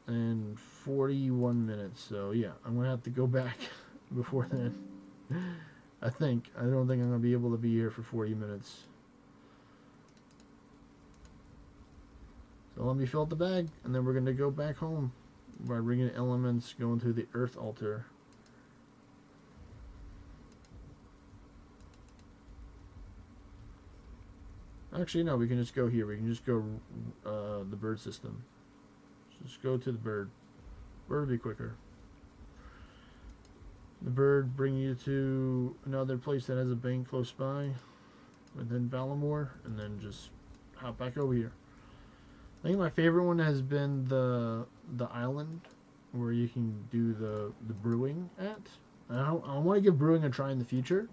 and 41 minutes. So yeah, I'm gonna have to go back before then. I don't think I'm gonna be able to be here for 40 minutes. So let me fill up the bag, and then we're gonna go back home by bringing elements, going to the Earth altar. Actually, no, we can just go here. We can just go the bird system. Just go to the bird. Bird will be quicker. The bird bring you to another place that has a bank close by within Valamore, and then just hop back over here. I think my favorite one has been the island where you can do the brewing at. I want to give brewing a try in the future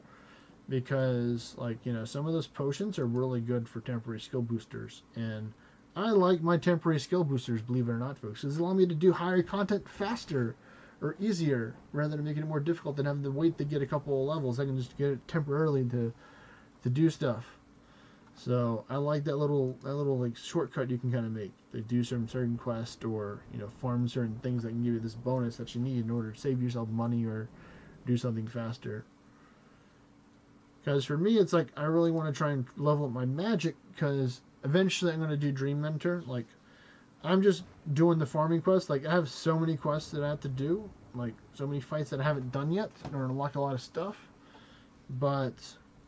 because, like, you know, some of those potions are really good for temporary skill boosters, and I like my temporary skill boosters, believe it or not, folks, because it allows me to do higher content faster or easier rather than making it more difficult than having to wait to get a couple of levels. I can just get it temporarily to do stuff. So I like that little like shortcut you can kind of make to do some certain quest, or, you know, farm certain things that can give you this bonus that you need in order to save yourself money or do something faster. Because for me, it's like I really want to try and level up my magic, because eventually I'm going to do Dream Mentor. Like, I'm just doing the farming quest. Like, I have so many quests that I have to do, like so many fights that I haven't done yet in order to unlock a lot of stuff. But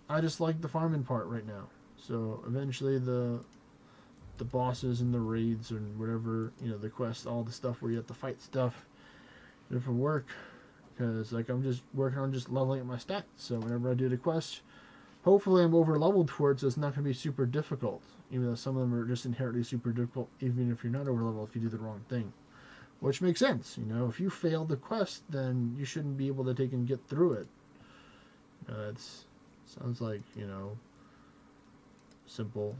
I just like the farming part right now. So eventually the bosses and the raids and whatever, you know, the quests, all the stuff where you have to fight stuff, different work. Because, like, I'm just working on just leveling up my stats. So whenever I do the quest, hopefully I'm over leveled for it, so it's not going to be super difficult. Even though some of them are just inherently super difficult, even if you're not over leveled, if you do the wrong thing. Which makes sense, you know. If you fail the quest, then you shouldn't be able to take and get through it. Sounds like, you know, simple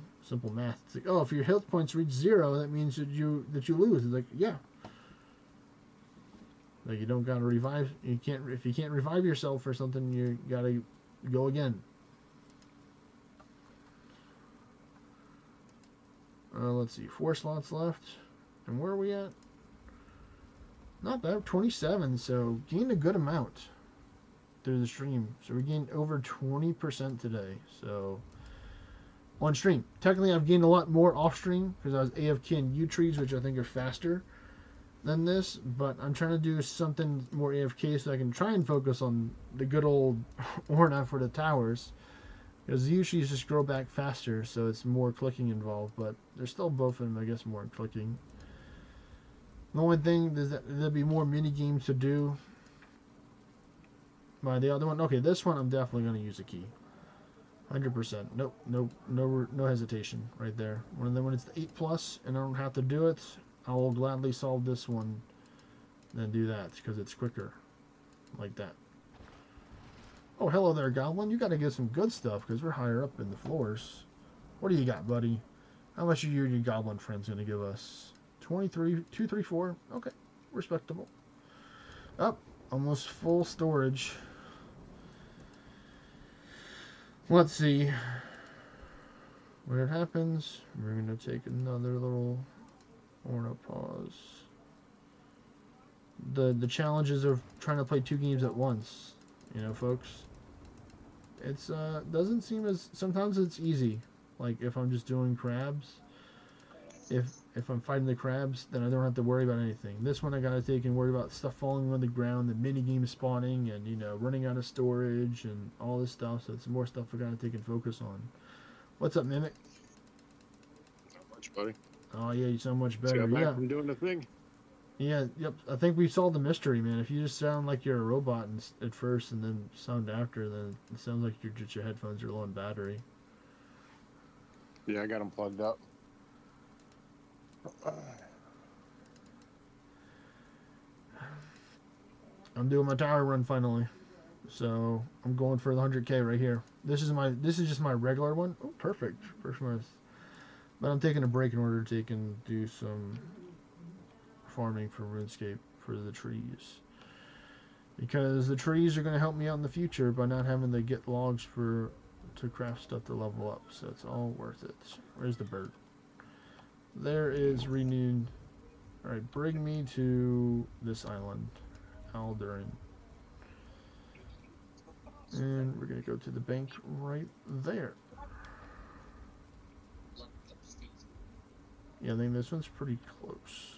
math. It's like, oh, if your health points reach 0, that means that you lose. It's like, yeah. Like, you don't gotta revive. If you can't revive yourself or something, you gotta go again. Let's see, 4 slots left. And where are we at? Not bad, 27. So gained a good amount through the stream. So we gained over 20% today. So on stream, technically I've gained a lot more off stream because I was AFK in U-trees, which I think are faster than this, but I'm trying to do something more AFK so I can try and focus on the good old ORNA for the towers, because the usually just grow back faster, so it's more clicking involved, but they're still both of them, I guess, more clicking. The only thing is that there'll be more mini games to do by the other one. Okay, this one I'm definitely going to use a key, 100%. Nope, no hesitation right there. When it's the 8+ and I don't have to do it, I will gladly solve this one than do that, because it's quicker like that. Oh, hello there, Goblin. You got to get some good stuff because we're higher up in the floors. What do you got, buddy? How much are you and your Goblin friends going to give us? 23, 234. Okay, respectable. Up, almost full storage. Let's see where it happens. We're going to take another little ORNA pause. The challenges of trying to play 2 games at once, you know, folks. It's doesn't seem as, sometimes it's easy. Like if I'm just doing crabs, if I'm fighting the crabs, then I don't have to worry about anything. This one I gotta take and worry about stuff falling on the ground, the mini game spawning, and, you know, running out of storage and all this stuff. So it's more stuff I gotta take and focus on. What's up, Mimic? Not much, buddy. Oh yeah, you sound much better. Got back Yeah. from doing the thing. Yeah, yep. I think we solved the mystery, man. If you just sound like you're a robot at first and then sound after, then it sounds like your headphones are low on battery. Yeah, I got them plugged up. I'm doing my tower run finally, so I'm going for the 100K right here. This is just my regular one. Oh, perfect. First one. But I'm taking a break in order to take and do some farming for RuneScape for the trees, because the trees are going to help me out in the future by not having to get logs to craft stuff to level up. So it's all worth it. Where's the bird? There is renewed Alright, bring me to this island, Aldurin. And we're going to go to the bank right there. Yeah, I think this one's pretty close.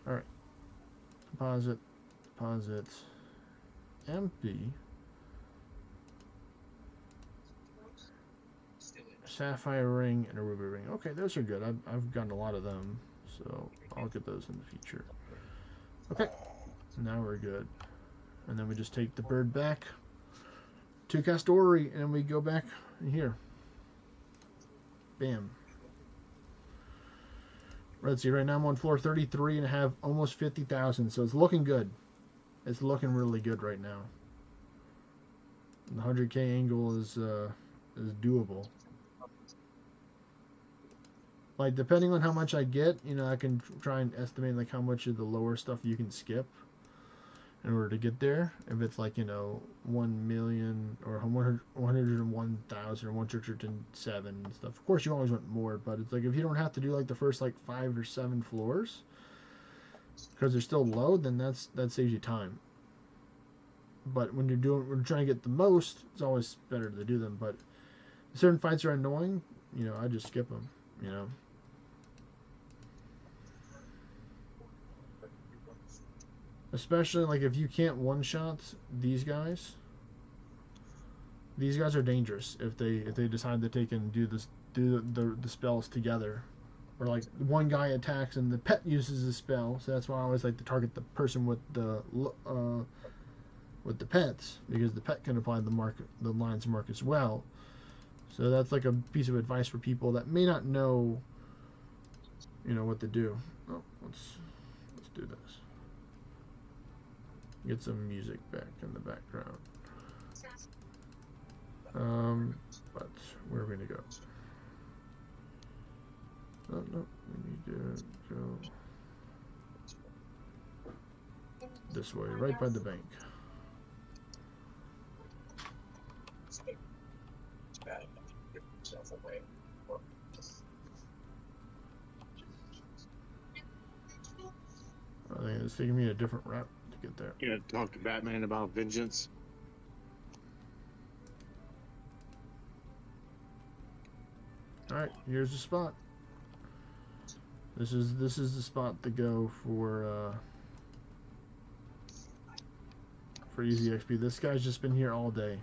Alright. Deposit. Deposit. Empty. Sapphire ring and a ruby ring. Okay, those are good. I've gotten a lot of them, so I'll get those in the future. Okay, now we're good. And then we just take the bird back to Castori, and we go back here. Bam. Let's see, right now I'm on floor 33 and I have almost 50,000, so it's looking good. It's looking really good right now. The 100K angle is doable. Like, depending on how much I get, you know, I can try and estimate, like, how much of the lower stuff you can skip in order to get there. If it's, like, you know, 1 million or 101,000 or 107 and stuff. Of course, you always want more, but it's like, if you don't have to do, like, the first, like, 5 or 7 floors, because they're still low, then that saves you time. But when we're trying to get the most, it's always better to do them. But if certain fights are annoying, you know, I just skip them, you know. Especially, like, if you can't one-shot these guys are dangerous if they decide to take and do the spells together. Or, like, one guy attacks and the pet uses the spell, so that's why I always like to target the person with the pets, because the pet can apply the lines mark as well. So that's like a piece of advice for people that may not know, you know, what to do. Oh, let's do this. Get some music back in the background. But where are we gonna go? Oh no, we need to go this way, right by the bank. I think it's taking me a different route to get there. You gonna talk to Batman about vengeance? Alright, here's the spot. This is the spot to go for easy XP. This guy's just been here all day.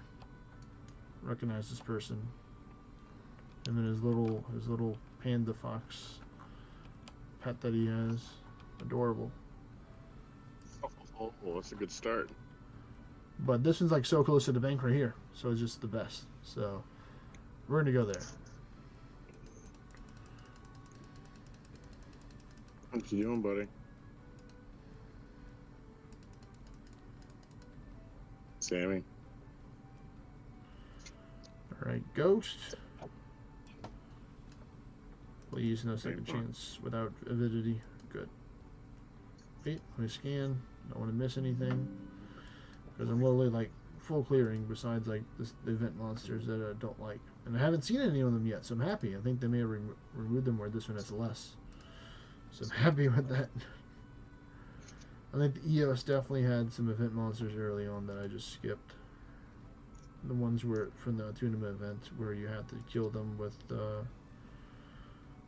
Recognize this person. Him and his little panda fox pet that he has. Adorable. Oh, that's a good start. But this one's like so close to the bank right here, so it's just the best. So we're gonna go there. What you doing, buddy? Sammy. Alright, ghost. Please, no second chance without avidity. Good. Wait, let me scan. Don't want to miss anything. Because I'm literally like full clearing besides like the event monsters that I don't like. And I haven't seen any of them yet, so I'm happy. I think they may have removed them where this one has less. So I'm happy with that. I think the EOS definitely had some event monsters early on that I just skipped. The ones were from the tournament event where you had to kill them with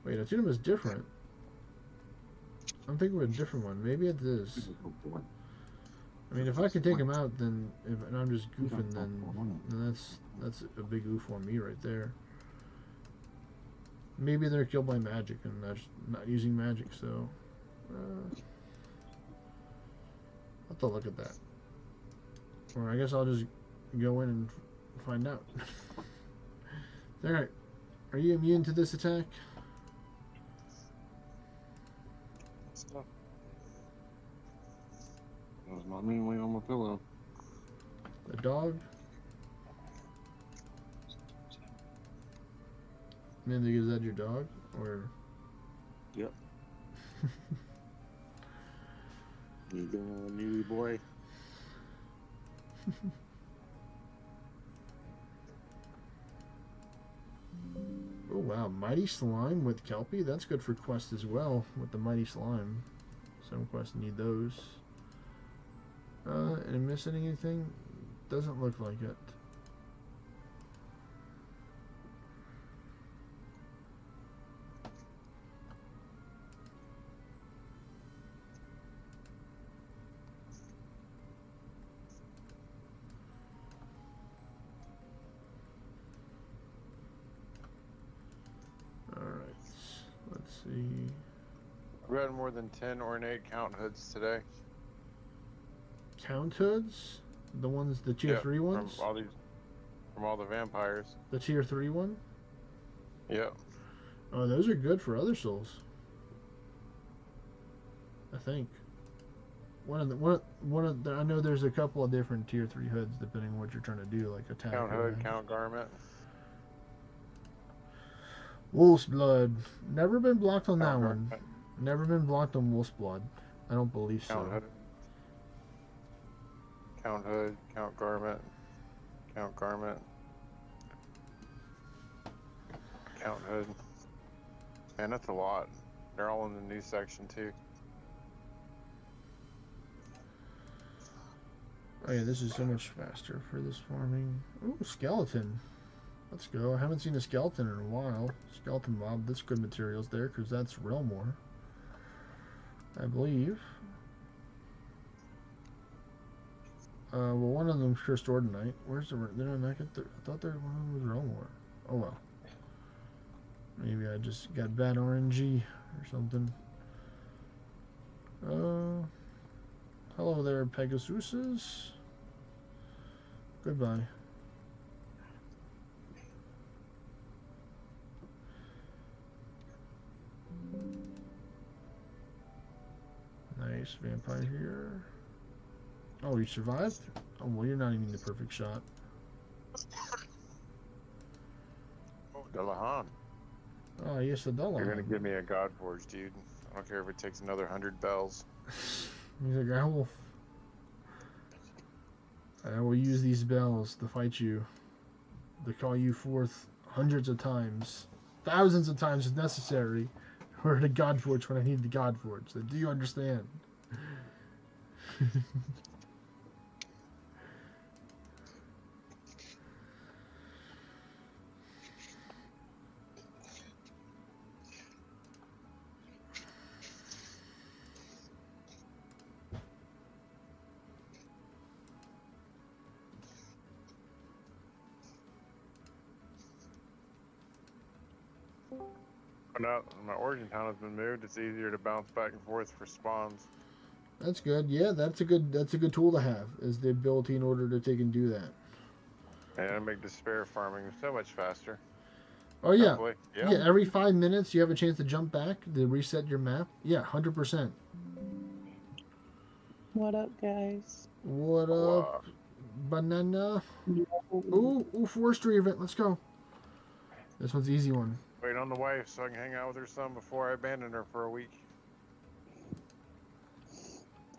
wait, a tournament is different. I'm thinking of a different one. Maybe it is. I mean, if I can take him out, then and I'm just goofing, then that's a big oof on me right there. Maybe they're killed by magic and I'm not using magic, so I'll have to look at that. Or I guess I'll just go in and find out. Alright. Are you immune to this attack? That was my main way on my pillow. The dog? Maybe is that your dog? Or Yep. You doing, newly boy? wow, Mighty Slime with Kelpie. That's good for quests as well with the Mighty Slime. Some quests need those. Am I missing anything? Doesn't look like it. Alright, let's see. We had more than 10 ornate count hoods today. Count hoods? The ones, the tier 3 ones? From all the vampires. The tier 3 one? Yep. Oh, those are good for other souls. I think. I know there's a couple of different tier 3 hoods depending on what you're trying to do, like attack. Count hood, count garment. Wolf's blood. Never been blocked on that one. Garment. Never been blocked on Wolf's blood. I don't believe so. Count hood, count garment, count garment, count hood. Man, that's a lot. They're all in the new section too. Oh yeah, this is so much faster for this farming. Ooh, skeleton. Let's go. I haven't seen a skeleton in a while. Skeleton mob, that's good materials there, because that's realm war, I believe. Well, one of them sure stored tonight. Where's the... Did I not get the... I thought one of them was realm war. Oh well. Maybe I just got bad RNG or something. Hello there, Pegasuses. Goodbye. Nice vampire here. Oh, you survived? Oh, well, you're not even the perfect shot. Oh, Delahan. Oh, yes, the Delahan. You're gonna give me a God Forge, dude. I don't care if it takes another 100 bells. He's like, I will use these bells to fight you, to call you forth hundreds of times, thousands of times if necessary, or to God Forge when I need the God Forge. So do you understand? Now my origin town has been moved. It's easier to bounce back and forth for spawns. That's good. Yeah, that's a good tool to have, is the ability in order to take and do that. And make despair farming so much faster. Oh yeah. Yeah. Yeah, every 5 minutes you have a chance to jump back to reset your map. Yeah, 100%. What up, guys? What up, banana? Ooh, forestry event. Let's go. This one's the easy one. Wait on the wife so I can hang out with her son before I abandon her for a week.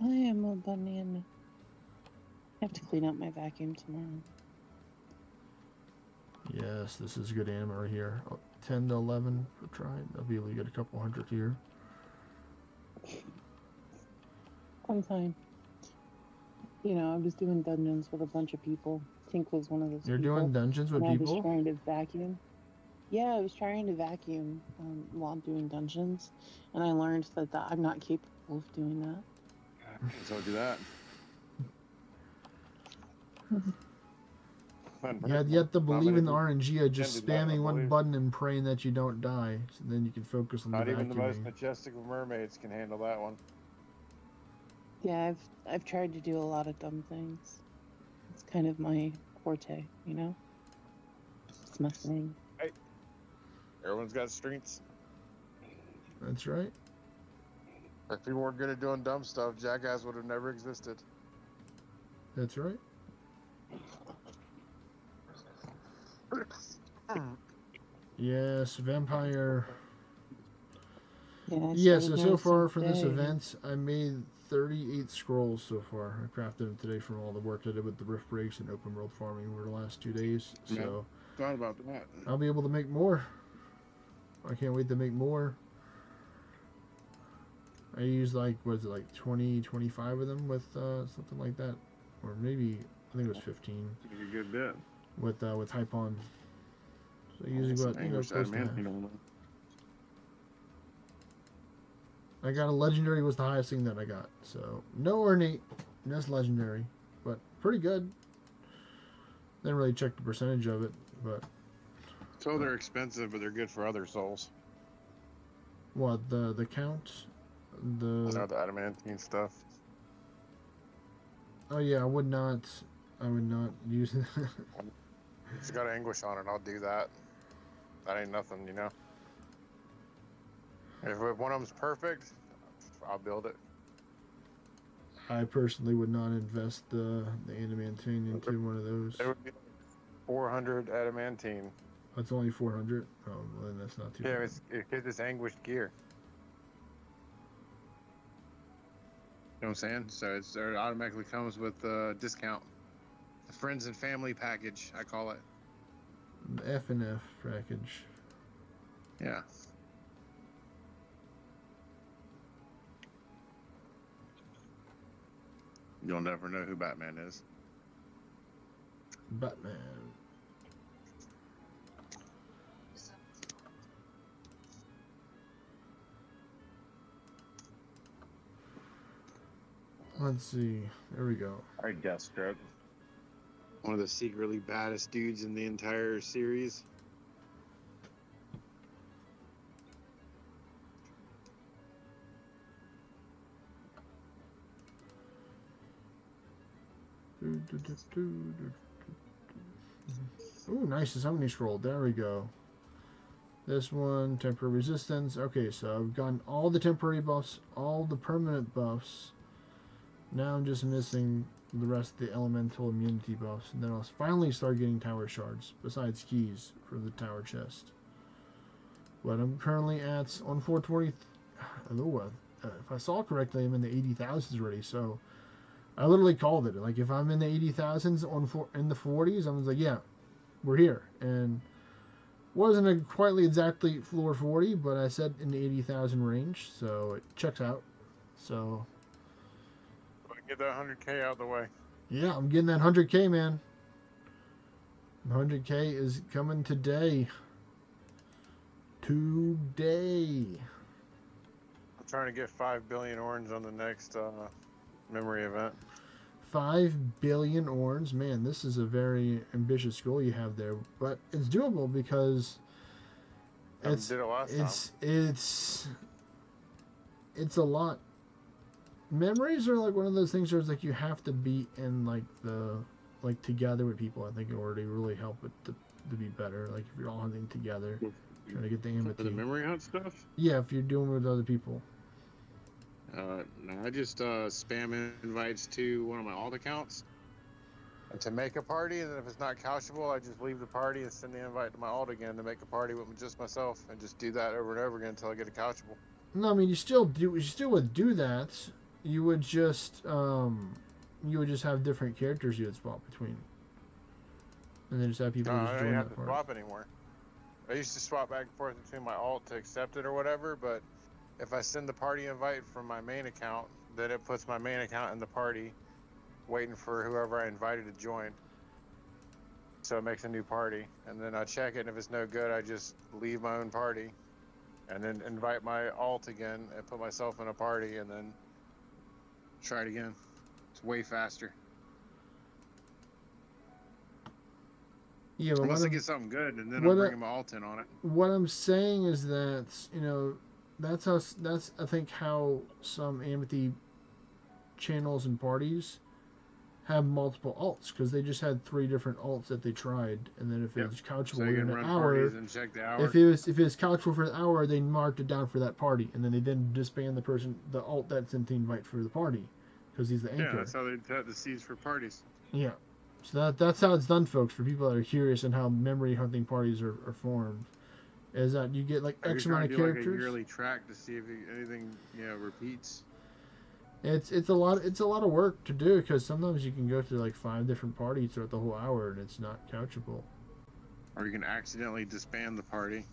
I am a banana. I have to clean up my vacuum tomorrow. Yes, this is good ammo right here. 10 to 11 for trying. I'll be able to get a couple hundred here. One time, you know, I was doing dungeons with a bunch of people. Tink was one of those You're people. doing dungeons with and people? I was trying to vacuum. Yeah, I was trying to vacuum while doing dungeons, and I learned that I'm not capable of doing that. So do that. You have to believe in the RNG of just spamming one button and praying that you don't die, so then you can focus on the vacuuming. Not even the most majestic of mermaids can handle that one. Yeah, I've tried to do a lot of dumb things. It's kind of my forte, you know? It's my thing. Hey, everyone's got strengths. That's right. If people weren't good at doing dumb stuff, Jackass would have never existed. That's right. Yes, vampire. Yeah, Yeah, so far for this event, I made 38 scrolls so far. I crafted them today from all the work I did with the rift breaks and open world farming over the last 2 days. So thought about that. I'll be able to make more. I can't wait to make more. I used like, was it like 20, 25 of them with something like that, or maybe I think it was 15 Like a good bit. with Hypon. So usually Some about English close to half. adamantine on them. I got a legendary was the highest thing that I got. So no ornate, just legendary, but pretty good. Didn't really check the percentage of it, but So they're expensive, but they're good for other souls. what the count, You know, the the adamantine stuff. oh yeah, I would not use it. If it's got English on it, I'll do that. That ain't nothing, you know. If one of them's perfect, I'll build it. I personally would not invest the adamantine into one of those. It would be like 400 adamantine. It's only 400. Oh, well, then that's not too Yeah, bad. it's anguished gear. You know what I'm saying? So it automatically comes with a discount. The friends and family package, I call it. The F and F package. Yeah. You'll never know who Batman is. Batman. Let's see. There we go. Alright, Deathstroke. One of the secretly baddest dudes in the entire series. Ooh, nice. The summoning scroll. There we go. This one, temporary resistance. Okay, so I've gotten all the temporary buffs, all the permanent buffs. Now I'm just missing the rest of the elemental immunity buffs. And then I'll finally start getting tower shards, besides keys for the tower chest. But I'm currently at, on 420, if I saw correctly, I'm in the 80,000s already, so I literally called it. Like, if I'm in the 80,000s in the 40s, I was like, yeah, we're here. And wasn't quite exactly floor 40, but I said in the 80,000 range, so it checks out. So Get that 100K out of the way. yeah, I'm getting that 100K, man. 100K is coming today. Today. I'm trying to get 5 billion orange on the next memory event. 5 billion orange. Man, this is a very ambitious goal you have there, but it's doable because it's a lot. Memories are like one of those things where it's like you have to be in like together with people. I think it already really help it to be better. Like if you're all hunting together, trying to get the amity. For the memory hunt stuff? Yeah, if you're doing it with other people. No, I just spam invites to one of my alt accounts to make a party, and then if it's not couchable, I just leave the party and send the invite to my alt again to make a party with just myself, and just do that over and over again until I get a couchable. No, I mean you still would do that. You would just have different characters you would swap between, and then just have people No, just I join don't that have to party. swap anymore. I used to swap back and forth between my alt to accept it or whatever, but if I send the party invite from my main account, then it puts my main account in the party, waiting for whoever I invited to join. So it makes a new party, and then I check it, and if it's no good, I just leave my own party, and then invite my alt again, and put myself in a party, and then try it again. It's way faster. Yeah, but unless I get something good, and then I'm what bringing my alt in on it. what I'm saying is that that's I think how some Amity channels and parties have multiple alts, because they just had 3 different alts that they tried, and then if it was couchable So you in can an run hour, parties and check the hour. if it was couchable for an hour, they marked it down for that party, and then they didn't disband the alt that's sent the invite for the party, because he's the anchor. Yeah, that's how they set the seeds for parties. Yeah, so that's how it's done, folks. For people that are curious on how memory hunting parties are formed, is that you get like X amount of characters. Like a yearly track to see if anything repeats. It's a lot of work to do, because sometimes you can go through like 5 different parties throughout the whole hour and it's not couchable. Or you can accidentally disband the party.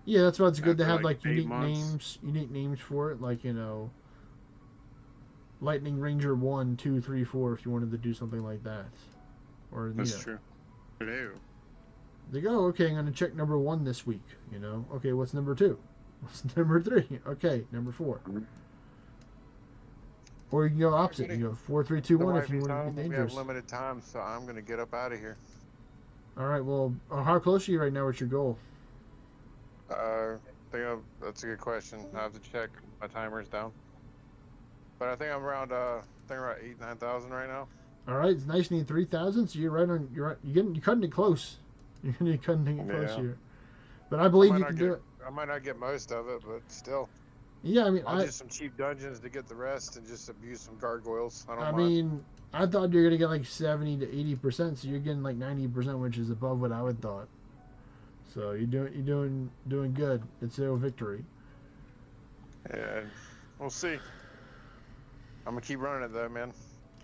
Yeah, that's why it's good to after have like like 8 months. unique names for it, like Lightning Ranger 1, 2, 3, 4. If you wanted to do something like that, or That's true. Hello. they go, okay, I'm gonna check number 1 this week. Okay, what's number 2? What's number 3? Okay, number 4. Or you can go opposite. Alright, You go 4, 3, 2, the 1 if you wifey's want to home. be We have dangerous. limited time, so I'm gonna get up out of here. All right. Well, how close are you right now with your goal? That's a good question. I have to check. My timer's down, but I think I'm around 8,000-9,000 right now. All right. It's nice and neat 3,000. So you're right on. You're right. You're cutting it close. You're cutting it close Yeah. here. But I I believe might you not can get do it. I might not get most of it, but still, Yeah. I mean, I'll do some cheap dungeons to get the rest and just abuse some gargoyles. I don't I mind. mean, I thought you were gonna get like 70 to 80%. So you're getting like 90%, which is above what I would thought. So you're doing good. It's a victory. And we'll see. I'm gonna keep running it though, man.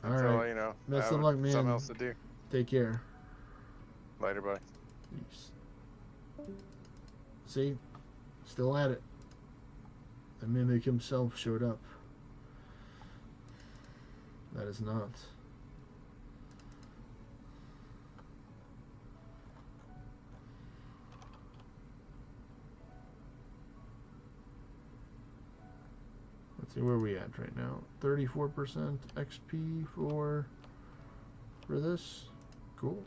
All Until right. I Best of have luck, something man. else to do. Take care. Later, bye. Peace. See, still at it. The mimic himself showed up. That is not. Let's see where we at right now. 34% XP for this. Cool.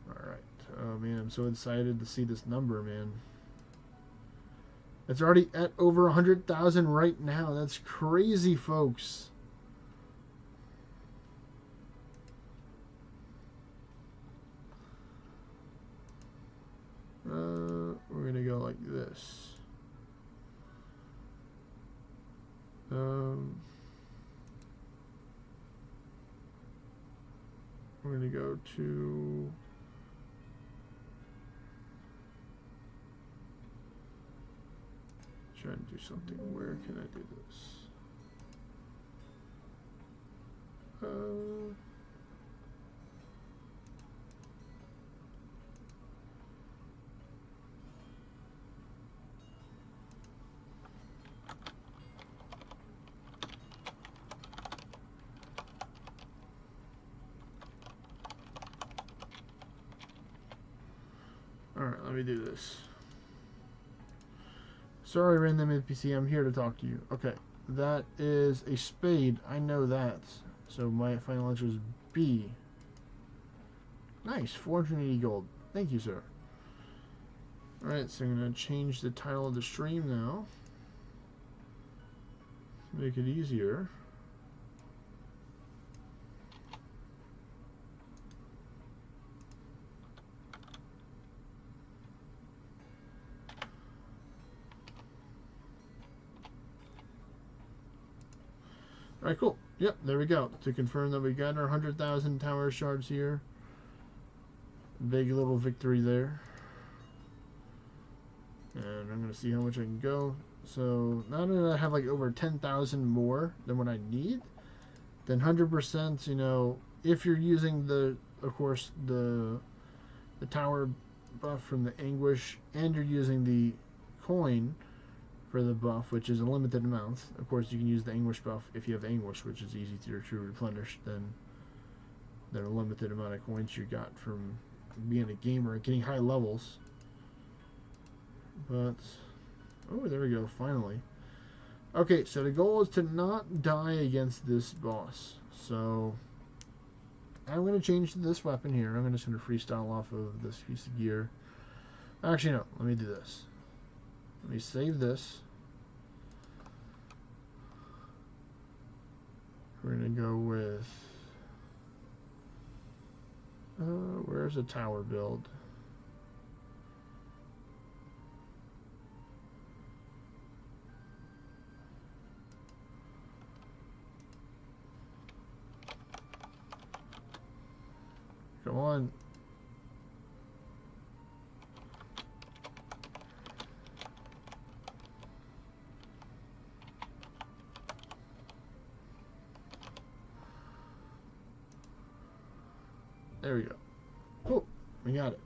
Alright. Oh man, I'm so excited to see this number, man. It's already at over 100,000 right now. That's crazy, folks. We're gonna go like this. We're gonna go to try and do something. Where can I do this? Alright, let me do this. Sorry, random NPC, I'm here to talk to you. Okay, that is a spade. I know that. So my final answer is B. Nice, 480 gold. Thank you, sir. Alright, so I'm going to change the title of the stream now. Make it easier. Alright, cool. Yep, there we go. To confirm that we got our 100,000 tower shards here. Big little victory there. And I'm going to see how much I can go. So, now that I have like over 10,000 more than what I need, then 100%, if you're using of course, the tower buff from the Anguish, and you're using the coin for the buff, which is a limited amount. Of course, you can use the Anguish buff if you have Anguish, which is easy to replenish than a limited amount of coins you got from being a gamer and getting high levels. But, oh, there we go, finally. Okay, so the goal is to not die against this boss. So, I'm going to change to this weapon here. I'm just going to freestyle off of this piece of gear. Actually, no, let me do this. Let me save this. We're going to go with... where's the tower build? Come on. There we go. Oh, we got it.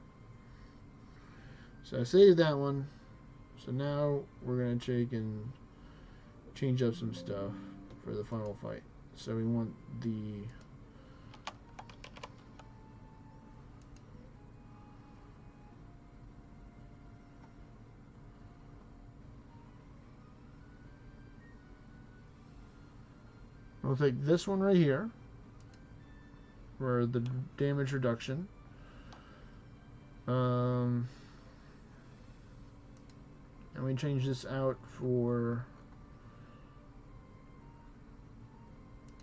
So I saved that one. So now we're going to take and change up some stuff for the final fight. So we want the... We'll take this one right here for the damage reduction. And we change this out for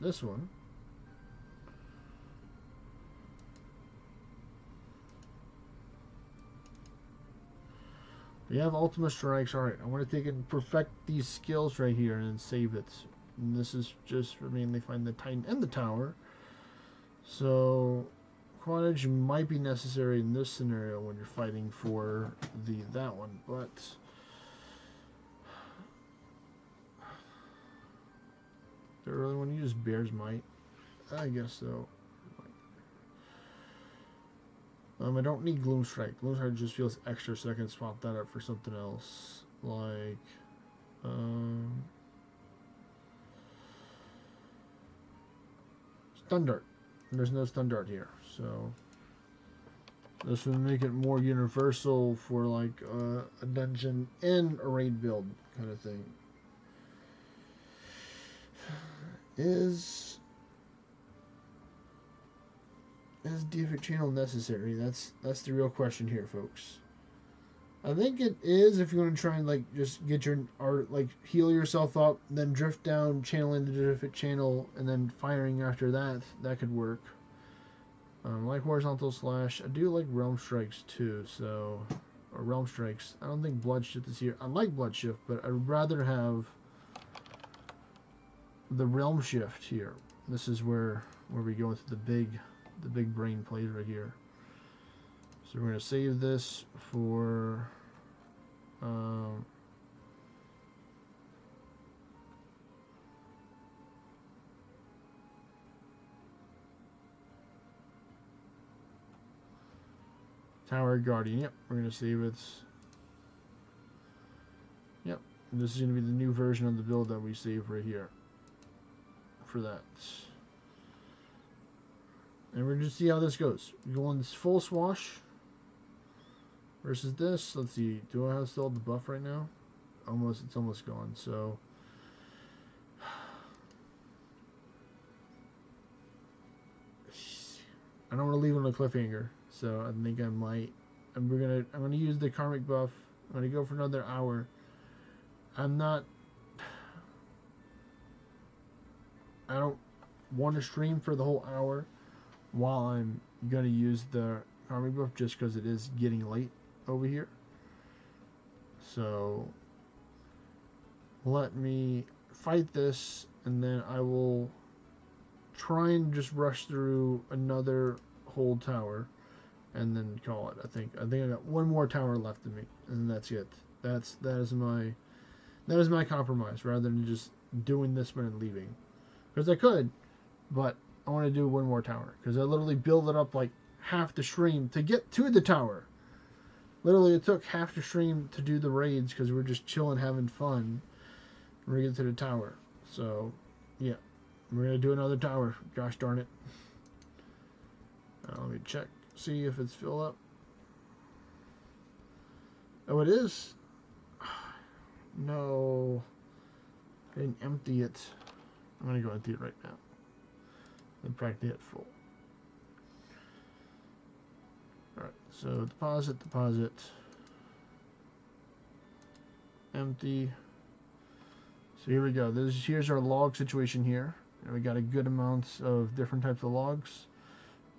this one. We have Ultimate Strikes. Alright, I want to take and perfect these skills right here and then save it. And this is just for mainly find the Titan and the Tower. So quadage might be necessary in this scenario when you're fighting for that one, but do I really want to use Bear's Might? I guess so. I don't need Gloom Strike. Gloom Strike just feels extra, so I can swap that up for something else. Like, Stun Dart. There's no Stun Dart here, so this would make it more universal for like a dungeon and a raid build kind of thing. Is defect channel necessary? That's the real question here, folks. I think it is if you want to try and like just get your art, like heal yourself up, then drift down, channel into the defect channel, and then firing after that. That could work. Like horizontal slash. I do like realm strikes too. So, or realm strikes. I don't think blood shift is here. I like blood shift, but I'd rather have the realm shift here. This is where we go into the big brain plays right here. So we're going to save this for Tower Guardian. Yep, we're going to save it. Yep, this is going to be the new version of the build that we save right here for that. And we're going to see how this goes. We go on this full swash versus this. Let's see. Do I have still the buff right now? Almost. It's almost gone. So I don't want to leave it on a cliffhanger. So I think I might. I'm gonna use the karmic buff. I'm gonna go for another hour. I don't want to stream for the whole hour while I'm going to use the karmic buff just because it is getting late over here. So let me fight this and then I will try and just rush through another whole tower and then call it. I think I got one more tower left in me and that's it. That is my compromise rather than just doing this one and leaving. Because I could, but I want to do one more tower. Because I literally build it up like half the stream to get to the tower. Literally, it took half the stream to do the raids because we're just chilling, having fun. We're going to get to the tower. So, yeah. We're going to do another tower. Gosh darn it. Let me check. See if it's filled up. Oh, it is? No. I didn't empty it. I'm going to go empty it right now. And practically at full. Alright, so deposit. Empty. So here we go. Here's our log situation here. And we got a good amount of different types of logs.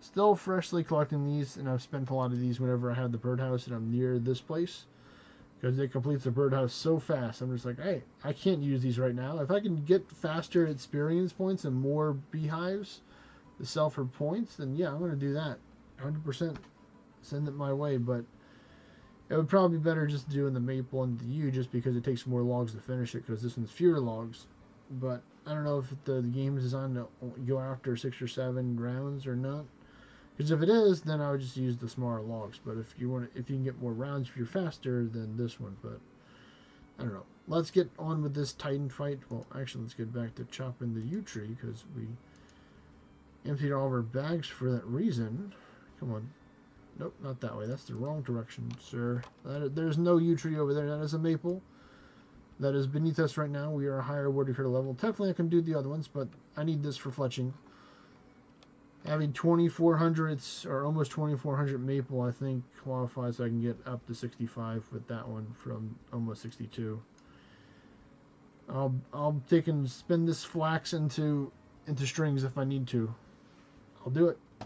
Still freshly collecting these, and I've spent a lot of these whenever I have the birdhouse and I'm near this place. Because it completes the birdhouse so fast. I'm just like, hey, I can't use these right now. If I can get faster experience points and more beehives to sell for points, then yeah, I'm going to do that. 100% send it my way. But it would probably be better just doing the maple and the yew just because it takes more logs to finish it because this one's fewer logs. But I don't know if the game is designed to go after 6 or 7 rounds or not. Because if it is, then I would just use the smaller logs. But if you can get more rounds, if you're faster, then this one. But I don't know. Let's get on with this Titan fight. Well, actually, let's get back to chopping the yew tree because we emptied all of our bags for that reason. Come on. Nope, not that way. That's the wrong direction, sir. There's no yew tree over there. That is a maple. That is beneath us right now. We are a higher wood critter level. Definitely I can do the other ones, but I need this for fletching. Having 2,400 or almost 2,400 maple, I think, qualifies so I can get up to 65 with that one from almost 62. I'll take and spin this flax into strings if I need to. I'll do it. I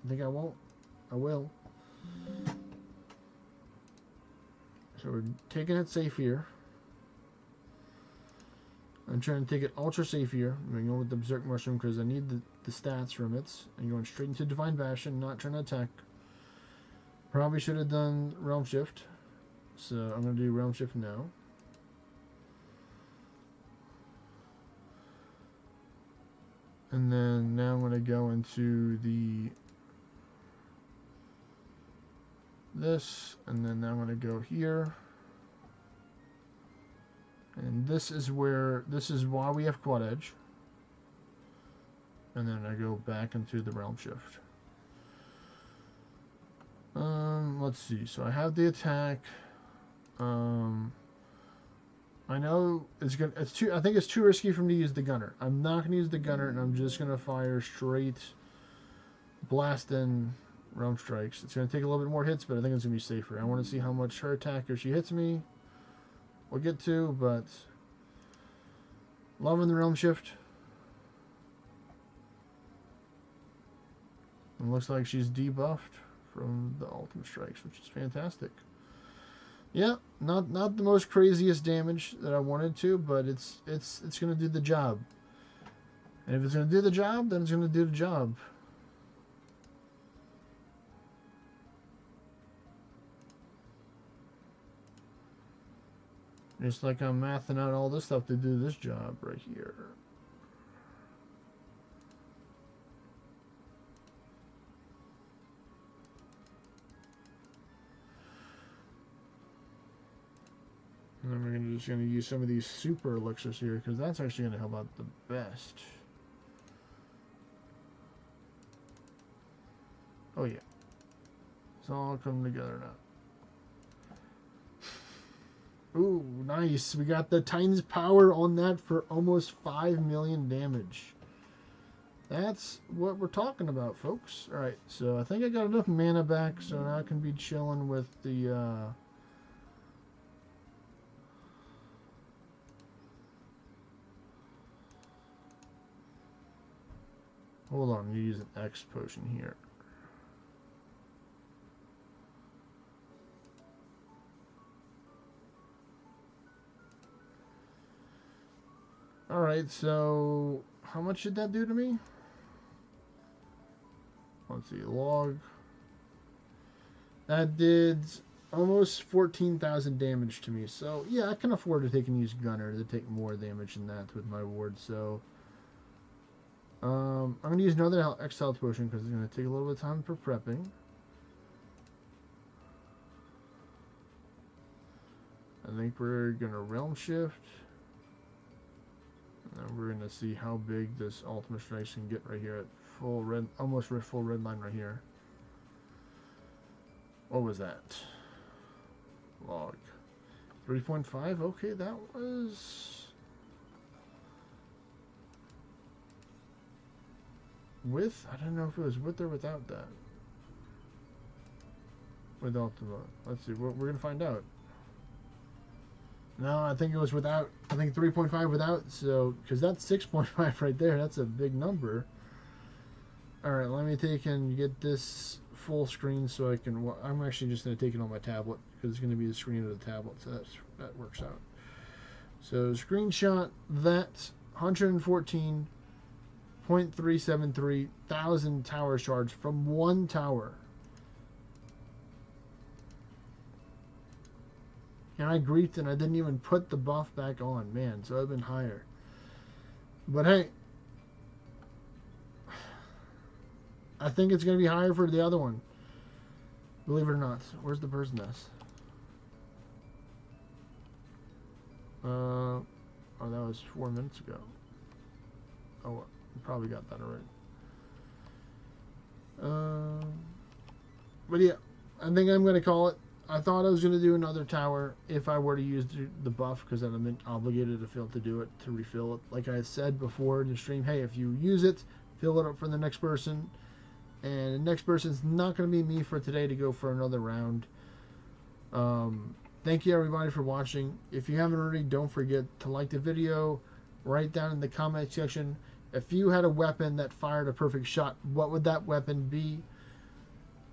think I won't. I will. So we're taking it safe here. I'm trying to take it ultra safe here. I'm going with the Berserk Mushroom because I need the stats from it. I'm going straight into Divine Bastion, not trying to attack. Probably should have done Realm Shift. So I'm going to do Realm Shift now. And then now I'm going to go into this, and then I'm going to go here. And this is why we have Quad Edge. And then I go back into the Realm Shift. Let's see. So I have the attack. I know I think it's too risky for me to use the gunner. I'm not going to use the gunner, and I'm just going to fire straight blasting Realm Strikes. It's going to take a little bit more hits, but I think it's going to be safer. I want to see how much her attack if she hits me. We'll get to, but loving the Realm Shift. It looks like she's debuffed from the ultimate strikes, which is fantastic. Yeah, not the most craziest damage that I wanted to, but it's going to do the job. And if it's going to do the job, then it's going to do the job. Just like I'm mathing out all this stuff to do this job right here. And then we're just going to use some of these super elixirs here because that's actually going to help out the best. Oh yeah. It's all coming together now. Ooh, nice. We got the Titan's power on that for almost 5 million damage. That's what we're talking about, folks. Alright, so I think I got enough mana back, so now I can be chilling with the, hold on, I'm use an X potion here. Alright, so how much did that do to me? Let's see, log. That did almost 14,000 damage to me. So, yeah, I can afford to take and use Gunner to take more damage than that with my ward. So, I'm going to use another X health potion because it's going to take a little bit of time for prepping. I think we're going to Realm Shift. And we're going to see how big this ultimate strike can get right here at full red, almost full red line right here. What was that? Log. 3.5? Okay, that was with, I don't know if it was with or without that. With Ultima. Let's see, we're going to find out. No, I think it was without. I think 3.5 without, so, because that's 6.5 right there. That's a big number. Alright, let me take and get this full screen so I can, I'm actually just going to take it on my tablet because it's going to be the screen of the tablet, so that works out. So, screenshot that 114.373 thousand tower shards from one tower. And I griefed and I didn't even put the buff back on. Man, so I've been higher. But hey, I think it's going to be higher for the other one. Believe it or not. Where's the bird's nest? Oh, that was 4 minutes ago. Oh, you probably got that already. But yeah, I think I'm going to call it. I thought I was going to do another tower if I were to use the buff, because then I'm obligated to fail to do it, to refill it. Like I said before in the stream, hey, if you use it, fill it up for the next person. And the next person's not going to be me for today to go for another round. Thank you everybody for watching. If you haven't already, don't forget to like the video. Write down in the comment section, if you had a weapon that fired a perfect shot, what would that weapon be?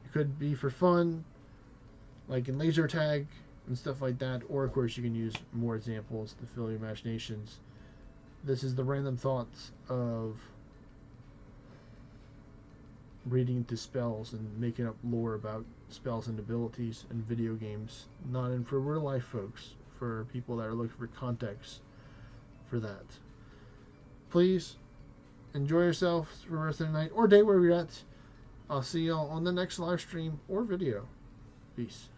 It could be for fun, like in laser tag and stuff like that, or of course you can use more examples to fill your imaginations. This is the random thoughts of reading into spells and making up lore about spells and abilities in video games, not in for real life folks, for people that are looking for context for that. Please enjoy yourself for the rest of the night or day where you're at. I'll see y'all on the next live stream or video. Peace.